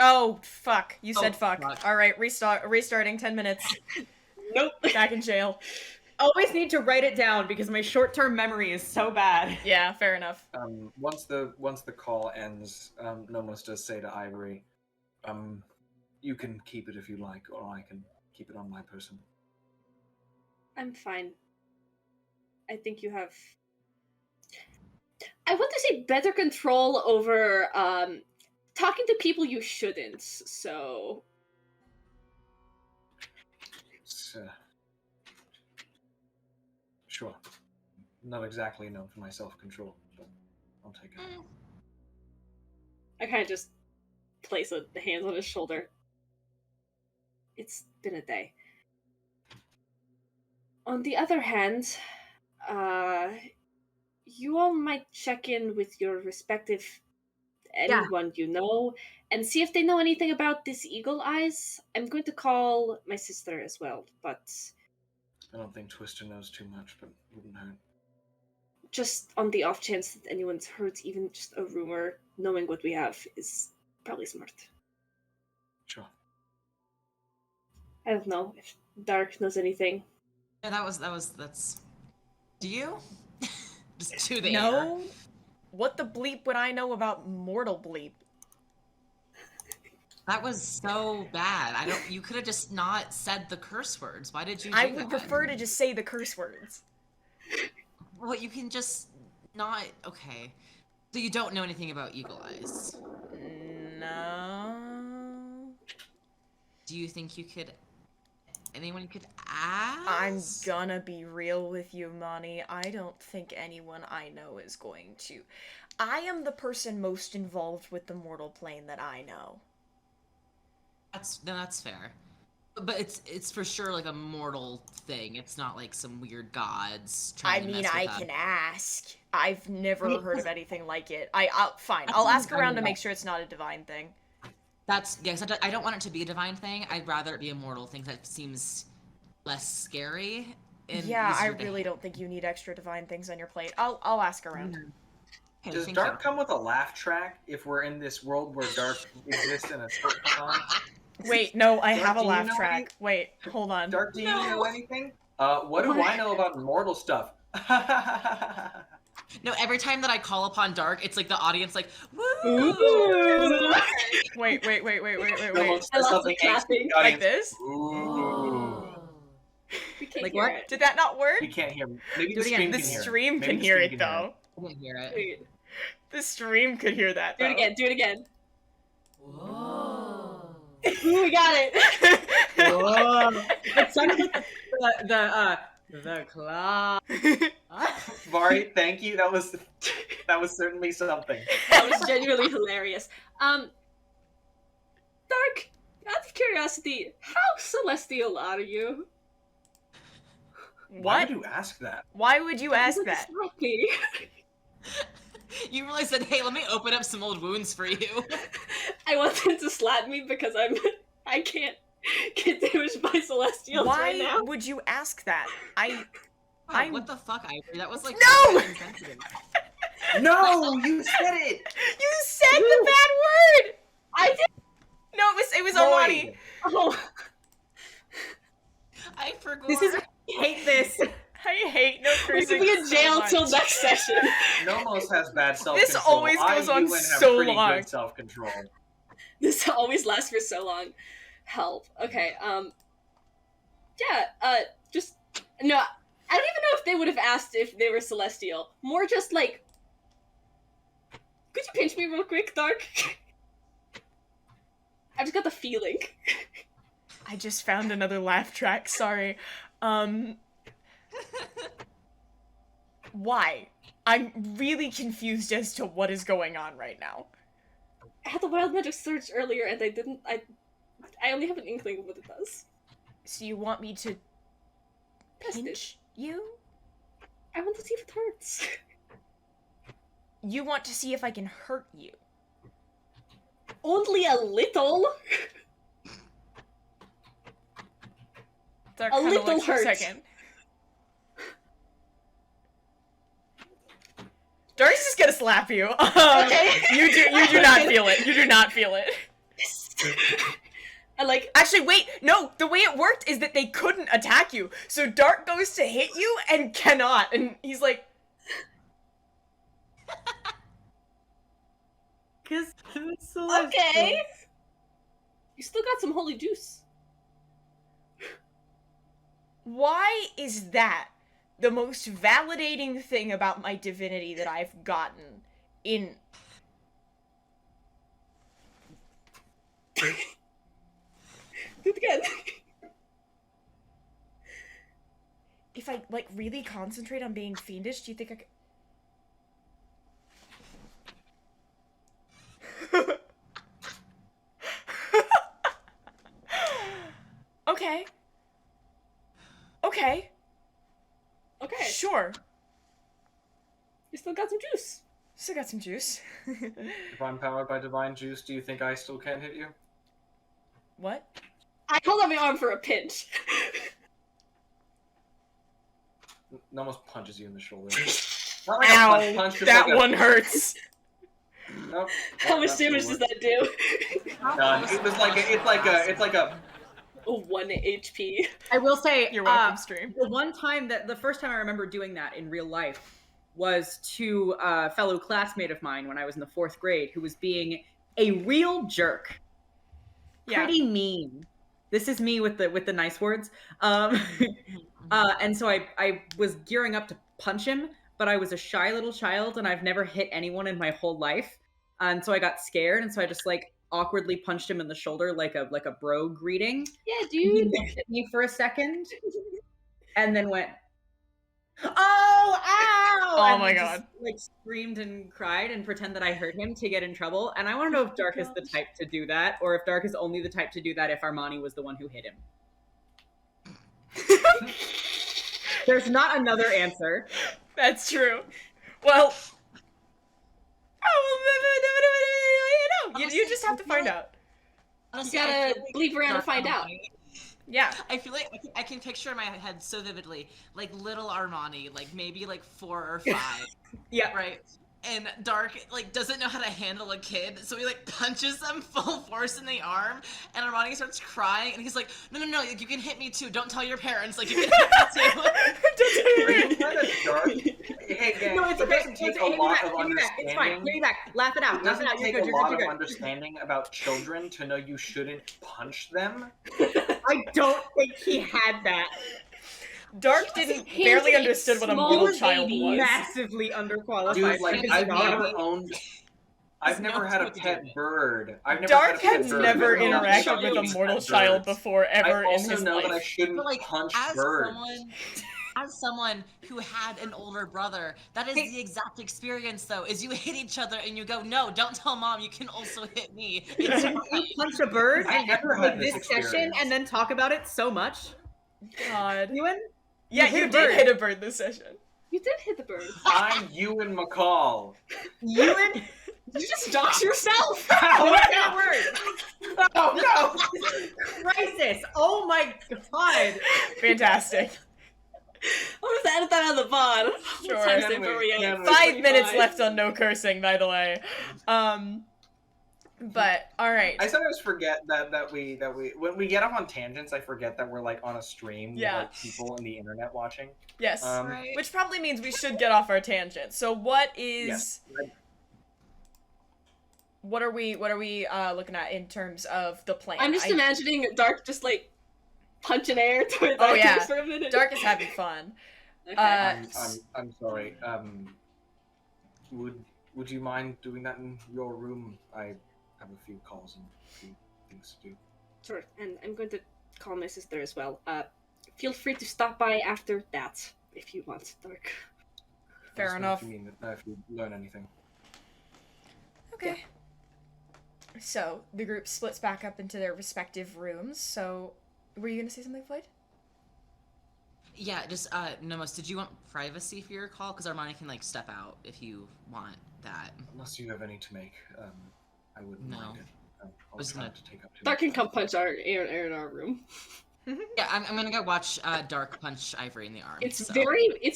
Oh fuck! You said Oh, fuck. fuck. All right, restarting. 10 minutes. Nope. Back in jail. Always need to write it down because my short-term memory is so bad. Yeah, fair enough. Once the call ends, Nomos does say to Ivory, you can keep it if you like, or I can keep it on my person. I'm fine. I think you have. I want to say better control over talking to people you shouldn't. So It's, sure. Not exactly known for my self-control, but I'll take it. I kind of just place a hand on his shoulder. It's been a day. On the other hand, you all might check in with your respective anyone you know and see if they know anything about this eagle eyes. I'm going to call my sister as well, but I don't think Twister knows too much, but wouldn't hurt. just on the off chance that anyone's heard even just a rumor, knowing what we have is probably smart. Sure. I don't know if Dark knows anything. Yeah, that's. Do you? Just to the air. No. What the bleep would I know about mortal bleep? That was so bad. I don't. You could have just not said the curse words. Why did you? Do I that? would prefer to just say the curse words. Well, you can just not. Okay. So you don't know anything about Eagle Eyes. No. Do you think you could? Anyone you could ask? I'm gonna be real with you, Mani. I don't think anyone I know is going to. I am the person most involved with the mortal plane that I know. That's fair. But it's for sure like a mortal thing. It's not like some weird gods I trying to mean, mess with I us. can ask. I've never Well, heard of anything like it. Fine. I'll ask around to make sure it's not a divine thing. That's yeah. 'Cause I don't want it to be a divine thing. I'd rather it be a mortal thing. That seems less scary. And Yeah, I easier to- really don't think you need extra divine things on your plate. I'll ask around. Okay, Does thank Dark you. come with a laugh track if we're in this world where Dark exists in a sitcom? Wait, no, I Dark, have a do you laugh know track. Wait, hold on. Dark, do you No. know anything? What do I know about mortal stuff? No, every time that I call upon Dark, it's like the audience like, woo! Wait. Nomos I says love something the angsty clapping. in the Like audience. this? Ooh. We can't Like hear what? it. Did that not work? You can't hear me. Maybe Do the it again. stream The can hear it. stream Maybe can the hear stream it, can though. I didn't hear it. Wait, The stream could hear that, do though. it again. Do it again. Whoa. Ooh, we got it. Whoa. It sounded like the The claw. Mhairi, thank you. That was certainly something. That was genuinely hilarious. Dark, out of curiosity, how celestial are you? Why What? would you ask that? Why would you ask Look that? sloppy. You really said, hey, let me open up some old wounds for you. I want them to slap me because I can't get damaged by celestials right Why now. would you ask that? Oh, what the fuck, Ivory? That was like No! really insensitive. No, you said it. You said the bad word. I did. No, it was Armani. Floyd. Oh, I forgot. This is. I hate this. I hate no we cursing. could be in so jail much. till next session. Nomos has bad self-control. always goes on Ewan, have so pretty long. Good self-control. This always lasts for so long. Help. Okay. Yeah. Just no. I don't even know if they would have asked if they were celestial. More just like, could you pinch me real quick, Dark? I just got the feeling. I just found another laugh track. Sorry. Why? I'm really confused as to what is going on right now. I had the wild magic surge earlier, and I only have an inkling of what it does. So you want me to Test it. pinch you? I want to see if it hurts. You want to see if I can hurt you? Only a little. Dark A kinda little looks for a hurt. second. Dark's just gonna slap you. Okay. You do not feel it. You do not feel it. I like. Actually, wait, no, the way it worked is that they couldn't attack you. So Dark goes to hit you and cannot, and he's like, Cause Okay. You still got some holy juice. why is that the most validating thing about my divinity that I've gotten in... Do it again. If I, like, really concentrate on being fiendish, do you think I could... Okay. Okay. Okay. Sure. You still got some juice. Still got some juice. If I'm powered by divine juice, do you think I still can't hit you? What? I hold out my arm for a pinch. Nomos punches you in the shoulder. Not like a Ow! punch, just That like a- one hurts. Nope. How much That's damage the does worst. that do? None. It was like it's like a. 1 HP. I will say, You're welcome, stream. the first time I remember doing that in real life was to a fellow classmate of mine when I was in the 4th grade who was being a real jerk. Yeah. Pretty mean. This is me with the nice words. And so I was gearing up to punch him, but I was a shy little child and I've never hit anyone in my whole life. And so I got scared, and so I just like awkwardly punched him in the shoulder like a bro greeting. Yeah, He dude. looked at me for a second and then went, "Oh, ow!" Oh and my just, God. like screamed and cried and pretend that I hurt him to get in trouble. And I want to know if Dark is the type to do that, or if Dark is only the type to do that if Armani was the one who hit him. There's not another answer. That's true. Well... You just have to find out. You Honestly, gotta I feel like bleep around to Dark find out. Armani- Yeah. I feel like I can picture in my head so vividly, like little Armani, like maybe like 4 or 5, Yeah. right? And Dark like doesn't know how to handle a kid, so he like punches them full force in the arm, and Armani starts crying, and he's like, "No, like, you can hit me too. Don't tell your parents. Like you can hit me too." Are you kind of dark? Hey, gang, No, it's it okay. doesn't take a Hit me lot back, of hit me back. It's fine. Hit understanding. me back. Laugh it out. It Laugh it doesn't out. You're take good. a You're lot good. of You're good. understanding about children to know you shouldn't punch them. I don't think he had that. Dark didn't barely understood what a small mortal child baby. was. Massively underqualified. Dude, for like his I've job. never owned. I've never had a pet bird. I've never Dark had a had pet bird. never I don't know interacted how with a to mortal pet child birds. before ever I in also his know life. that I shouldn't But like punch as birds. someone as someone who had an older brother, that is the exact experience, though, is you hit each other and you go, no, don't tell mom, you can also hit me. It's Can we punch a bird I and never like had this this session experience. and then talk about it so much? God. Ewan? Yeah, hit you a did bird. hit a bird this session. You did hit the bird. I'm Ewan McCall. Ewan? You just dox yourself. What's that word? Oh no! Crisis! Oh my god! Fantastic. I'm just edit that on the pod. Sure. What time is it? Can we- Where we at? can we- 5 minutes 25. left on no cursing, by the way. But all right. I sometimes forget that we when we get off on tangents, I forget that we're like on a stream Yeah. with like people in the internet watching. Yes. Right. Which probably means we should get off our tangent. So what is Yes. what are we looking at in terms of the plan? I'm just imagining Dark just like punching air towards Oh, our yeah. for a minute. Dark is having fun. Okay. I'm sorry. Would you mind doing that in your room? I have a few calls and a few things to do. Sure, and I'm going to call my sister as well. Feel free to stop by after that if you want, Dark. Fair Just enough. If you, if you learn anything. Okay. So the group splits back up into their respective rooms. So were you gonna say something, Floyd? Yeah, just, Nomos, did you want privacy for your call? Because Armani can, like, step out if you want that. Unless you have any to make, I wouldn't No. mind it. I was was gonna- trying to take up too Dark much can time. come punch our air in our room. Yeah, I'm gonna go watch Dark punch Ivory in the arm. It's so.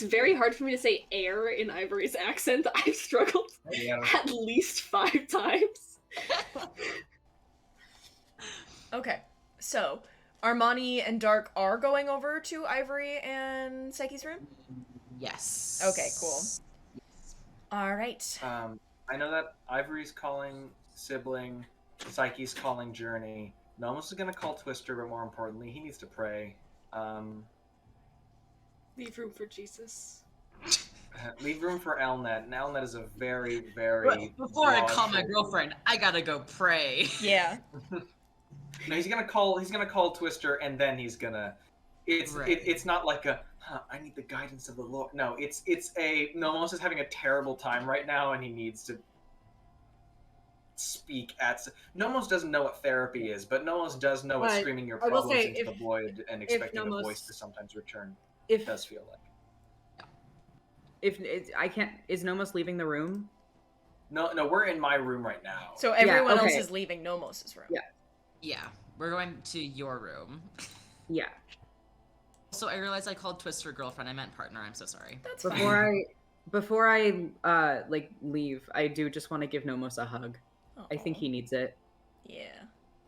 very hard for me to say air in Ivory's accent. I've struggled Yeah. at least 5 times. Okay. So Armani and Dark are going over to Ivory and Psyche's room? Yes. Okay, cool. Alright. I know that Ivory's calling Sibling, Psyche's calling Journey. Nomos is gonna call Twister, but more importantly, he needs to pray. Leave room for Jesus. Leave room for Elnet, and Elnet is a very, very. Before I broad call my shoulder. girlfriend, I gotta go pray. Yeah. No, he's gonna call Twister, and then he's gonna. Right. It's not like a. I need the guidance of the Lord. No, it's a. Nomos is having a terrible time right now, and he needs to speak at. Nomos doesn't know what therapy is, but Nomos does know what But screaming your I will problems say, into the void and expecting a Nomos- voice to sometimes return If does feel like. I can't, is Nomos leaving the room? No, we're in my room right now. So everyone else okay. is leaving Nomos' room. Yeah. Yeah, we're going to your room. Yeah. Also, I realized I called Twister girlfriend. I meant partner. I'm so sorry. That's fine. Before I like leave, I do just want to give Nomos a hug. I think Aw. he needs it. Yeah.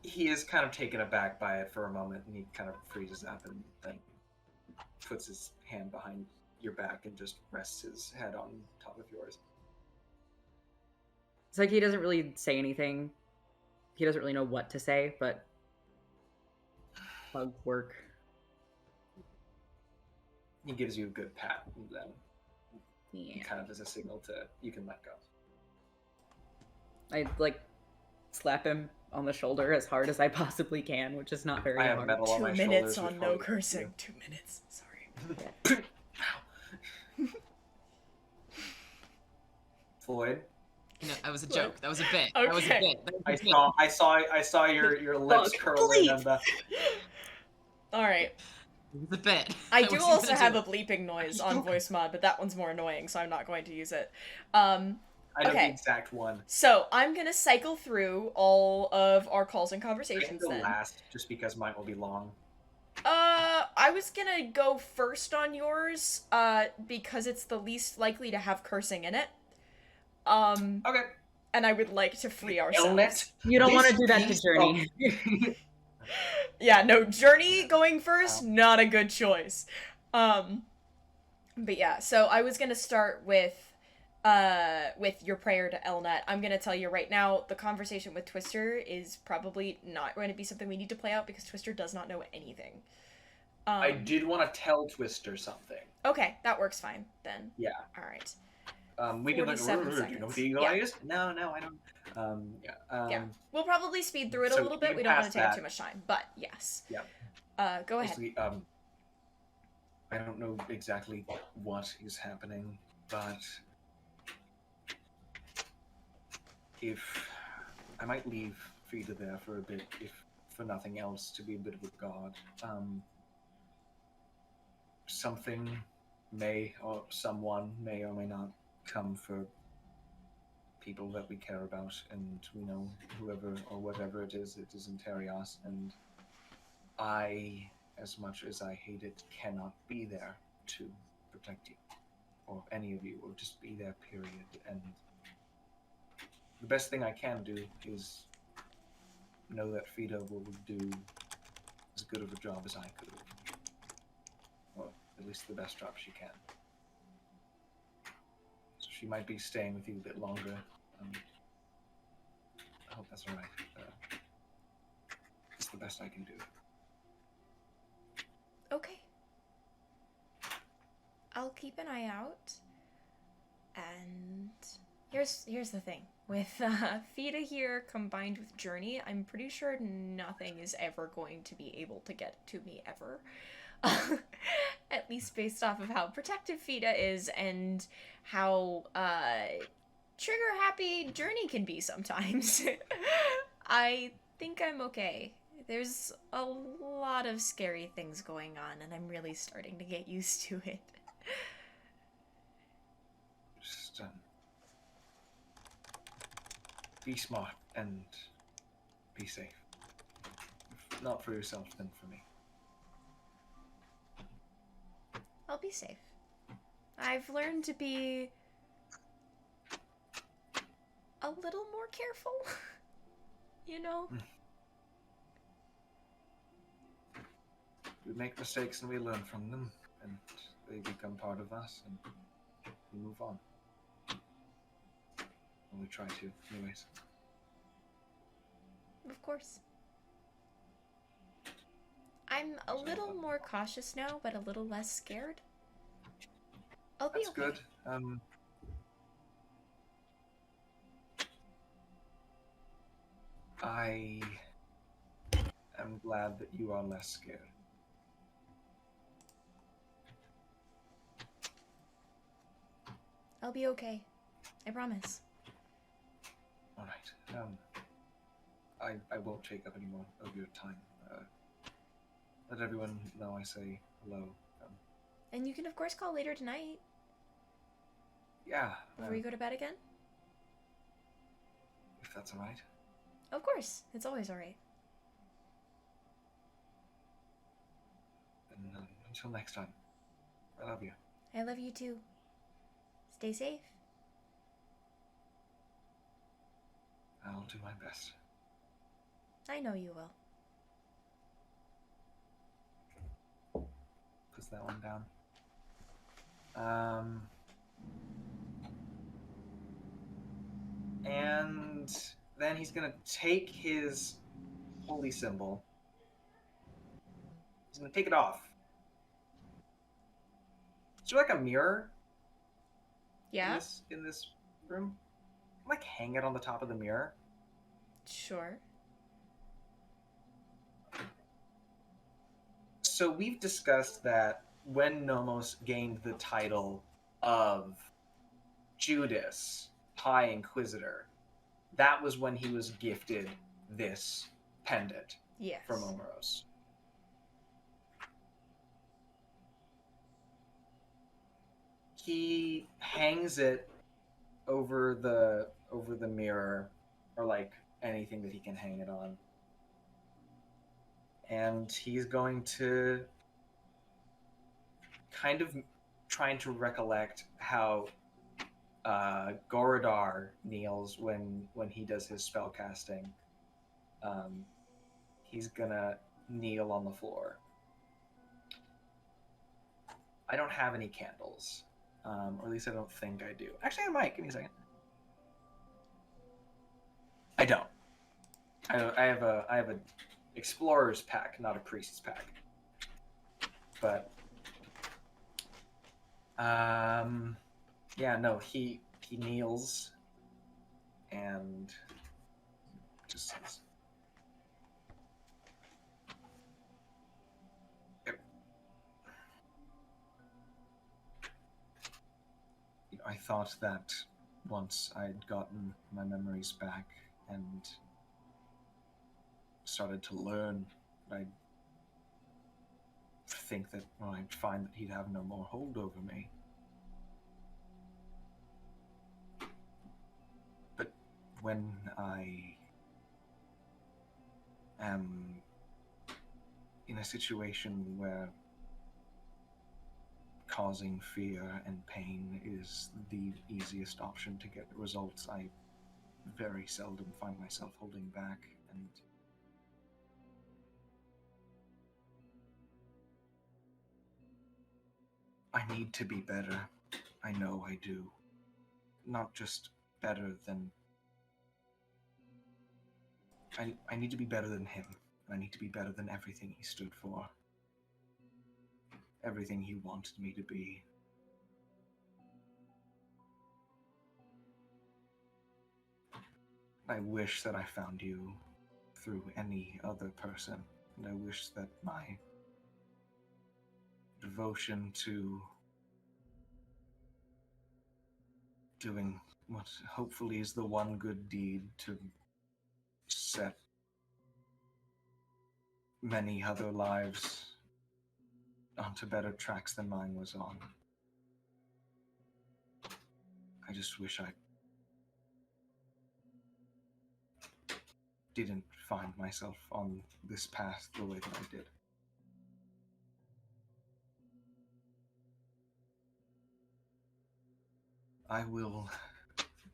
He is kind of taken aback by it for a moment, and he kind of freezes up and then puts his hand behind your back and just rests his head on top of yours. It's like he doesn't really say anything. He doesn't really know what to say, but hug work. He gives you a good pat, and then Yeah. kind of as a signal to you can let go. I like slap him on the shoulder as hard as I possibly can, which is not very I have hard. metal on 2 my minutes shoulders. on which no probably- cursing. 2 minutes. Sorry. Floyd, No, that was a joke. That was a bit. That was a Okay. bit. That was a bit. I saw your lips Fuck, curling bleep. and the. All right. It was a bit. I do wasn't also gonna have do a bleeping noise on Okay. voice mod, but that one's more annoying, so I'm not going to use it. I know Okay. the exact one. So I'm gonna cycle through all of our calls and I can conversations go then. last, just because mine will be long. I was gonna go first on yours, because it's the least likely to have cursing in it. Okay. And I would like to free ourselves. Elnet, You don't want to this do that to piece Journey. Yeah, no, Journey going first, not a good choice. But yeah, so I was gonna start with your prayer to Elnet. I'm gonna tell you right now, the conversation with Twister is probably not going to be something we need to play out because Twister does not know anything. I did want to tell Twister something. Okay, that works fine then. Yeah. All right. We can like. 47 Do you know what seconds. the eagle Yeah. eye is? No, I don't. Yeah. Yeah. We'll probably speed through it a so little you bit. can We don't want pass to take up that. too much time, but yes. Yep. Go ahead. Basically, I don't know exactly what is happening, but if I might leave Frida there for a bit, if for nothing else, to be a bit of a guard. Something may, or someone may or may not come for people that we care about, and we know whoever or whatever it is in Terios, and I, as much as I hate it, cannot be there to protect you, or any of you, or just be there, period. And the best thing I can do is know that Frida will do as good of a job as I could have. Or at least the best job she can. So she might be staying with you a bit longer. I hope that's alright. It's the best I can do. Okay. I'll keep an eye out. And here's the thing. With Fida here combined with Journey, I'm pretty sure nothing is ever going to be able to get to me ever. At least based off of how protective Fida is and how trigger happy Journey can be sometimes. I think I'm okay. There's a lot of scary things going on, and I'm really starting to get used to it. Just be smart and be safe. If not for yourself, then for me. I'll be safe. I've learned to be a little more careful. You know? We make mistakes and we learn from them, and they become part of us, and we move on. Well, we try to, anyways. Of course. I'm a little more cautious now, but a little less scared. I'll be That's okay. good. I am glad that you are less scared. I'll be okay. I promise. All right. I won't take up any more of your time. Let everyone know I say hello. And you can, of course, call later tonight. Yeah. Before you go to bed again? If that's all right. Of course. It's always alright. Then until next time. I love you. I love you too. Stay safe. I'll do my best. I know you will. Puts that one down. And then he's gonna take his holy symbol. He's gonna take it off. Is there like a mirror? Yeah? In this room? Like hang it on the top of the mirror. Sure. So we've discussed that when Nomos gained the title of Judas, High Inquisitor, that was when he was gifted this pendant Yes. from Omeros. He hangs it over the mirror, or like anything that he can hang it on. And he's going to kind of trying to recollect how Gorodar kneels when he does his spell casting. He's gonna kneel on the floor. I don't have any candles, or at least I don't think I do. Actually, I might. Give me a second. I don't. I have a explorer's pack, not a priest's pack. But yeah, no, he kneels and just says, thought that once I'd gotten my memories back and started to learn, I'd think that, well, I'd find that he'd have no more hold over me. But when I am in a situation where causing fear and pain is the easiest option to get results, I very seldom find myself holding back, and I need to be better. I know I do. Not just better than... I need to be better than him. I need to be better than everything he stood for. Everything he wanted me to be. I wish that I found you through any other person, and I wish that my devotion to doing what hopefully is the one good deed to set many other lives onto better tracks than mine was on. I just wish I didn't find myself on this path the way that I did. I will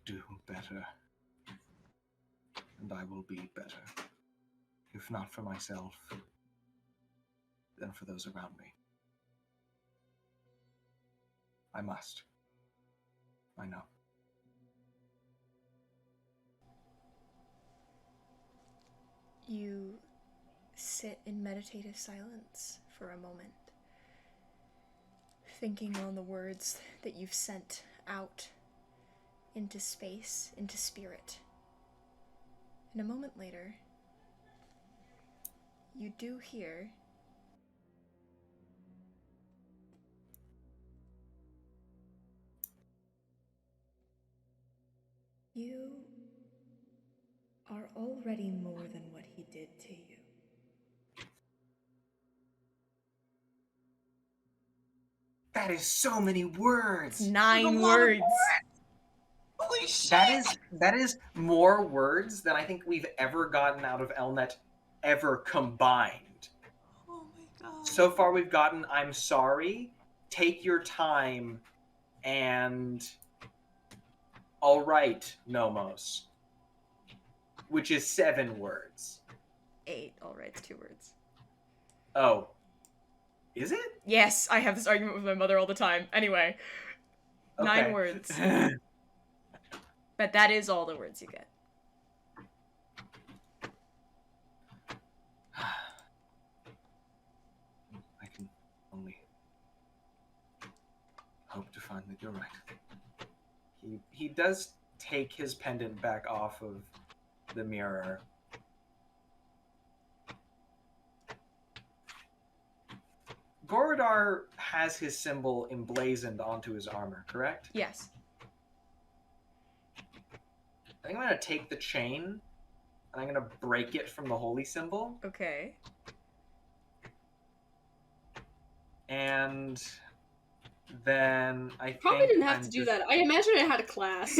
do better, and I will be better, if not for myself, then for those around me. I must. I know. You sit in meditative silence for a moment, thinking on the words that you've sent out into space, into spirit. And a moment later, you do hear you are already more than what he did to you. That is so many words. 9 words. Holy shit! That is more words than I think we've ever gotten out of Elnet ever combined. Oh my god. So far we've gotten I'm sorry, take your time, and all right, Nomos, which is 7 words. 8. All right, it's 2 words. Oh. Is it? Yes, I have this argument with my mother all the time. Anyway, 9 Okay. words. But that is all the words you get. I can only hope to find that you're right. He does take his pendant back off of the mirror. Gorodar has his symbol emblazoned onto his armor, correct? Yes. I think I'm going to take the chain, and I'm going to break it from the holy symbol. Okay. Probably think didn't have to do that. I imagine I had a class.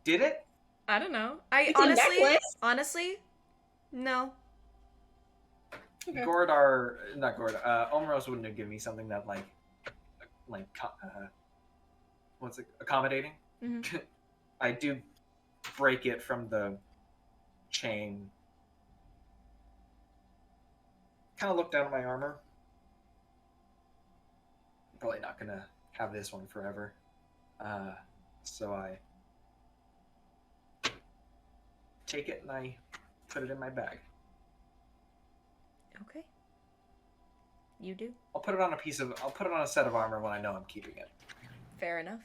Did it? I don't know. It's a necklace? Honestly, no. Okay. Omeros wouldn't have given me something that what's it, accommodating? Mm-hmm. I do break it from the chain. Kind of look down at my armor. I'm probably not gonna have this one forever. So I take it and I put it in my bag. Okay. You do. I'll put it on a set of armor when I know I'm keeping it. Fair enough.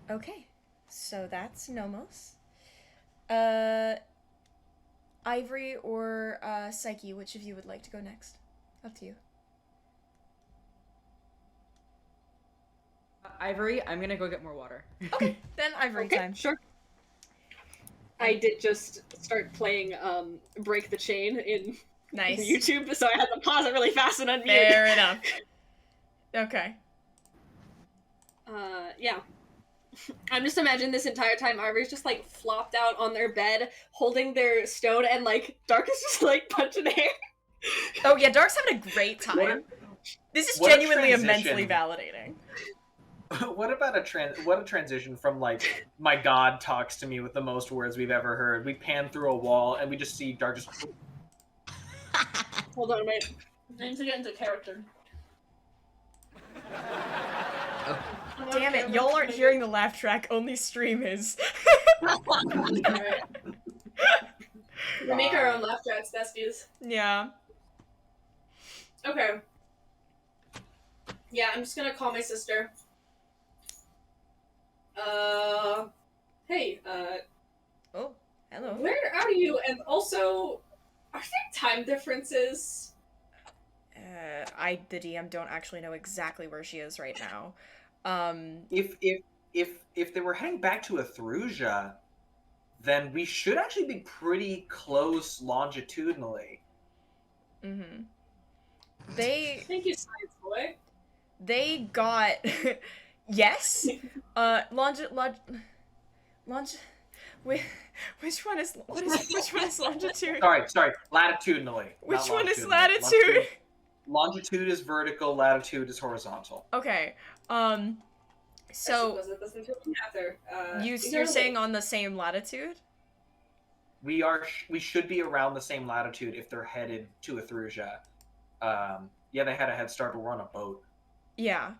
Okay. So that's Nomos. Ivory or Psyche, which of you would like to go next? Up to you. Ivory, I'm gonna go get more water. Okay, then Ivory Okay, time. sure. I did just start playing Break the Chain in Nice. YouTube, so I had to pause it really fast and unmute. Fair enough. Okay. Yeah. I'm just imagining this entire time Ivory's just like flopped out on their bed, holding their stone, and like Dark is just like punching air. Oh yeah, Dark's having a great time. This is what a genuinely immensely transition. validating. What about a transition from like my god talks to me with the most words we've ever heard. We pan through a wall and we just see Dark just. Hold on, wait. I need to get into character. Damn it, y'all aren't hearing the laugh track, only stream is. Alright. We make our own laugh tracks, besties. Yeah. Okay. Yeah, I'm just gonna call my sister. Hey, Oh, hello. where are you? And also, are there time differences? I, the DM, don't actually know exactly where she is right now. If they were heading back to Ethrusia, then we should actually be pretty close longitudinally. Mm-hmm. They Thank you, science boy. got yes. Which one is longitude? Sorry, latitudinally. Which not one is longitudinally. latitude? Longitude is vertical, latitude is horizontal. Okay. So you're saying on the same latitude? We should be around the same latitude if they're headed to Ethrusia. Yeah, they had a head start, but we're on a boat. Yeah.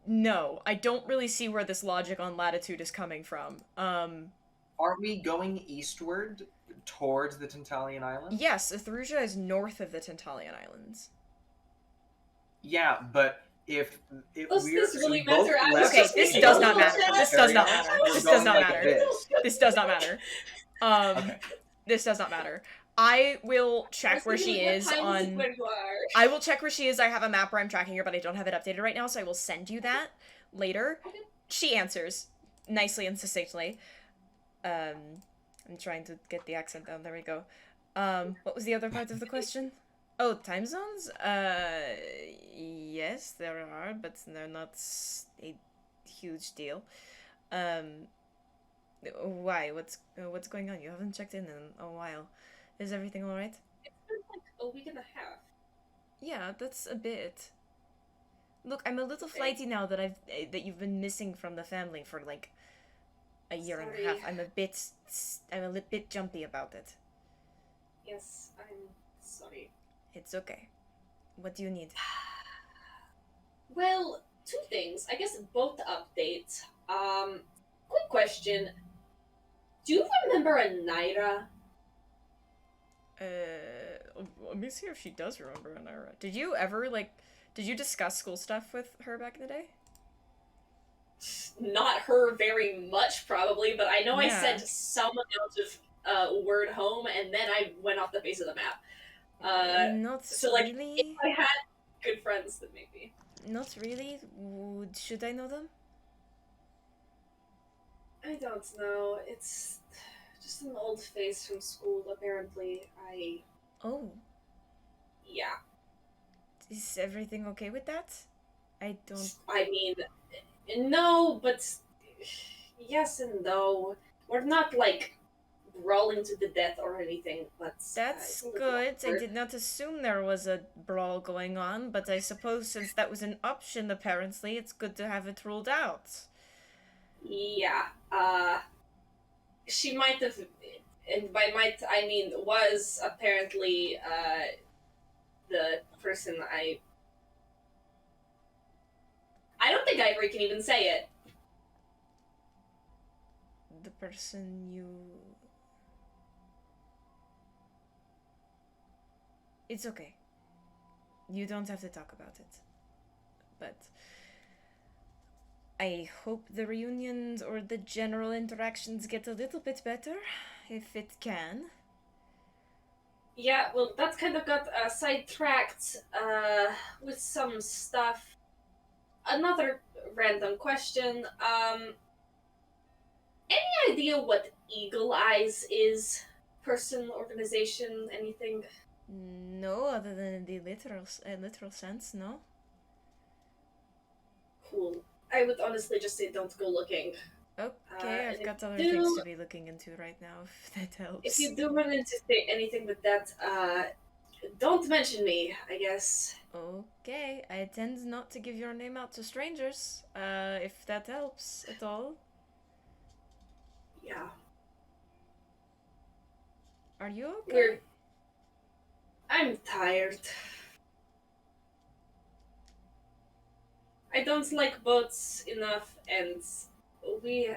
No, I don't really see where this logic on latitude is coming from. Aren't we going eastward towards the Tantalian Islands? Yes, Ethrusia is north of the Tantalian Islands. Yeah, but if Does we're this really both matter? left- Okay, this does not matter. This does not matter. We're This going does not like matter. this. This does not matter. Okay. This does not matter. I will check where she is on... I will check where she is. I have a map where I'm tracking her, but I don't have it updated right now, so I will send you that later. Okay. She answers nicely and succinctly. I'm trying to get the accent down. There we go. What was the other part of the question? Oh, time zones? Yes, there are, but they're not a huge deal. Why? What's going on? You haven't checked in a while. Is everything alright? It's been like a week and a half. Yeah, that's a bit. Look, I'm a little flighty now that you've been missing from the family for like a year and a half. I'm a bit jumpy about it. Yes, I'm sorry. It's okay. What do you need? Well, two things. I guess both updates. Quick question. Do you remember a Naira? Let me see if she does remember Anara. Did you ever, did you discuss school stuff with her back in the day? Not her very much, probably, but I know I Yeah. sent some amount of word home, and then I went off the face of the map. Not So, like, really. if I had good friends, then maybe. Not really. Should I know them? I don't know. It's just an old face from school, apparently. Oh, Yeah. is everything okay with that? I don't. I mean, no, but yes and no. We're not, like, brawling to the death or anything, but... That's it's a little good. I awkward. did not assume there was a brawl going on, but I suppose since that was an option, apparently, it's good to have it ruled out. Yeah, she might have, and by might I mean was apparently the person I don't think Ivory can even say it. The person you... It's okay. You don't have to talk about it. But... I hope the reunions or the general interactions get a little bit better, if it can. Yeah, well, that's kind of got sidetracked with some stuff. another random question. Any idea what Eagle Eyes is? Person, organization, anything? No, other than the literal sense, no. Cool. I would honestly just say don't go looking. Okay, I've and got other if you things do- to be looking into right now, if that helps. If you do run into anything with that, don't mention me, I guess. Okay, I tend not to give your name out to strangers, if that helps at all. Yeah. Are you okay? I'm tired. I don't like boats enough, and we.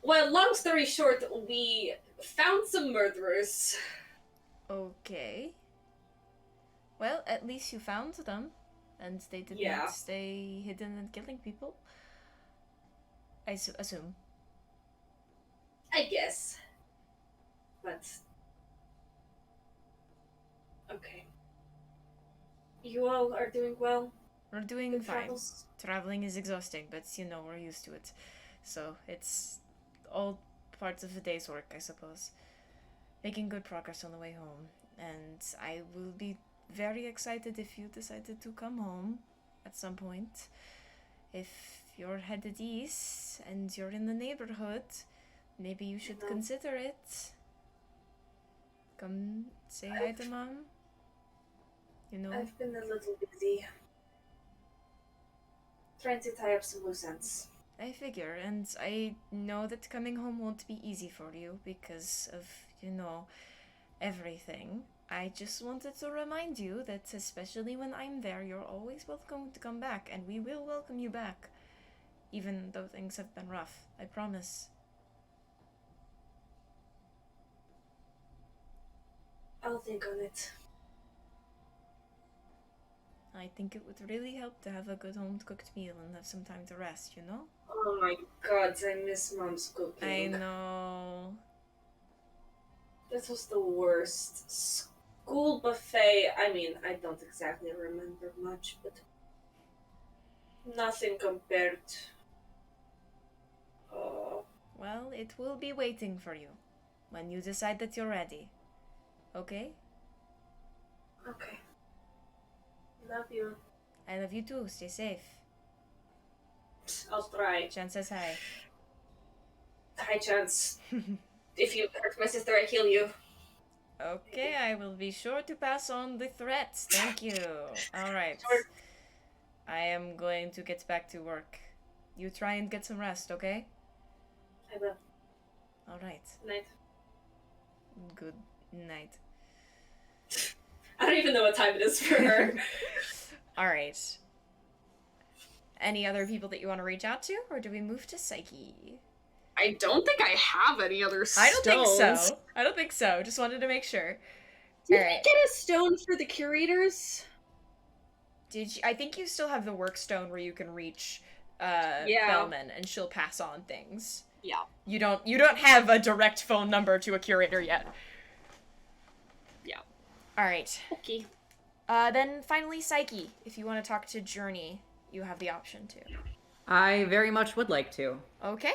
Well, long story short, we found some murderers. Okay. Well, at least you found them, and they did Yeah. not stay hidden and killing people. I assume. I guess. But. Okay. You all are doing well? We're doing Good fine. travels? Traveling is exhausting, but you know, we're used to it. So it's all parts of the day's work, I suppose. Making good progress on the way home. And I will be very excited if you decided to come home at some point. If you're headed east and you're in the neighborhood, maybe you should consider it. Come say hi to Mom. You know? I've been a little busy. Trying to tie up some loose ends. I figure, and I know that coming home won't be easy for you because of, you know, everything. I just wanted to remind you that especially when I'm there, you're always welcome to come back, and we will welcome you back. Even though things have been rough, I promise. I'll think on it. I think it would really help to have a good home-cooked meal and have some time to rest, you know? Oh my god, I miss Mom's cooking. I know. That was the worst. School buffet, I mean, I don't exactly remember much, but nothing compared. Oh. Well, it will be waiting for you when you decide that you're ready. Okay? Okay. Love you. I love you too. Stay safe. I'll try. Chance says hi. High chance. If you hurt my sister, I kill you. Okay, I will be sure to pass on the threats. Thank you. Alright. Sure. I am going to get back to work. You try and get some rest, okay? I will. Alright. Night. Good night. I don't even know what time it is for her. Alright. Any other people that you want to reach out to, or do we move to Psyche? I don't think I have any other stones. I don't think so. Just wanted to make sure. Did Alright. we get a stone for the curators? Did you? I think you still have the work stone where you can reach Yeah. Bellman, and she'll pass on things. Yeah. You don't have a direct phone number to a curator yet. Yeah. All right. Okay. Then finally, Psyche. If you want to talk to Journey, you have the option to. I very much would like to. Okay.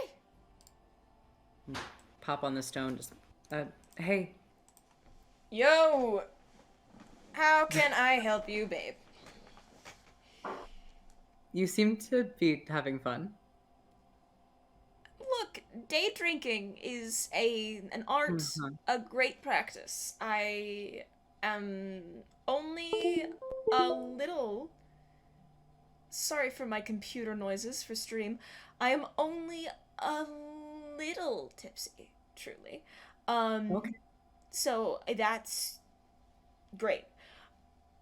Pop on the stone, just, hey. Yo. How can I help you, babe? You seem to be having fun. Look, day drinking is an art, Mhm. a great practice. I am only a little. Sorry for my computer noises for stream. I am only a little tipsy, truly. Okay. So that's great.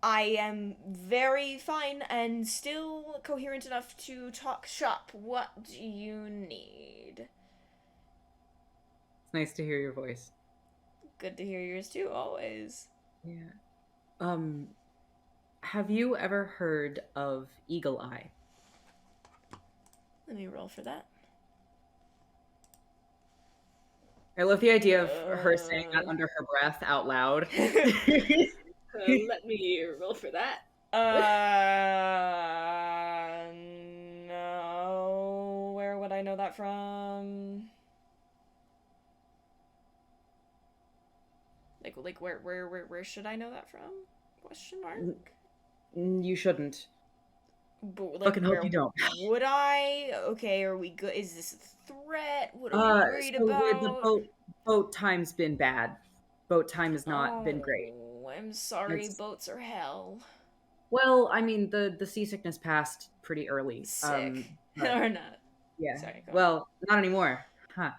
I am very fine and still coherent enough to talk shop. What do you need? It's nice to hear your voice. Good to hear yours too, always. Yeah. Have you ever heard of Eagle Eye? Let me roll for that. I love the idea of her saying that under her breath out loud. Let me roll for that. 5 I know that from? Like where should I know that from? Question mark. You shouldn't. But, like, Fucking hope where you don't. would I? Okay, are we good? Is this a threat? What are we worried So about? the boat time's been bad. Boat time has not been great. Oh, I'm sorry. It's- Boats are hell. Well, I mean, the seasickness passed pretty early. Sick But- or not? yeah. Sorry. Go on. Well, not anymore. Huh.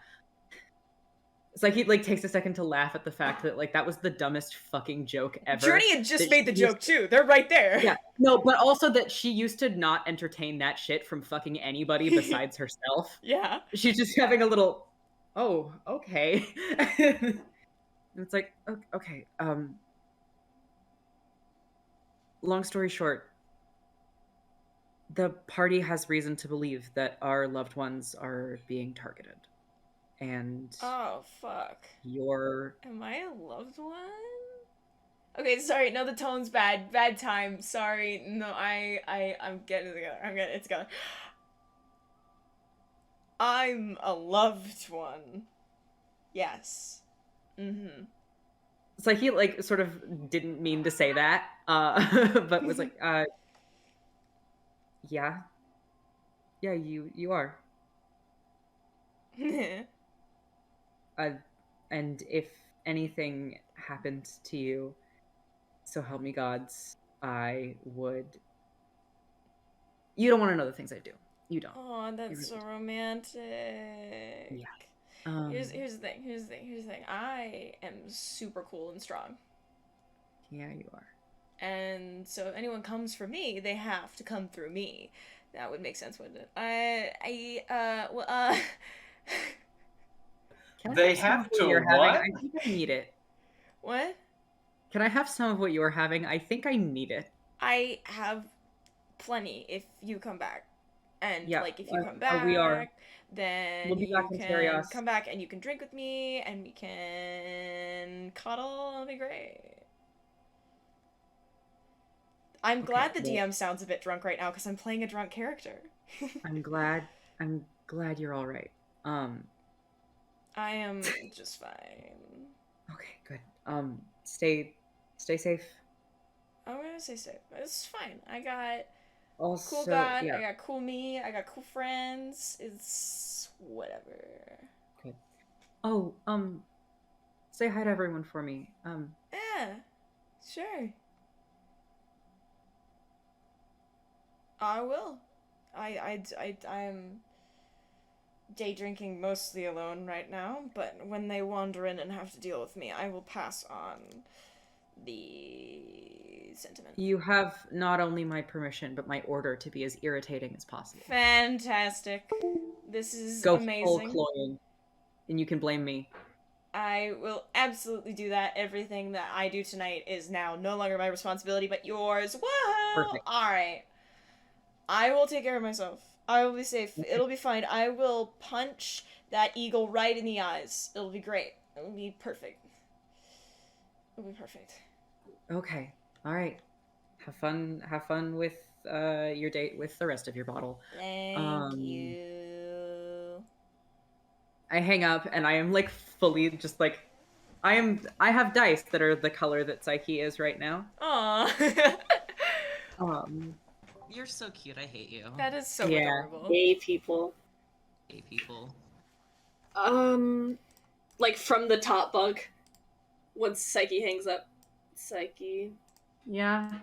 It's like he like takes a second to laugh at the fact that like that was the dumbest fucking joke ever. Journey had just that made the she joke too. They're right there. Yeah. No, but also that she used to not entertain that shit from fucking anybody besides herself. Yeah. She's just having a little, oh, okay. And it's like, okay. Long story short, the party has reason to believe that our loved ones are being targeted. And Oh fuck. you're Am I a loved one? Okay, sorry. No, the tone's bad. Bad time. Sorry. No, I'm getting it together. I'm getting it together. I'm a loved one. Yes. Mm-hmm. it's like he like sort of didn't mean to say that, but was like, yeah, you are. And if anything happened to you, so help me gods, I would. You don't want to know the things I do. You don't. Oh, that's really so romantic. Yeah. Here's the thing. Here's the thing. I am super cool and strong. Yeah, you are. And so if anyone comes for me, they have to come through me. That would make sense, wouldn't it? Can I They some have of what to you're having? what? I think I need it. What? Can I have some of what you're having? I think I need it. I have plenty if you come back. And, Yeah, like, if you come we are. back, then We'll be back you in can Terios. come back and you can drink with me and we can cuddle. It'll be great. I'm glad the well- DM sounds a bit drunk right now because I'm playing a drunk character. I'm glad you're all right. I am just fine. Okay, good. Stay safe. I'm gonna say safe. It's fine. I got Also, cool God. yeah. I got cool me. I got cool friends. It's whatever. Oh, say hi to everyone for me. Yeah, sure. I will. I'm day drinking mostly alone right now, but when they wander in and have to deal with me, I will pass on the sentiment. You have not only my permission, but my order to be as irritating as possible. Fantastic. This is Go amazing. full cloying, and you can blame me. I will absolutely do that. Everything that I do tonight is now no longer my responsibility, but yours. Whoa! Perfect. Alright. I will take care of myself. I will be safe. It'll be fine. I will punch that eagle right in the eyes. It'll be great. It'll be perfect. It'll be perfect. Okay. All right. Have fun with your date with the rest of your bottle. Thank you. I hang up and I am like fully just like I have dice that are the color that Psyche is right now. Aw. You're so cute. I hate you. That is so Yeah. adorable. Gay people. Hey, people. Like from the top bunk. Once Psyche hangs up. Psyche, Yeah.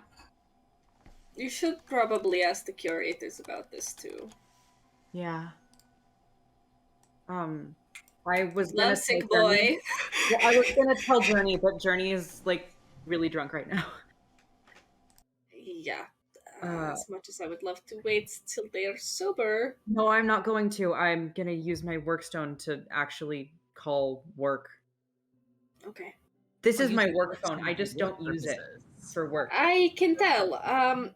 you should probably ask the curators about this too. Yeah. I was gonna Lovesick say boy. Journey. Well, I was gonna tell Journey, but Journey is like really drunk right now. Yeah. Uh, As much as I would love to wait till they are sober. No, I'm not going to. I'm gonna use my workstone to actually call work. Okay. This Or is use my your work workstone phone. I for just work don't use it purposes. for work. I can tell.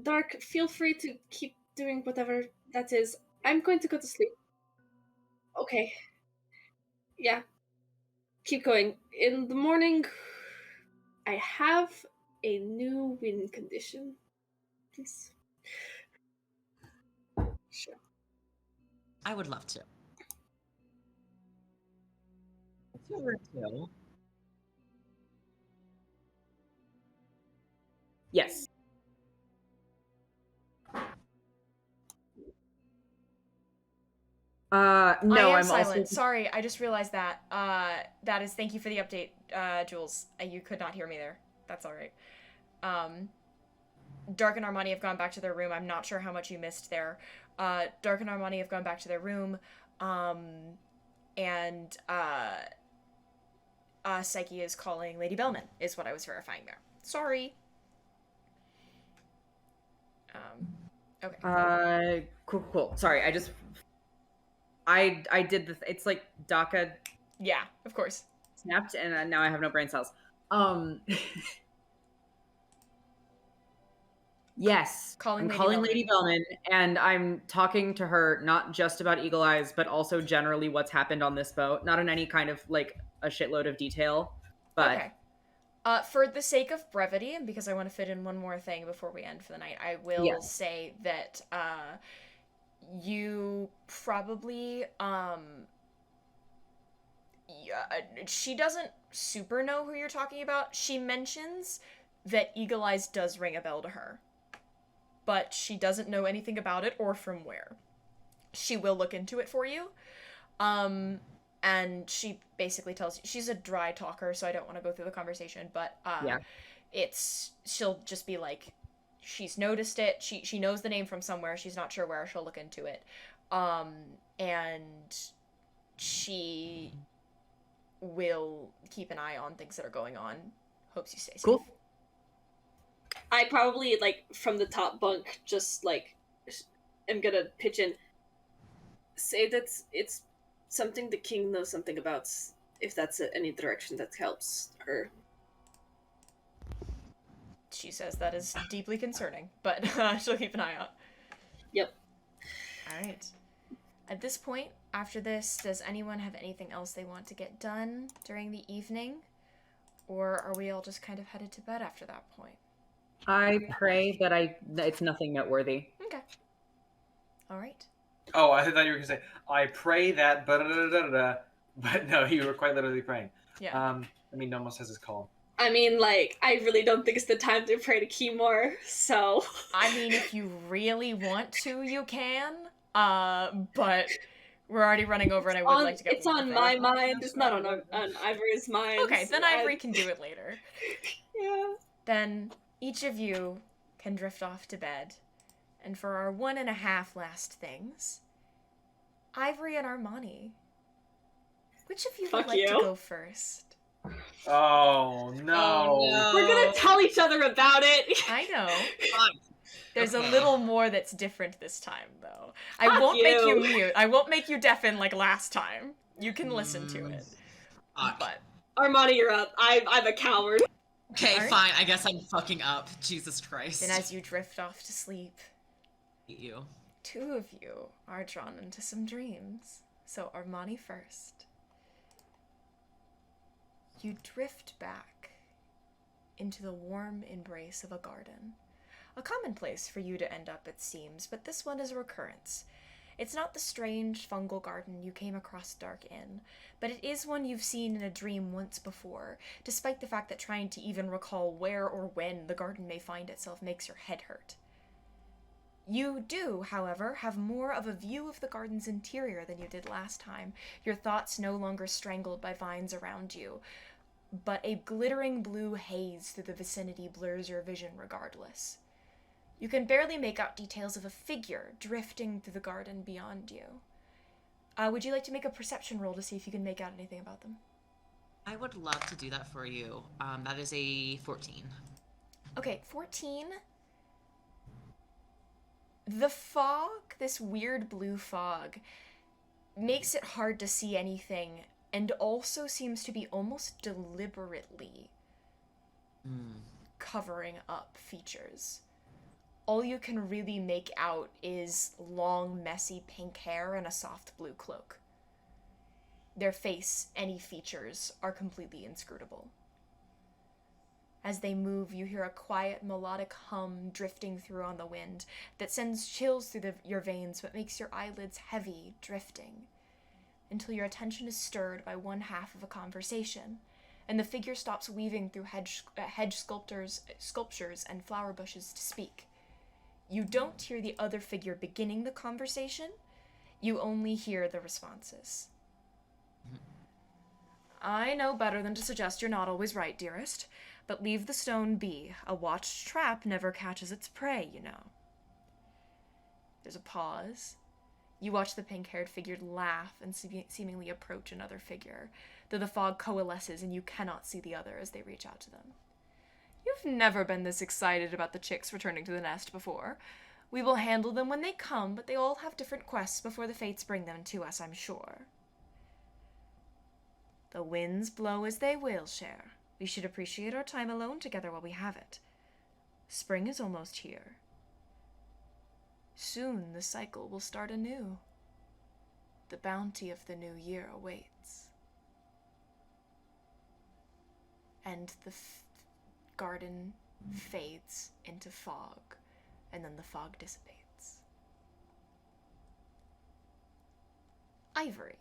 Dark, feel free to keep doing whatever that is. I'm going to go to sleep. Okay. Yeah. Keep going. In the morning, I have a new win condition. Please. Sure. I would love to. Number 2. Yes. No, I am I'm silent. also. Sorry, I just realized that. That is thank you for the update, Jules. You could not hear me there. That's all right. Dark and Armani have gone back to their room. I'm not sure how much you missed there. Dark and Armani have gone back to their room. And Psyche is calling Lady Bellman, is what I was verifying there. Sorry. Okay. Cool. Sorry, I did this. It's like DACA Yeah, of course. snapped, and now I have no brain cells. Yes, I'm calling Lady Bellman, and I'm talking to her not just about Eagle Eyes, but also generally what's happened on this boat. Not in any kind of like a shitload of detail, but Okay. For the sake of brevity, and because I want to fit in one more thing before we end for the night, I will say that you probably she doesn't super know who you're talking about. She mentions that Eagle Eyes does ring a bell to her, but she doesn't know anything about it or from where. She will look into it for you. And she basically tells you, she's a dry talker, so I don't want to go through the conversation, but she'll just be like, she's noticed it, she knows the name from somewhere, she's not sure where, she'll look into it. And she will keep an eye on things that are going on. Hopes you stay safe. Cool. I probably, like, from the top bunk, just, like, am gonna pitch in. Say that it's something the king knows something about, if that's any direction that helps her. She says that is deeply concerning, but she'll keep an eye out. Yep. Alright. At this point, after this, does anyone have anything else they want to get done during the evening? Or are we all just kind of headed to bed after that point? I pray that it's nothing noteworthy. Okay. Alright. Oh, I thought you were going to say, I pray that, but no, you were quite literally praying. Yeah. I mean, Nomos has his call. I mean, like, I really don't think it's the time to pray to Keymore, so... I mean, if you really want to, you can. But we're already running over, and I would like to get. It's on my mind. It's not on Ivory's mind. Okay, then Ivory can do it later. Yeah. Then each of you can drift off to bed, and for our 1.5 last things, Ivory and Armani. Which of you would like to go first? Oh no. No. We're gonna tell each other about it. I know. Fine. There's a little more that's different this time, though. I Fuck won't make you you. mute. I won't make you deafen like last time. You can listen to it. Fuck. But Armani, you're up. I'm a coward. Okay, Alright. fine. I guess I'm fucking up. Jesus Christ. then as you drift off to sleep, Hate you. 2 of you are drawn into some dreams. So Armani first. You drift back into the warm embrace of a garden. A common place for you to end up, it seems, but this one is a recurrence. It's not the strange fungal garden you came across dark in, but it is one you've seen in a dream once before, despite the fact that trying to even recall where or when the garden may find itself makes your head hurt. You do, however, have more of a view of the garden's interior than you did last time, your thoughts no longer strangled by vines around you, but a glittering blue haze through the vicinity blurs your vision regardless. You can barely make out details of a figure drifting through the garden beyond you. Would you like to make a perception roll to see if you can make out anything about them? I would love to do that for you. That is a 14. Okay, 14. The fog, this weird blue fog, makes it hard to see anything, and also seems to be almost deliberately covering up features. All you can really make out is long, messy pink hair and a soft blue cloak. Their face, any features, are completely inscrutable. As they move, you hear a quiet, melodic hum drifting through on the wind that sends chills through your veins but makes your eyelids heavy, drifting, until your attention is stirred by one half of a conversation, and the figure stops weaving through hedge sculptures and flower bushes to speak. You don't hear the other figure beginning the conversation, you only hear the responses. I know better than to suggest you're not always right, dearest, but leave the stone be. A watched trap never catches its prey, you know. There's a pause. You watch the pink-haired figure laugh and seemingly approach another figure, though the fog coalesces and you cannot see the other as they reach out to them. You've never been this excited about the chicks returning to the nest before. We will handle them when they come, but they all have different quests before the fates bring them to us, I'm sure. The winds blow as they will, Cher. We should appreciate our time alone together while we have it. Spring is almost here. Soon the cycle will start anew. The bounty of the new year awaits. And the garden fades into fog, and then the fog dissipates. Ivory.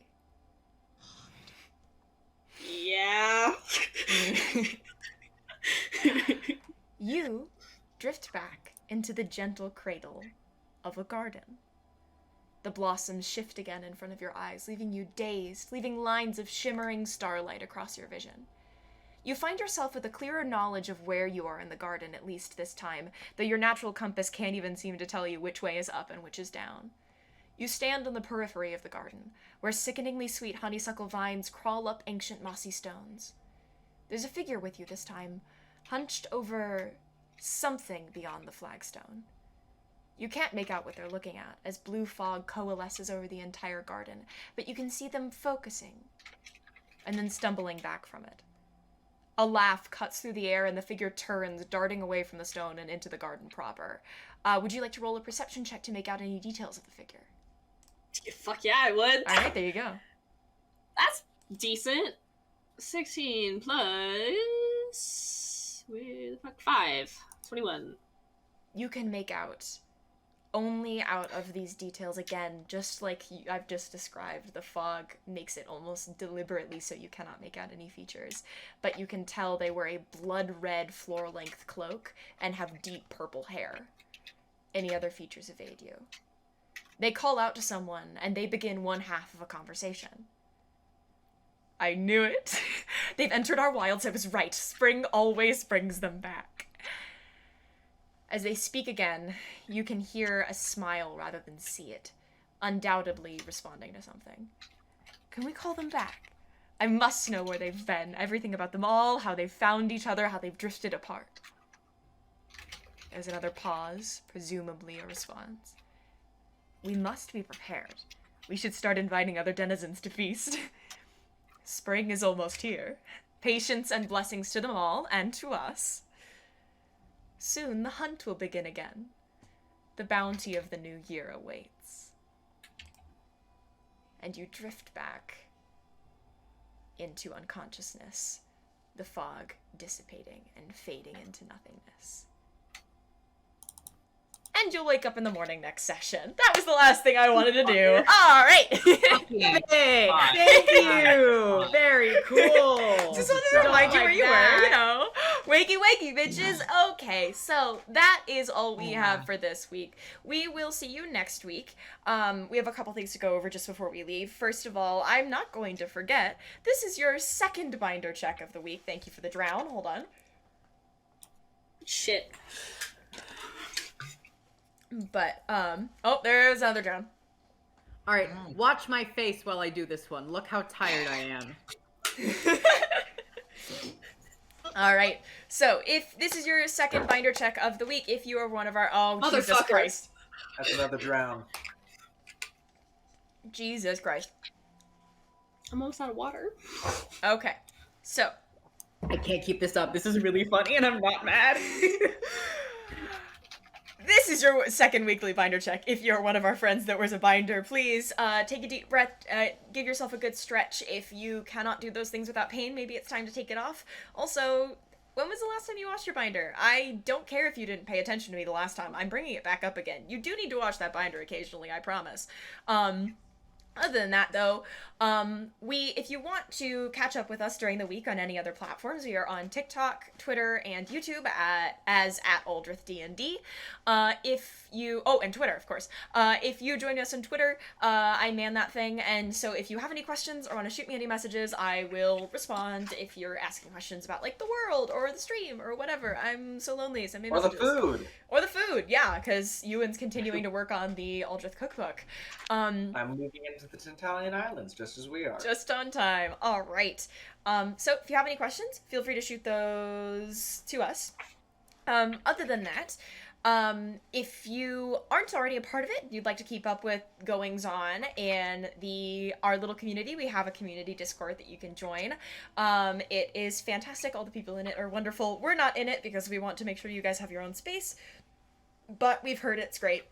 Yeah. You drift back into the gentle cradle of a garden. The blossoms shift again in front of your eyes, leaving you dazed, leaving lines of shimmering starlight across your vision. You find yourself with a clearer knowledge of where you are in the garden, at least this time, though your natural compass can't even seem to tell you which way is up and which is down. You stand on the periphery of the garden, where sickeningly sweet honeysuckle vines crawl up ancient mossy stones. There's a figure with you this time, hunched over something beyond the flagstone. You can't make out what they're looking at, as blue fog coalesces over the entire garden, but you can see them focusing, and then stumbling back from it. A laugh cuts through the air, and the figure turns, darting away from the stone and into the garden proper. Would you like to roll a perception check to make out any details of the figure? Fuck yeah, I would. Alright, there you go. That's decent. 16 plus... Where the fuck? 5. 21. You can make out, only out of these details, again, just like I've just described, the fog makes it almost deliberately so you cannot make out any features. But you can tell they wear a blood-red floor-length cloak and have deep purple hair. Any other features evade you. They call out to someone, and they begin one half of a conversation. I knew it. They've entered our wilds. I was right. Spring always brings them back. As they speak again, you can hear a smile rather than see it, undoubtedly responding to something. Can we call them back? I must know where they've been, everything about them all, how they've found each other, how they've drifted apart. There's another pause, presumably a response. We must be prepared. We should start inviting other denizens to feast. Spring is almost here. Patience and blessings to them all, and to us. Soon the hunt will begin again. The bounty of the new year awaits. And you drift back into unconsciousness, the fog dissipating and fading into nothingness. And you'll wake up in the morning next session. That was the last thing I wanted to do. All right. Hey, thank you. Very cool. Just wanted to remind you where you were, you know. Wakey, wakey, bitches. Okay, so that is all we have for this week. We will see you next week. We have a couple things to go over just before we leave. First of all, I'm not going to forget, this is your second binder check of the week. Thank you for the drown. Hold on. Shit. But, oh, there's another drown. All right, watch my face while I do this one. Look how tired I am. All right. So, if this is your second binder check of the week, if you are one of our Jesus Christ. That's another drown. Jesus Christ. I'm almost out of water. Okay. So, I can't keep this up. This is really funny, and I'm not mad. this is your second weekly binder check. If you're one of our friends that wears a binder, please take a deep breath, give yourself a good stretch. If you cannot do those things without pain, maybe it's time to take it off. Also, when was the last time you washed your binder? I don't care if you didn't pay attention to me the last time. I'm bringing it back up again. You do need to wash that binder occasionally, I promise. Other than that, though, if you want to catch up with us during the week on any other platforms, we are on TikTok, Twitter, and YouTube as at Aldrithe D&D. And Twitter, of course. If you join us on Twitter, I man that thing, and so if you have any questions or want to shoot me any messages, I will respond if you're asking questions about, like, the world, or the stream, or whatever. I'm so lonely, send me messages. Or the food. Or the food, yeah, because Ewan's continuing to work on the Aldrithe cookbook. I'm moving into the Tintalian Islands, just as we are. Just on time. All right. So if you have any questions, feel free to shoot those to us. Other than that, if you aren't already a part of it, you'd like to keep up with goings on in our little community, we have a community Discord that you can join. It is fantastic. All the people in it are wonderful. We're not in it because we want to make sure you guys have your own space, but we've heard it's great,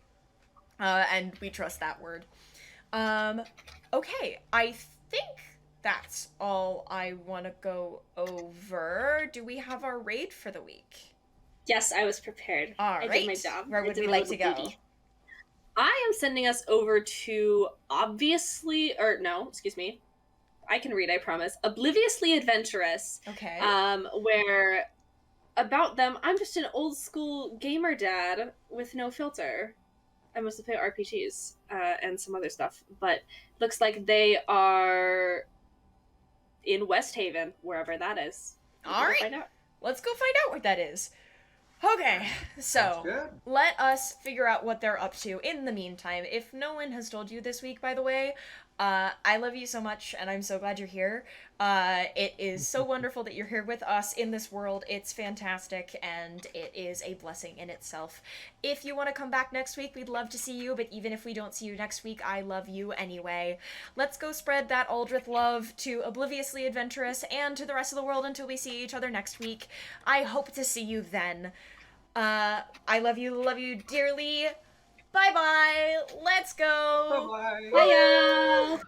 and we trust that word. Okay, I think that's all I want to go over. Do we have our raid for the week? Yes, I was prepared. All I right. did my job. Where would we like to go? I am sending us over to I can read, I promise. Obliviously Adventurous. Okay. Where about them, I'm just an old school gamer dad with no filter. I mostly play RPGs and some other stuff, but looks like they are in West Haven, wherever that is. All right. Find out. Let's go find out what that is. Okay, so let us figure out what they're up to in the meantime. If no one has told you this week, by the way, I love you so much, and I'm so glad you're here. It is so wonderful that you're here with us in this world. It's fantastic, and it is a blessing in itself. If you want to come back next week, we'd love to see you, but even if we don't see you next week, I love you anyway. Let's go spread that Aldrithe love to Obliviously Adventurous and to the rest of the world until we see each other next week. I hope to see you then. I love you dearly. Bye-bye. Let's go. Bye-bye. Bye, y'all.